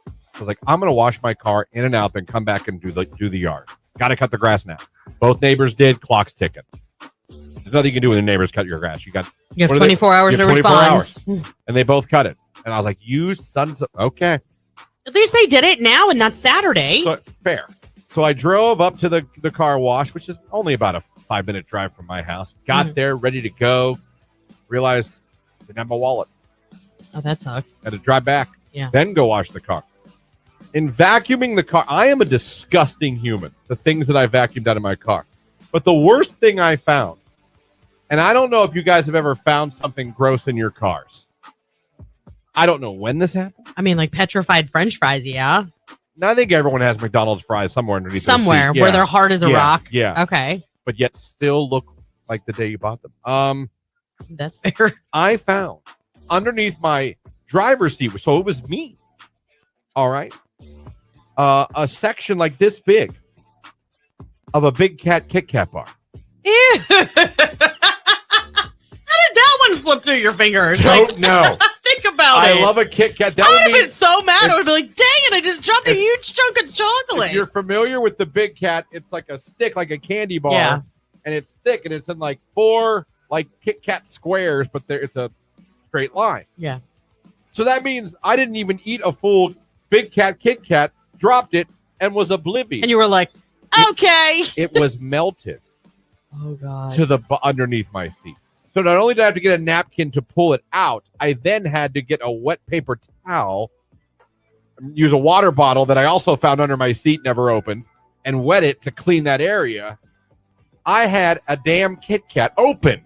Speaker 2: I was like, I'm going to wash my car in and out, then come back and do the yard. Got to cut the grass now. Both neighbors did. Clock's ticking. There's nothing you can do when the neighbors cut your grass. You have what are
Speaker 4: 24 hours
Speaker 2: you
Speaker 4: to
Speaker 2: have 24
Speaker 4: respond.
Speaker 2: hours. And they both cut it. And I was like, you sons of... Okay.
Speaker 4: At least they did it now and not Saturday.
Speaker 2: So, fair. So I drove up to the car wash, which is only about a 5-minute drive from my house. Got there, ready to go. Realized I didn't have my wallet.
Speaker 4: Oh, that sucks.
Speaker 2: Had to drive back.
Speaker 4: Yeah.
Speaker 2: Then go wash the car. In vacuuming the car, I am a disgusting human. The things that I vacuumed out of my car. But the worst thing I found, and I don't know if you guys have ever found something gross in your cars. I don't know when this happened.
Speaker 4: I mean, like petrified French fries, yeah.
Speaker 2: Now, I think everyone has McDonald's fries somewhere underneath their
Speaker 4: Somewhere
Speaker 2: seat.
Speaker 4: where they're hard as a rock.
Speaker 2: Yeah.
Speaker 4: Okay.
Speaker 2: But yet still look like the day you bought them.
Speaker 4: That's fair.
Speaker 2: I found underneath my driver's seat, so it was me. All right. A section like this big of a Big Cat Kit Kat bar.
Speaker 6: Ew. How did that one slip through your fingers?
Speaker 2: Don't know.
Speaker 6: Think about it.
Speaker 2: I love a Kit Kat. That
Speaker 6: I
Speaker 2: would
Speaker 6: would have
Speaker 2: mean,
Speaker 6: been so mad.
Speaker 2: if-
Speaker 6: I would be like, dang it, I just dropped a huge chunk of chocolate.
Speaker 2: if you're familiar with the Big Cat, it's like a stick, like a candy bar,
Speaker 6: Yeah.
Speaker 2: and it's thick, and it's in like 4 like Kit Kat squares, but it's a straight line.
Speaker 6: Yeah.
Speaker 2: So that means I didn't even eat a full Big Cat Kit Kat, dropped it, and was oblivious.
Speaker 6: And you were like, okay.
Speaker 2: It was melted
Speaker 6: Oh, God.
Speaker 2: to the underneath my seat. So not only did I have to get a napkin to pull it out, I then had to get a wet paper towel, use a water bottle that I also found under my seat, never opened, and wet it to clean that area. I had a damn Kit Kat open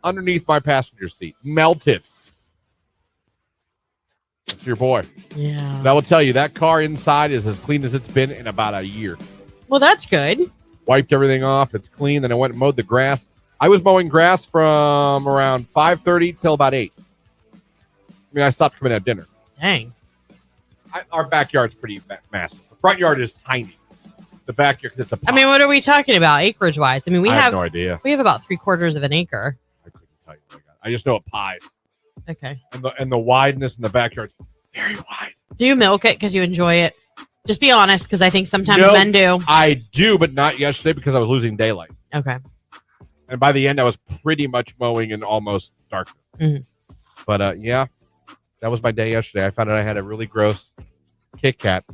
Speaker 2: underneath my passenger seat, melted. That's your boy.
Speaker 6: Yeah.
Speaker 2: That will tell you that car inside is as clean as it's been in about a year.
Speaker 6: Well, that's good.
Speaker 2: Wiped everything off. It's clean. Then I went and mowed the grass. I was mowing grass from around 5:30 till about 8. I mean, I stopped coming at dinner.
Speaker 6: Dang.
Speaker 2: Our backyard's pretty massive. The front yard is tiny. The backyard, it's a pond.
Speaker 6: I mean, what are we talking about acreage wise? I mean,
Speaker 2: I have no idea.
Speaker 6: we have about 3/4 of an acre.
Speaker 2: I couldn't tell you what I got. I just know it pies.
Speaker 6: Okay.
Speaker 2: And the wideness in the backyard's very wide.
Speaker 6: Do you milk it because you enjoy it? Just be honest, because I think sometimes
Speaker 2: No.
Speaker 6: men do.
Speaker 2: I do, but not yesterday because I was losing daylight.
Speaker 6: Okay.
Speaker 2: And by the end, I was pretty much mowing in almost darkness.
Speaker 6: Mhm.
Speaker 2: But yeah, that was my day yesterday. I found out I had a really gross Kit Kat.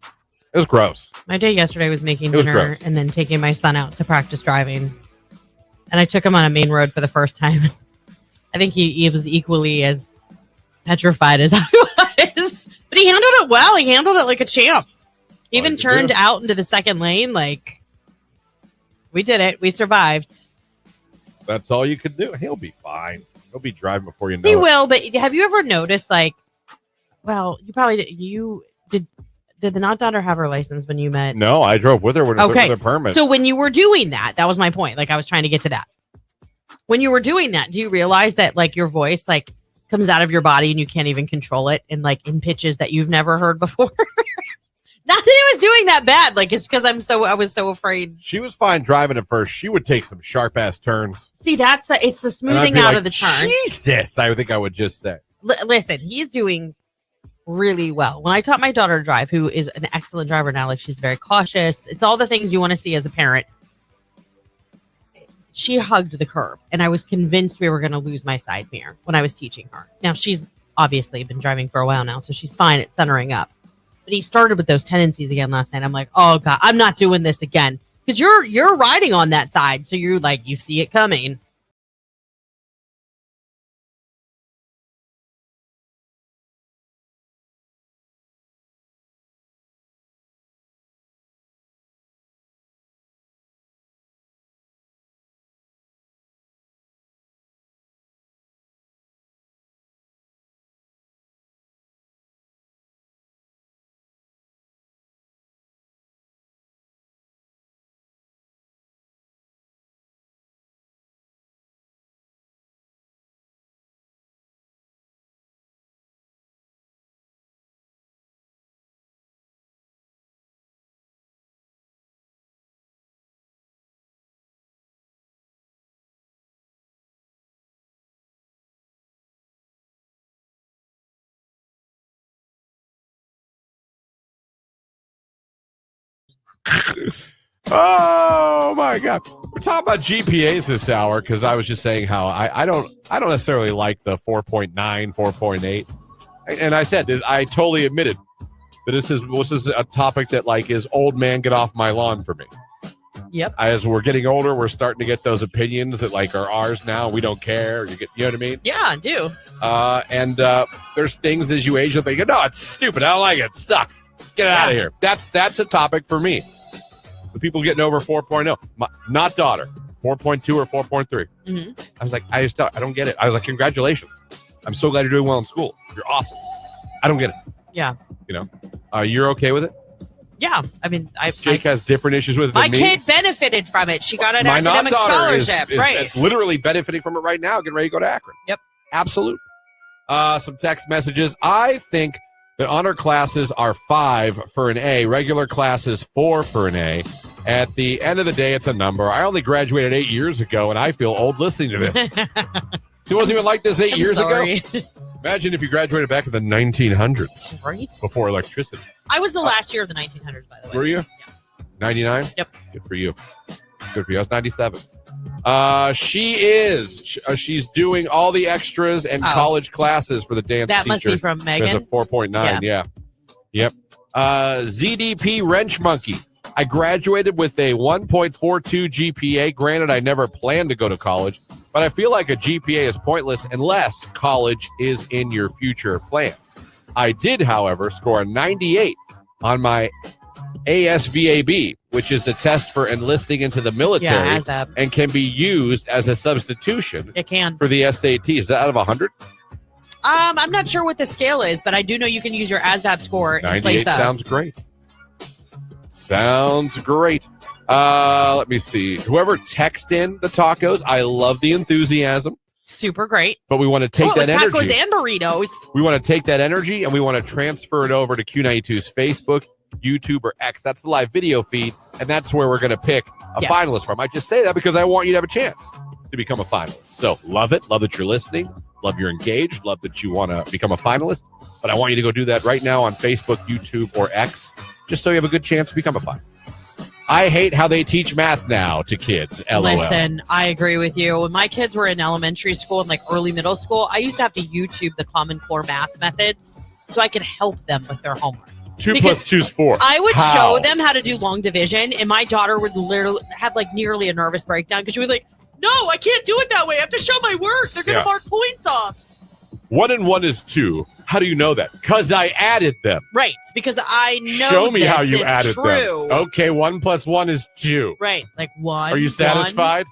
Speaker 2: It was gross.
Speaker 6: My day yesterday was making
Speaker 2: It was
Speaker 6: dinner
Speaker 2: gross.
Speaker 6: and then taking my son out to practice driving. And I took him on a main road for the first time. I think he was equally as petrified as I was. But he handled it well. He handled it like a champ. He even
Speaker 2: you
Speaker 6: turned
Speaker 2: do.
Speaker 6: out into the second lane. Like, we did it. We survived.
Speaker 2: That's all you could do. He'll be fine. He'll be driving before you know
Speaker 6: He
Speaker 2: it.
Speaker 6: will, but have you ever noticed, like, well, you probably did. Did the not daughter have her license when you met?
Speaker 2: No, I drove with her when I
Speaker 6: Okay.
Speaker 2: took the permit.
Speaker 6: So when you were doing that was my point. Like, I was trying to get to that. When you were doing that, do you realize that, like, your voice, like, comes out of your body and you can't even control it, and, like, in pitches that you've never heard before? Not that it was doing that bad. Like, it's because I was so afraid.
Speaker 2: She was fine driving at first. She would take some sharp ass turns.
Speaker 6: See, it's the
Speaker 2: And I'd
Speaker 6: smoothing
Speaker 2: be
Speaker 6: out
Speaker 2: like,
Speaker 6: of the turn.
Speaker 2: Jesus, I think I would just say.
Speaker 6: Listen, he's doing really well. When I taught my daughter to drive, who is an excellent driver now, like, she's very cautious. It's all the things you want to see as a parent. She hugged the curb, and I was convinced we were going to lose my side mirror when I was teaching her. Now, she's obviously been driving for a while now, so she's fine at centering up. But he started with those tendencies again last night. I'm like, oh God, I'm not doing this again. Because you're riding on that side, so you're like, you see it coming.
Speaker 2: Oh my God. We're talking about GPAs this hour because I was just saying how I don't necessarily like the 4.9, 4.8. And I said that I totally admitted that this is a topic that, like, is old man get off my lawn for me.
Speaker 6: Yep.
Speaker 2: As we're getting older, we're starting to get those opinions that, like, are ours now. We don't care. You know what I mean?
Speaker 6: Yeah, I do.
Speaker 2: And there's things as you age up, you go, no, it's stupid. I don't like it. It sucks. Get it out of here. That's a topic for me. The people getting over 4.0. Not daughter. 4.2 or 4.3.
Speaker 6: Mm-hmm.
Speaker 2: I was like, I don't get it. I was like, congratulations. I'm so glad you're doing well in school. You're awesome. I don't get it.
Speaker 6: Yeah.
Speaker 2: You know, you're okay with it?
Speaker 6: Yeah. I mean,
Speaker 2: Jake has different issues with it
Speaker 6: my
Speaker 2: than me.
Speaker 6: kid benefited from it. She got an
Speaker 2: My
Speaker 6: academic
Speaker 2: non-daughter
Speaker 6: scholarship.
Speaker 2: is
Speaker 6: Right.
Speaker 2: literally benefiting from it right now, getting ready to go to Akron.
Speaker 6: Yep.
Speaker 2: Absolutely. Some text messages. I think that honor classes are 5 for an A. Regular classes 4 for an A. At the end of the day, it's a number. I only graduated 8 years ago, and I feel old listening to this. It wasn't even like this 8 years ago. Imagine if you graduated back in the 1900s.
Speaker 6: Right?
Speaker 2: Before electricity.
Speaker 6: I was the last year of the 1900s, by the way.
Speaker 2: Were you?
Speaker 6: Yeah.
Speaker 2: 99?
Speaker 6: Yep.
Speaker 2: Good for you. Good for you. I was 97. She's doing all the extras and college classes for the dance
Speaker 6: That
Speaker 2: teacher.
Speaker 6: must be from Megan.
Speaker 2: There's a 4.9, yeah. Yep. ZDP Wrench Monkey. I graduated with a 1.42 GPA. Granted, I never planned to go to college, but I feel like a GPA is pointless unless college is in your future plans. I did, however, score a 98 on my ASVAB, which is the test for enlisting into the military and can be used as a substitution
Speaker 6: It can.
Speaker 2: for the SATs. Is that out of 100?
Speaker 6: I'm not sure what the scale is, but I do know you can use your ASVAB score in
Speaker 2: 98
Speaker 6: place of.
Speaker 2: sounds great. Sounds great. Let me see. Whoever texted in the tacos, I love the enthusiasm.
Speaker 6: Super great.
Speaker 2: But we want to take that energy.
Speaker 6: Tacos and burritos.
Speaker 2: We want to take that energy and we want to transfer it over to Q92's Facebook, YouTube, or X. That's the live video feed, and that's where we're going to pick a finalist from. I just say that because I want you to have a chance to become a finalist. So love it. Love that you're listening. Love you're engaged. Love that you want to become a finalist. But I want you to go do that right now on Facebook, YouTube, or X, just so you have a good chance to become a finalist. I hate how they teach math now to kids. LOL.
Speaker 6: Listen, I agree with you. When my kids were in elementary school and like early middle school, I used to have to YouTube the Common Core math methods so I could help them with their homework.
Speaker 2: 2 plus 2 is 4.
Speaker 6: I would show them how to do long division, and my daughter would literally have like nearly a nervous breakdown because she was like, "No, I can't do it that way. I have to show my work. They're going to mark points off."
Speaker 2: 1 and 1 is 2. How do you know that? Because I added them.
Speaker 6: Right, because I know.
Speaker 2: Show me
Speaker 6: this
Speaker 2: how you
Speaker 6: is
Speaker 2: added
Speaker 6: true.
Speaker 2: them. Okay, 1 plus 1 is 2.
Speaker 6: Right, like 1.
Speaker 2: Are you satisfied?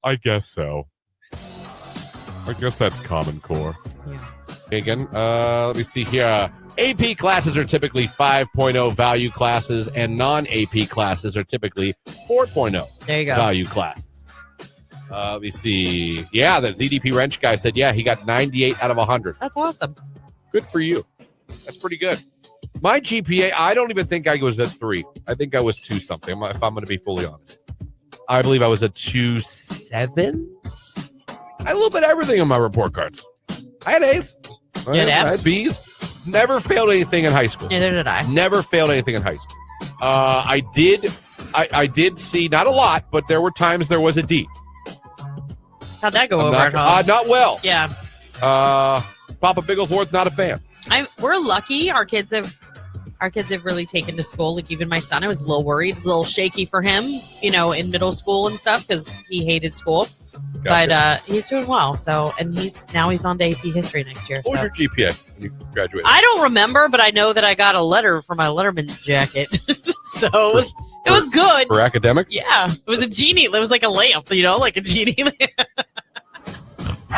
Speaker 2: I guess so. I guess that's Common Core.
Speaker 6: Yeah.
Speaker 2: Okay, again, let me see here. AP classes are typically 5.0 value classes, and non-AP classes are typically 4.0
Speaker 6: There you go.
Speaker 2: value classes. Let me see. Yeah, the ZDP Wrench guy said, yeah, he got 98 out of 100.
Speaker 6: That's awesome.
Speaker 2: Good for you. That's pretty good. My GPA, I don't even think I was at 3. I think I was 2 something, if I'm going to be fully honest. I believe I was a 2.7. I had a little bit of everything on my report cards. I had A's. I had B's. Never failed anything in high school.
Speaker 6: Neither did I.
Speaker 2: Never failed anything in high school. I did see, not a lot, but there were times there was a D.
Speaker 6: How'd that go over at home?
Speaker 2: Not well.
Speaker 6: Yeah.
Speaker 2: Papa Bigglesworth, not a fan.
Speaker 6: We're lucky. Our kids have really taken to school. Like even my son, I was a little worried, a little shaky for him, in middle school and stuff because he hated school.
Speaker 2: Gotcha.
Speaker 6: But he's doing well. So, and he's on to AP history next year.
Speaker 2: What was your GPA when you graduated?
Speaker 6: I don't remember, but I know that I got a letter for my Letterman jacket. So it was good.
Speaker 2: For academics?
Speaker 6: Yeah. It was a genie. It was like a lamp, like a genie lamp.
Speaker 2: No!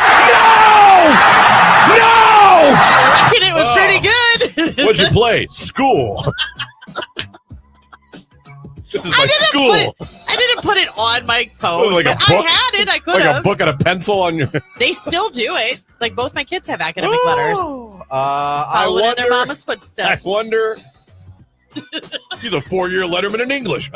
Speaker 6: I reckon it was pretty good.
Speaker 2: What'd you play? School. This is my school.
Speaker 6: I didn't put it on my coat.
Speaker 2: Like a book?
Speaker 6: I had it. I could have.
Speaker 2: Like a book and a pencil on your...
Speaker 6: They still do it. Like both my kids have academic letters.
Speaker 2: Following
Speaker 6: in their mama's footsteps.
Speaker 2: I wonder... He's a 4-year letterman in English.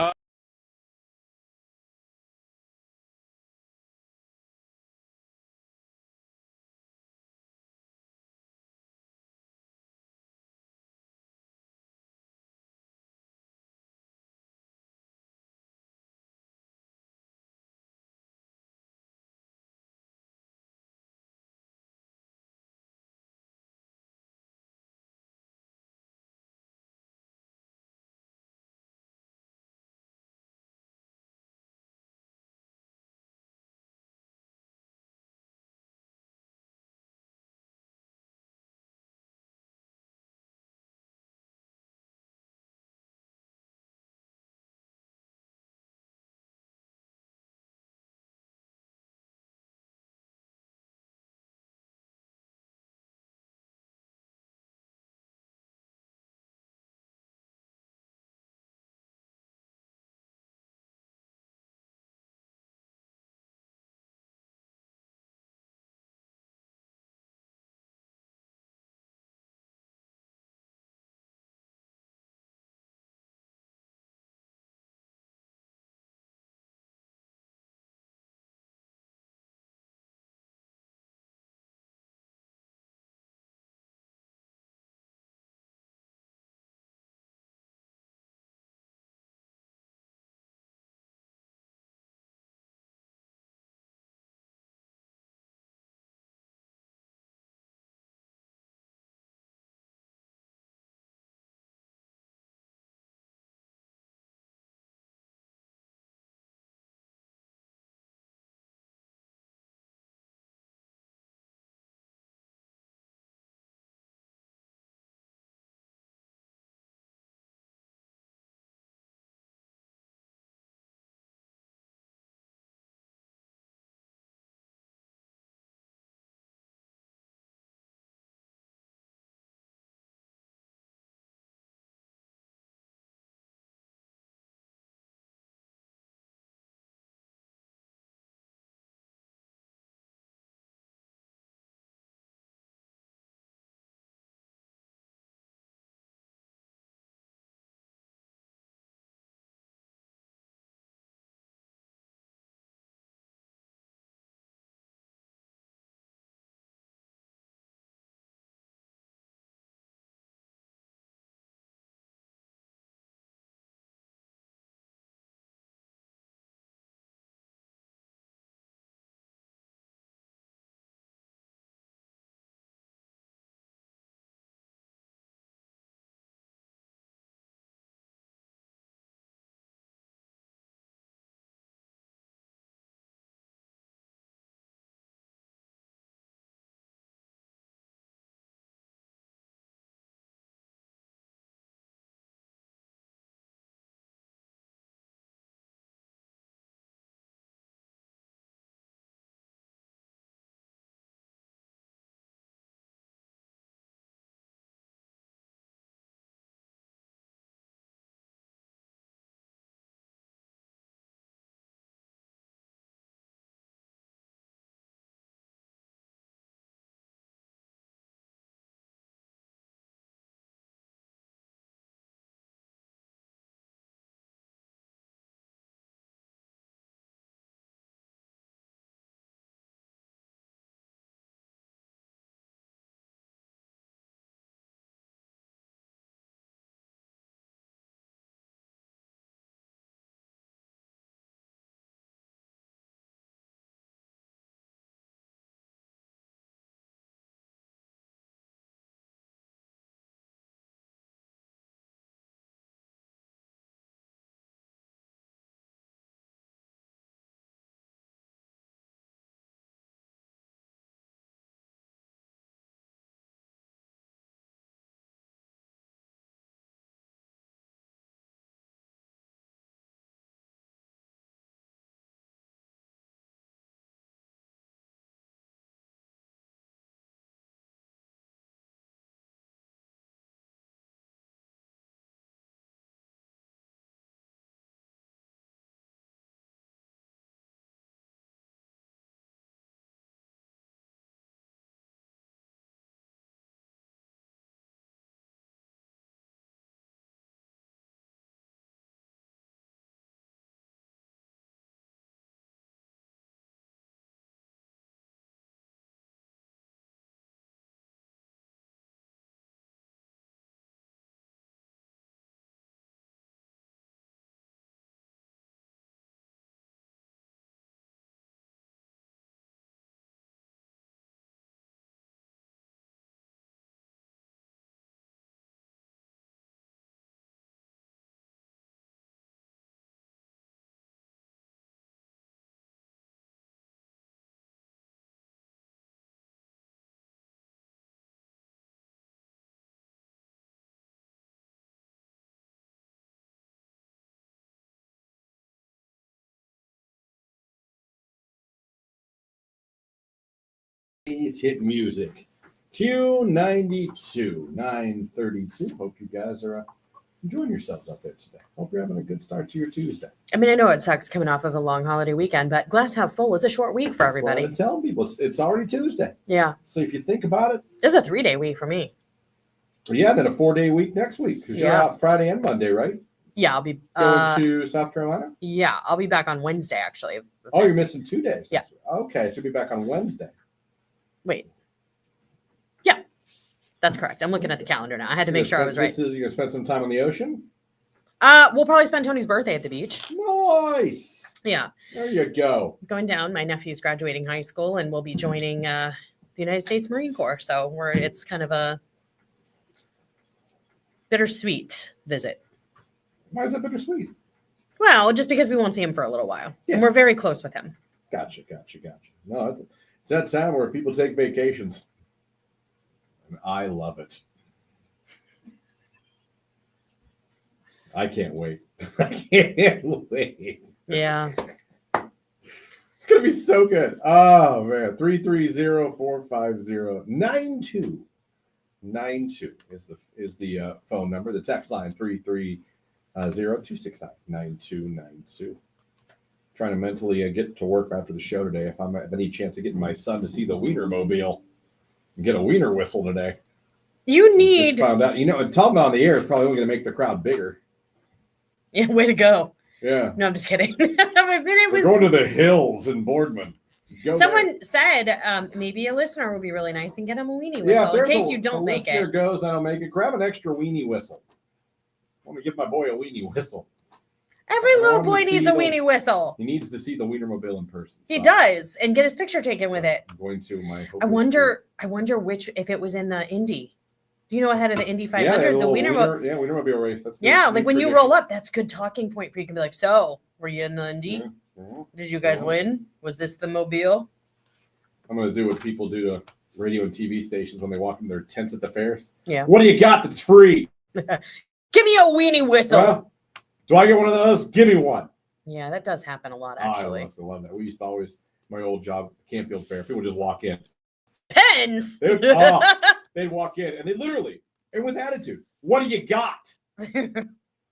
Speaker 2: Please hit music. Q92, 9:32. Hope you guys are enjoying yourselves out there today. Hope you're having a good start to your Tuesday.
Speaker 6: I mean, I know it sucks coming off of a long holiday weekend, but glass half full. It's a short week for everybody.
Speaker 2: That's what I'm telling people. It's already Tuesday.
Speaker 6: Yeah.
Speaker 2: So if you think about it.
Speaker 6: It's a 3-day week for me.
Speaker 2: Yeah, then a 4-day week next week. Because you're out Friday and Monday, right?
Speaker 6: Yeah, I'll be
Speaker 2: going to South Carolina?
Speaker 6: Yeah, I'll be back on Wednesday, actually.
Speaker 2: Oh, you're missing 2 days.
Speaker 6: Yeah.
Speaker 2: Okay, so you'll be back on Wednesday.
Speaker 6: Wait. Yeah, that's correct. I'm looking at the calendar now. I had to make sure I was right.
Speaker 2: You're going to spend some time on the ocean?
Speaker 6: We'll probably spend Tony's birthday at the beach.
Speaker 2: Nice.
Speaker 6: Yeah.
Speaker 2: There you go.
Speaker 6: Going down. My nephew's graduating high school, and we'll be joining the United States Marine Corps. So it's kind of a bittersweet visit.
Speaker 2: Why is that bittersweet?
Speaker 6: Well, just because we won't see him for a little while.
Speaker 2: Yeah.
Speaker 6: And we're very close with him.
Speaker 2: Gotcha. No, it's that time where people take vacations. And I love it. I can't wait. I can't wait.
Speaker 6: Yeah.
Speaker 2: It's going to be so good. Oh, man. 330-450-9292 is the phone number. The text line, 330-269-9292. Trying to mentally get to work after the show today if I have any chance of getting my son to see the Wienermobile and get a Wiener whistle today.
Speaker 6: You need...
Speaker 2: Just found out. Talking on the air is probably only going to make the crowd bigger.
Speaker 6: Yeah, way to go.
Speaker 2: Yeah.
Speaker 6: No, I'm just kidding. We're
Speaker 2: going to the hills in Boardman.
Speaker 6: Someone said maybe a listener will be really nice and get him a weenie whistle in case you don't make it.
Speaker 2: Goes, I don't make it. Grab an extra weenie whistle. I want to give my boy a weenie whistle.
Speaker 6: Every little boy needs a weenie whistle.
Speaker 2: He needs to see the Wienermobile in person.
Speaker 6: He does, and get his picture taken with it.
Speaker 2: I'm going to my.
Speaker 6: I wonder which if it was in the Indy. Do you know ahead of the Indy 500, the Wienermobile?
Speaker 2: Yeah, Wienermobile race. That's
Speaker 6: like when you roll up, that's good talking point for you. You can be like, so were you in the Indy?
Speaker 2: Yeah.
Speaker 6: Did you guys win? Was this the mobile?
Speaker 2: I'm going to do what people do to radio and TV stations when they walk in their tents at the fairs.
Speaker 6: Yeah.
Speaker 2: What do you got that's free?
Speaker 6: Give me a weenie whistle.
Speaker 2: Well, do I get one of those? Give me one.
Speaker 6: Yeah, that does happen a lot, actually.
Speaker 2: I love that. We used to always, my old job, Canfield Fair, people would just walk in.
Speaker 6: Pens!
Speaker 2: They'd walk in, and they literally, and with attitude, what do you got?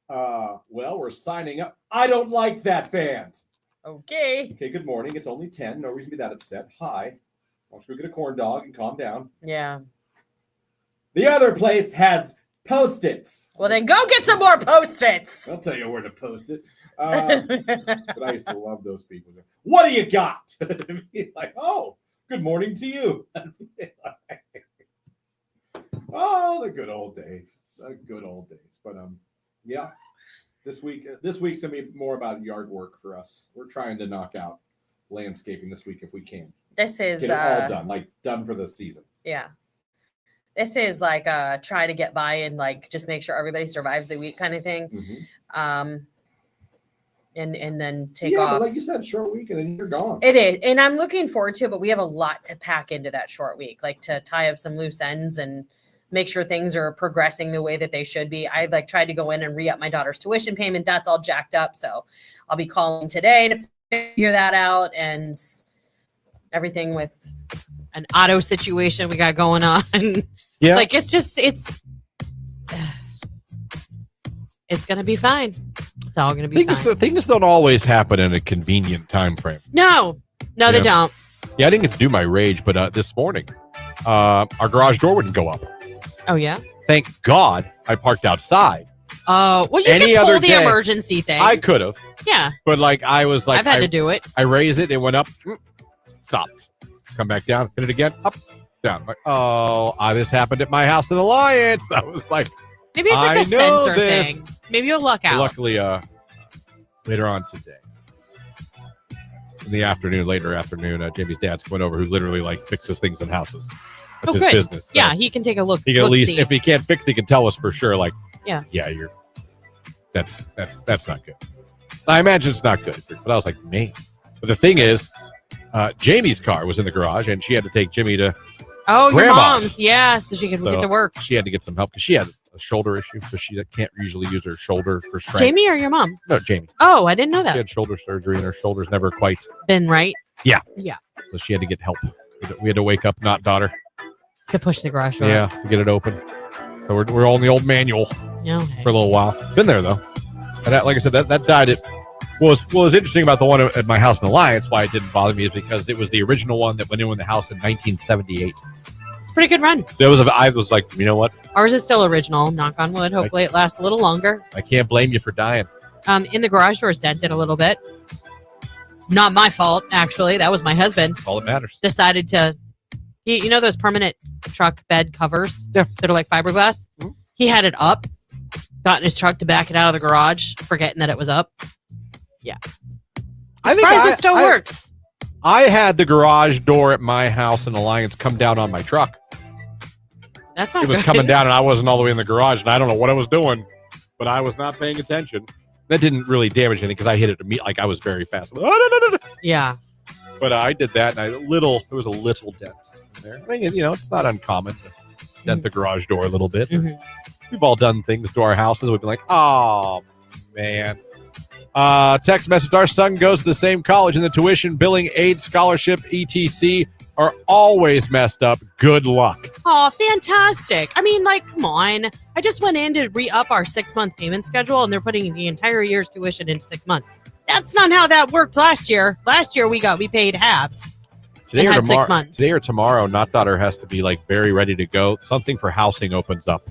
Speaker 2: Well, we're signing up. I don't like that band.
Speaker 6: Okay,
Speaker 2: good morning. It's only 10. No reason to be that upset. Hi. Why don't you go get a corn dog and calm down?
Speaker 6: Yeah.
Speaker 2: The other place has Post-its.
Speaker 6: Well, then go get some more Post-its.
Speaker 2: I'll tell you where to post it. But I used to love those people. What do you got? Like, oh, good morning to you. Oh, the good old days. The good old days. But yeah. This week's gonna be more about yard work for us. We're trying to knock out landscaping this week if we can.
Speaker 6: This is
Speaker 2: get it all done, done for the season.
Speaker 6: Yeah. This is like try to get by and just make sure everybody survives the week kind of thing.
Speaker 2: Mm-hmm.
Speaker 6: And then take off.
Speaker 2: But like you said, short week and then you're gone.
Speaker 6: It is. And I'm looking forward to it, but we have a lot to pack into that short week, to tie up some loose ends and make sure things are progressing the way that they should be. I tried to go in and re-up my daughter's tuition payment. That's all jacked up. So I'll be calling today to figure that out, and everything with
Speaker 4: an auto situation we got going on.
Speaker 2: Yeah.
Speaker 4: It's going to be fine. It's all going to be fine.
Speaker 2: Things don't always happen in a convenient time frame.
Speaker 4: No, they don't.
Speaker 2: Yeah, I didn't get to do my rage, but this morning, our garage door wouldn't go up.
Speaker 4: Oh, yeah?
Speaker 2: Thank God I parked outside.
Speaker 4: Oh, well, you
Speaker 2: Any
Speaker 4: can
Speaker 2: other
Speaker 4: pull the
Speaker 2: day,
Speaker 4: emergency thing.
Speaker 2: I could have.
Speaker 4: Yeah.
Speaker 2: But I was
Speaker 4: I've had to do it.
Speaker 2: I raised it. It went up. Stopped. Come back down. Hit it again. Up. Down. This happened at my house in Alliance. I was like,
Speaker 4: maybe it's like a sensor thing. Maybe you'll luck out.
Speaker 2: Luckily, later on today, in the afternoon, Jamie's dad's coming over, who literally fixes things in houses. That's his business. So
Speaker 4: yeah, he can take a look.
Speaker 2: He can at least, if he can't fix, he can tell us for sure. That's not good. I imagine it's not good, but I was like, man. But the thing is, Jamie's car was in the garage, and she had to take Jimmy to
Speaker 4: your
Speaker 2: Grandma's.
Speaker 4: mom's. Yeah, so she could get to work.
Speaker 2: She had to get some help because she had a shoulder issue, so she can't usually use her shoulder for strength.
Speaker 4: Jamie or your mom?
Speaker 2: No, Jamie.
Speaker 4: Oh, I didn't know that.
Speaker 2: She had shoulder surgery, and her shoulder's never quite
Speaker 4: been right.
Speaker 2: Yeah.
Speaker 4: Yeah.
Speaker 2: So she had to get help We had to wake up, not daughter.
Speaker 4: To push the garage door.
Speaker 2: Yeah, to get it open. So we're all in the old manual
Speaker 4: No,
Speaker 2: for a little while. Been there though, and like I said, that died. What was interesting about the one at my house in Alliance, why it didn't bother me, is because it was the original one that went in the house in 1978.
Speaker 4: it's a pretty good run.
Speaker 2: I was like, you know what?
Speaker 4: Ours is still original. Knock on wood. Hopefully, it lasts a little longer.
Speaker 2: I can't blame you for dying.
Speaker 4: In the garage door's dented a little bit. Not my fault, actually. That was my husband.
Speaker 2: All that matters.
Speaker 4: Decided to, you know those permanent truck bed covers?
Speaker 2: Yeah.
Speaker 4: That are like fiberglass?
Speaker 2: Mm-hmm.
Speaker 4: He had it up, got in his truck to back it out of the garage, forgetting that it was up. Yeah.
Speaker 2: I think
Speaker 4: Surprised it still works.
Speaker 2: I had the garage door at my house in Alliance come down on my truck.
Speaker 4: That's not
Speaker 2: It was
Speaker 4: good.
Speaker 2: coming down, and I wasn't all the way in the garage, and I don't know what I was doing, but I was not paying attention. That didn't really damage anything because I hit it immediately. Like I was very fast.
Speaker 4: Yeah.
Speaker 2: But I did that, and there was a little dent in there. I think, it's not uncommon to dent the garage door a little bit.
Speaker 4: Mhm.
Speaker 2: We've all done things to our houses. We've been like, oh, man. Text message, our son goes to the same college, and the tuition, billing, aid, scholarship, etc. are always messed up. Good luck.
Speaker 4: Oh, fantastic. I mean, like, come on. I just went in to re-up our 6-month payment schedule, and they're putting the entire year's tuition into 6 months. That's not how that worked last year. Last year, we paid halves.
Speaker 2: Today
Speaker 4: and
Speaker 2: or
Speaker 4: had 6
Speaker 2: tomorrow,
Speaker 4: months.
Speaker 2: today or tomorrow, not daughter has to be like very ready to go. Something for housing opens up.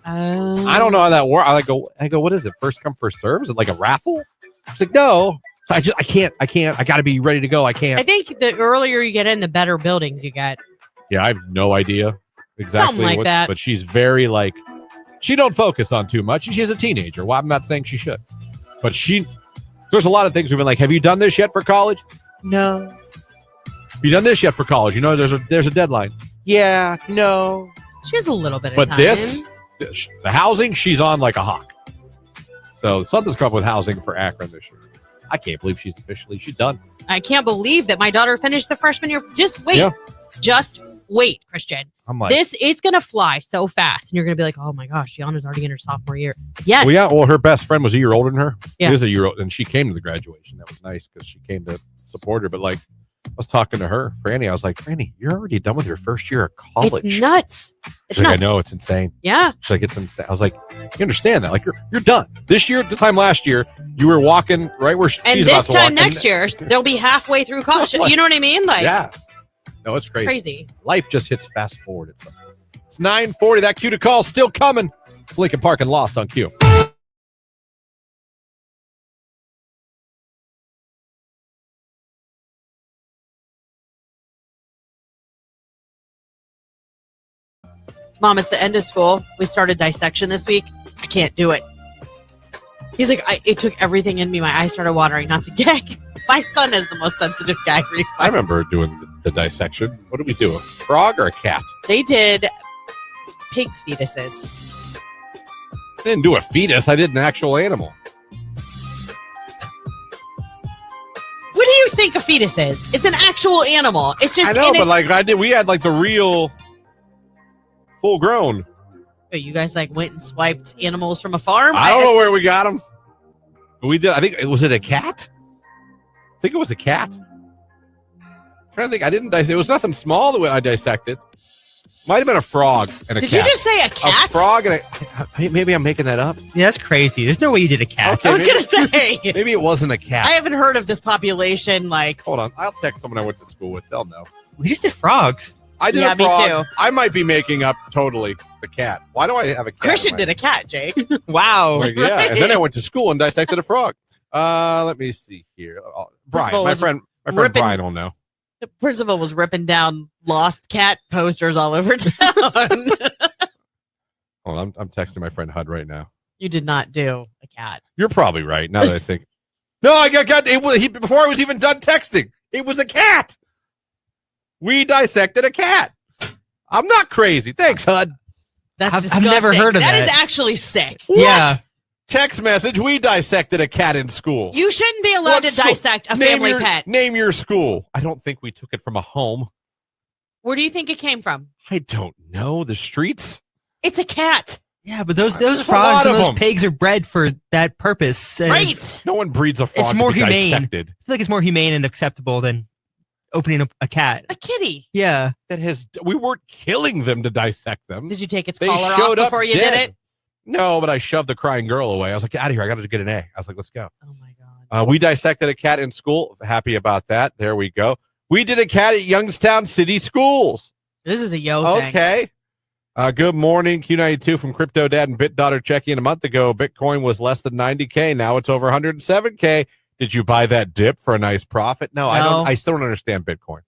Speaker 2: I don't know how that works. I go, what is it? First come, first serve? Is it like a raffle? It's like, no. I can't. I got to be ready to go. I can't.
Speaker 4: I think the earlier you get in, the better buildings you get.
Speaker 2: Yeah, I have no idea exactly
Speaker 4: Something like that.
Speaker 2: But she's very she don't focus on too much. She's a teenager. Well, I'm not saying she should, but there's a lot of things we've been like, have you done this yet for college? No. Have you done this yet for college? There's a deadline. Yeah, no.
Speaker 4: She has a little bit of
Speaker 2: But
Speaker 4: time.
Speaker 2: the housing, she's on like a hawk. So something's come up with housing for Akron this year. I can't believe she's done.
Speaker 4: I can't believe that my daughter finished the freshman year. Just wait.
Speaker 2: Yeah.
Speaker 4: Just wait, Christian.
Speaker 2: I'm like,
Speaker 4: It's going to fly so fast. And you're going to be like, oh my gosh, Gianna's already in her sophomore year. Yes.
Speaker 2: well, yeah. Well, her best friend was a year older than her.
Speaker 4: Yeah.
Speaker 2: He is a year old, and she came to the graduation. That was nice because she came to support her. But I was talking to her, Franny. I was like, Franny, you're already done with your first year of college.
Speaker 4: It's nuts. It's
Speaker 2: She's like,
Speaker 4: nuts.
Speaker 2: I know, it's insane.
Speaker 4: Yeah.
Speaker 2: She's like, it's insane. I was like, you understand that? Like, you're done. This year, at the time last year, you were walking right where
Speaker 4: And
Speaker 2: she's
Speaker 4: this
Speaker 2: about to walk.
Speaker 4: time next year, they'll be halfway through college. You know what I mean? Like,
Speaker 2: Yeah. No, it's crazy.
Speaker 4: crazy.
Speaker 2: Life just hits fast forward at something. It's 9:40. That Q to call still coming. Lincoln Park and Lost on Q.
Speaker 4: Mom, it's the end of school. We started dissection this week. I can't do it. He's like, it took everything in me. My eyes started watering, not to gag. My son has the most sensitive gag reflex.
Speaker 2: I remember doing the dissection. What did we do? A frog or a cat?
Speaker 4: They did pig fetuses.
Speaker 2: I didn't do a fetus. I did an actual animal.
Speaker 4: What do you think a fetus is? It's an actual animal. It's just.
Speaker 2: I know,
Speaker 4: and
Speaker 2: but
Speaker 4: it's-
Speaker 2: we had the real full grown.
Speaker 4: Oh, you guys went and swiped animals from a farm?
Speaker 2: I don't know where we got them. But we did. I think was it a cat? I think it was a cat. I'm trying to think. I didn't dissect. It was nothing small that I dissected. Might have been a frog and a
Speaker 4: Did
Speaker 2: cat.
Speaker 4: you just say a cat?
Speaker 2: A frog and maybe I'm making that up.
Speaker 3: Yeah, that's crazy. There's no way you did a cat.
Speaker 2: Okay,
Speaker 4: I was going to say.
Speaker 2: Maybe it wasn't a cat.
Speaker 4: I haven't heard of this population.
Speaker 2: Hold on. I'll text someone I went to school with. They'll know.
Speaker 3: We just did frogs.
Speaker 2: I did
Speaker 4: Yeah,
Speaker 2: a
Speaker 4: me
Speaker 2: frog.
Speaker 4: too.
Speaker 2: I might be making up totally the cat. Why do I have a cat?
Speaker 4: Christian did a cat, Jake.
Speaker 3: Wow.
Speaker 2: Yeah, and then I went to school and dissected a frog. Let me see here. Brian,
Speaker 4: Principal
Speaker 2: my
Speaker 4: was
Speaker 2: friend
Speaker 4: ripping-
Speaker 2: Brian will know.
Speaker 4: The principal was ripping down lost cat posters all over town.
Speaker 2: Hold on, I'm texting my friend Hud right now.
Speaker 4: You did not do a cat.
Speaker 2: You're probably right. Now that I think, no, I got it. Before I was even done texting, it was a cat. We dissected a cat. I'm not crazy. Thanks, Hud.
Speaker 4: That's
Speaker 3: I've
Speaker 4: disgusting.
Speaker 3: never heard of that.
Speaker 4: That is actually sick.
Speaker 3: Yeah.
Speaker 2: Text message. We dissected a cat in school.
Speaker 4: You shouldn't be allowed
Speaker 2: What
Speaker 4: to
Speaker 2: school?
Speaker 4: dissect a
Speaker 2: Name
Speaker 4: family
Speaker 2: your-
Speaker 4: pet.
Speaker 2: Name your school. I don't think we took it from a home.
Speaker 4: Where do you think it came from?
Speaker 2: I don't know. The streets?
Speaker 4: It's a cat.
Speaker 3: Yeah, but those
Speaker 2: There's a
Speaker 3: frogs
Speaker 2: lot
Speaker 3: and
Speaker 2: of
Speaker 3: those
Speaker 2: them.
Speaker 3: pigs are bred for that purpose. And
Speaker 4: Right.
Speaker 3: I
Speaker 2: No one breeds a frog
Speaker 3: It's more
Speaker 2: to be
Speaker 3: humane.
Speaker 2: dissected.
Speaker 3: feel like it's more humane and acceptable than opening up a cat.
Speaker 4: A kitty.
Speaker 3: Yeah.
Speaker 2: We weren't killing them to dissect them.
Speaker 4: Did you take its
Speaker 2: They
Speaker 4: collar off
Speaker 2: showed up
Speaker 4: before you
Speaker 2: dead.
Speaker 4: did it?
Speaker 2: No, but I shoved the crying girl away. I was like, get out of here. I got to get an A. I was like, let's go.
Speaker 4: Oh my God.
Speaker 2: We dissected a cat in school. Happy about that. There we go. We did a cat at Youngstown City Schools.
Speaker 4: This is a yo thing.
Speaker 2: Okay. Good morning, Q92 from Crypto Dad and Bit Daughter checking in a month ago. Bitcoin was less than 90K. Now it's over 107K. Did you buy that dip for a nice profit? No, I don't. I still don't understand Bitcoin.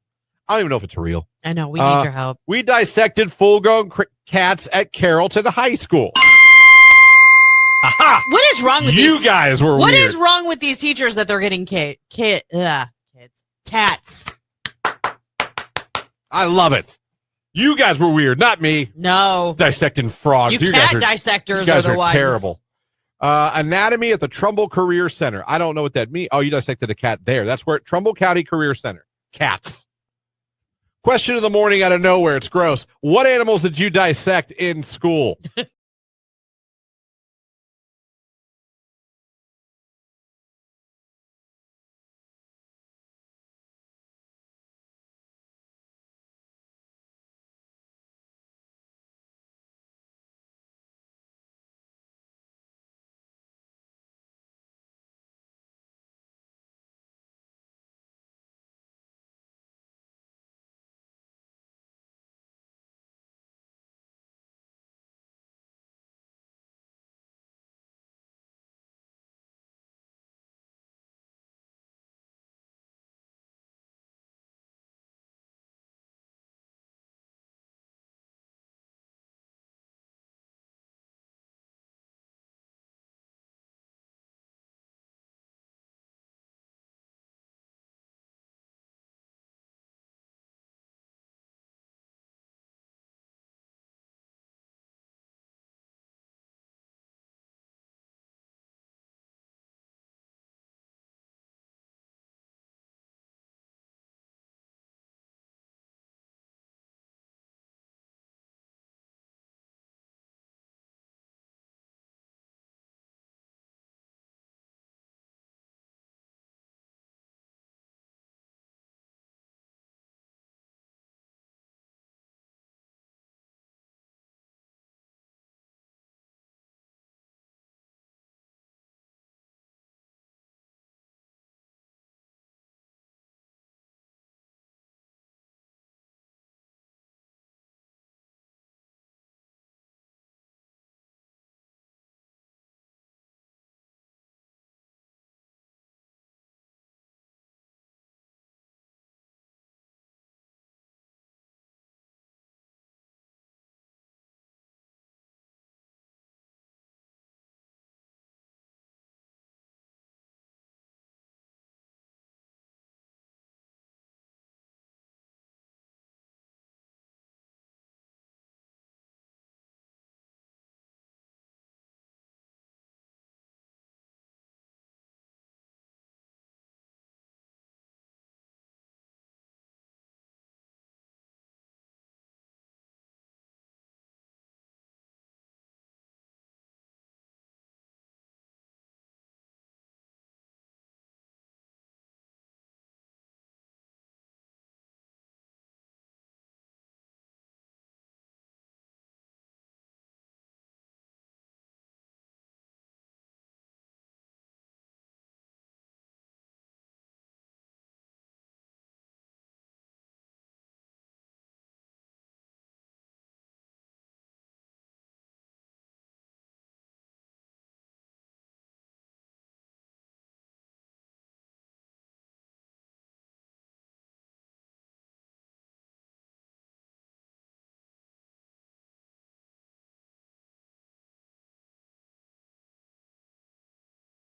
Speaker 2: I don't even know if it's real.
Speaker 4: I know. We need your help.
Speaker 2: We dissected full-grown cats at Carrollton High School. Aha!
Speaker 4: What is wrong with
Speaker 2: You
Speaker 4: these?
Speaker 2: guys were
Speaker 4: What
Speaker 2: weird.
Speaker 4: is wrong with these teachers that they're getting cats?
Speaker 2: I love it. You guys were weird, not me.
Speaker 4: No.
Speaker 2: Dissecting frogs.
Speaker 4: You
Speaker 2: guys
Speaker 4: cat
Speaker 2: are,
Speaker 4: dissectors
Speaker 2: you guys
Speaker 4: are the
Speaker 2: are
Speaker 4: ones.
Speaker 2: terrible. Anatomy at the Trumbull Career Center. I don't know what that means. Oh, you dissected a cat there. That's where Trumbull County Career Center. Cats. Question of the morning out of nowhere. It's gross. What animals did you dissect in school?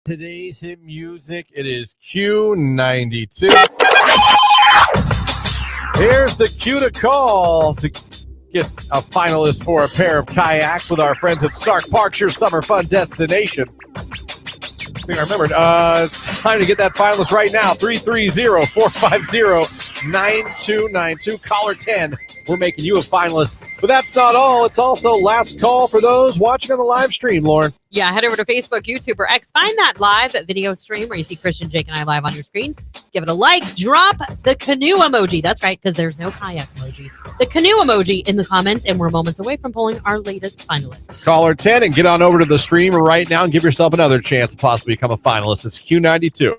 Speaker 2: Today's hit music, it is Q92. Here's the cue to call to get a finalist for a pair of kayaks with our friends at Stark Parks, your summer fun destination. I think I remembered. It's time to get that finalist right now. 330-450-9292. Caller 10. We're making you a finalist But that's not all. It's also last call for those watching on the live stream, Lauren.
Speaker 4: Yeah, head over to Facebook, YouTube, or X. Find that live video stream where you see Christian, Jake, and I live on your screen. Give it a like. Drop the canoe emoji. That's right, because there's no kayak emoji. The canoe emoji in the comments, and we're moments away from pulling our latest finalists.
Speaker 2: Caller 10 and get on over to the stream right now and give yourself another chance to possibly become a finalist. It's Q92.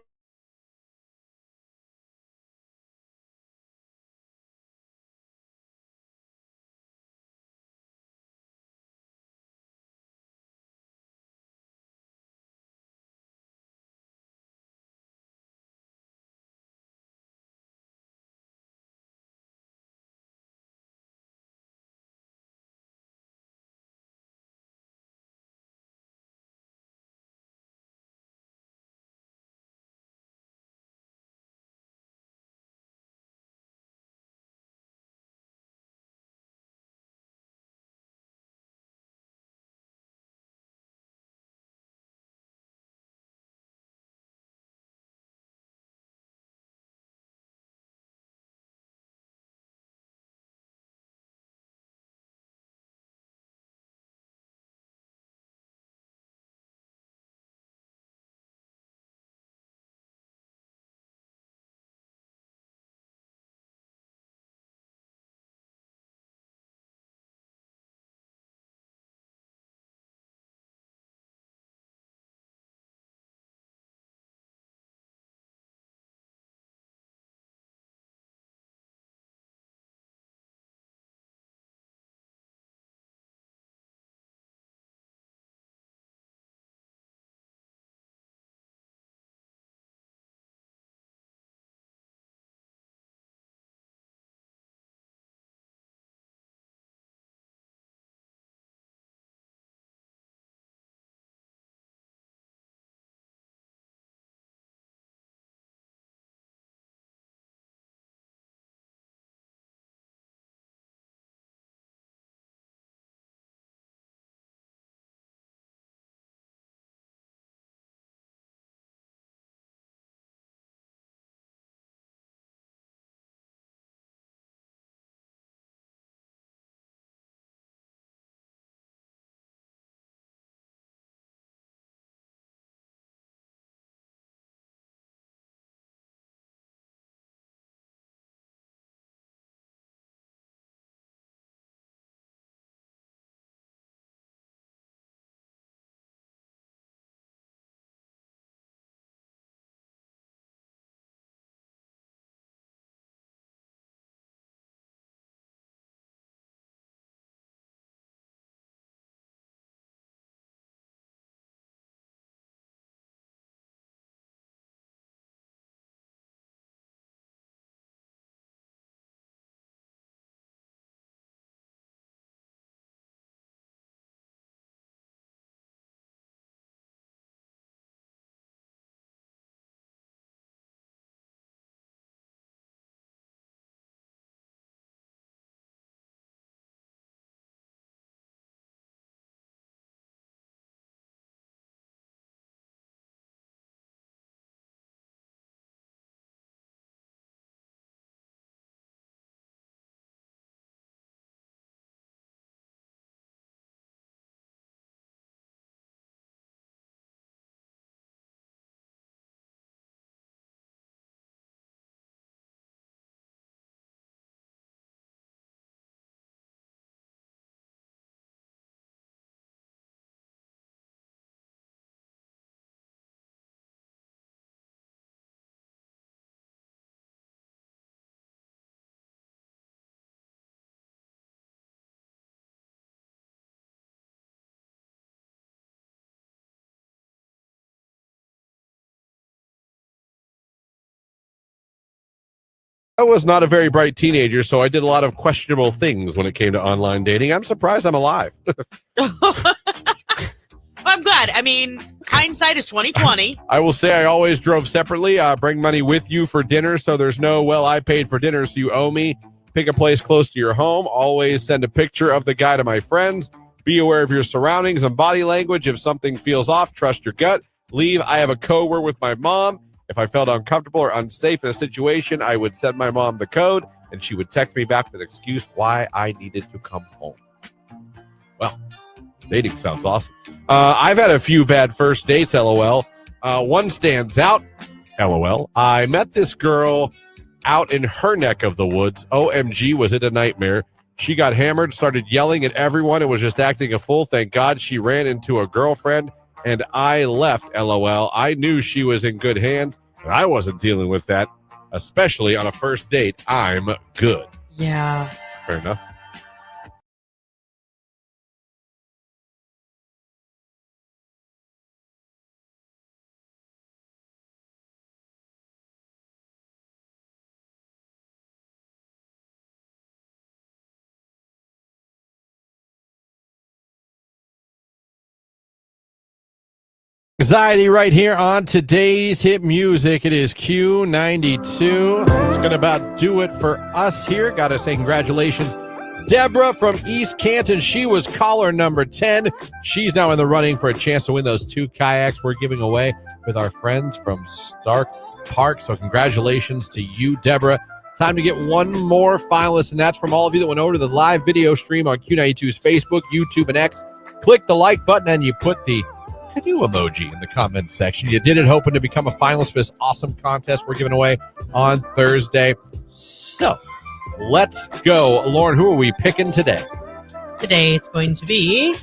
Speaker 2: I was not a very bright teenager, so I did a lot of questionable things when it came to online dating. I'm surprised I'm alive.
Speaker 4: I'm glad. I mean, hindsight is 2020.
Speaker 2: I will say I always drove separately. Bring money with you for dinner, so there's no, well, I paid for dinner, so you owe me. Pick a place close to your home. Always send a picture of the guy to my friends. Be aware of your surroundings and body language. If something feels off, trust your gut. Leave. I have a code word with my mom. If I felt uncomfortable or unsafe in a situation, I would send my mom the code. and she would text me back with an excuse why I needed to come home. Well, dating sounds awesome. I've had a few bad first dates, LOL. One stands out, LOL. I met this girl out in her neck of the woods. OMG, was it a nightmare. She got hammered, started yelling at everyone, and was just acting a fool. Thank God she ran into a girlfriend, and I left, LOL. I knew she was in good hands, and I wasn't dealing with that, especially on a first date. I'm good.
Speaker 4: Yeah.
Speaker 2: Fair enough. Anxiety right here on today's hit music. It is Q92. It's going to about do it for us here. Got to say congratulations, Deborah from East Canton. She was caller number 10. She's now in the running for a chance to win those 2 kayaks we're giving away with our friends from Stark Park. So congratulations to you, Deborah. Time to get one more finalist, and that's from all of you that went over to the live video stream on Q92's Facebook, YouTube, and X. Click the like button, and you put the canoe emoji in the comments section. You did it hoping to become a finalist for this awesome contest we're giving away on Thursday. So let's go. Lauren, who are we picking today?
Speaker 4: Today it's going to be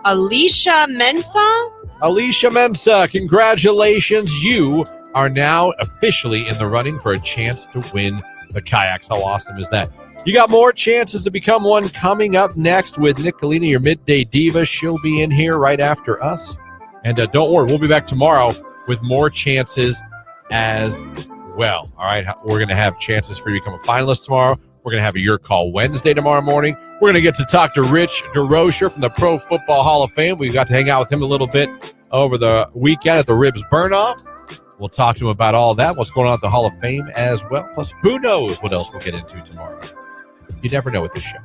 Speaker 4: Alicia Mensa.
Speaker 2: Alicia Mensa, congratulations. You are now officially in the running for a chance to win the kayaks. How awesome is that? You got more chances to become one coming up next with Nicolina, your midday diva. She'll be in here right after us. And don't worry, we'll be back tomorrow with more chances as well. All right, we're going to have chances for you to become a finalist tomorrow. We're going to have a Your Call Wednesday tomorrow morning. We're going to get to talk to Rich DeRocher from the Pro Football Hall of Fame. We got to hang out with him a little bit over the weekend at the Ribs Burn-Off. We'll talk to him about all that, what's going on at the Hall of Fame as well. Plus, who knows what else we'll get into tomorrow. You never know with this show.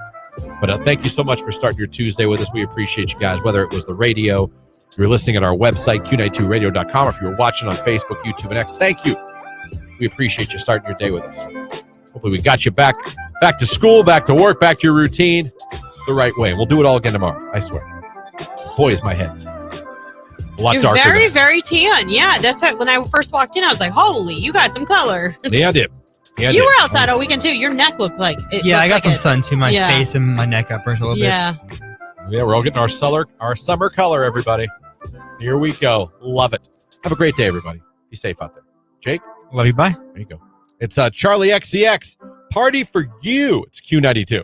Speaker 2: But thank you so much for starting your Tuesday with us. We appreciate you guys, whether it was the radio, you're listening at our website, Q92radio.com, or if you're watching on Facebook, YouTube, and X. Thank you. We appreciate you starting your day with us. Hopefully we got you back to school, back to work, back to your routine the right way. We'll do it all again tomorrow, I swear. Boy, is my head a lot
Speaker 4: You're
Speaker 2: darker.
Speaker 4: very, very tan. Yeah, that's what, when I first walked in, I was like, holy, you got some color.
Speaker 2: Yeah, I did. Yeah,
Speaker 4: You were outside all weekend, too. Your neck looked like it.
Speaker 3: Yeah, I got
Speaker 4: looks
Speaker 3: some
Speaker 4: like
Speaker 3: sun too. My
Speaker 4: Yeah.
Speaker 3: face and my neck got burnt a little bit.
Speaker 4: Yeah.
Speaker 2: Yeah, we're all getting our summer color, everybody. Here we go. Love it. Have a great day, everybody. Be safe out there. Jake?
Speaker 3: Love you. Bye.
Speaker 2: There you go. It's Charlie XCX. Party for you. It's Q92.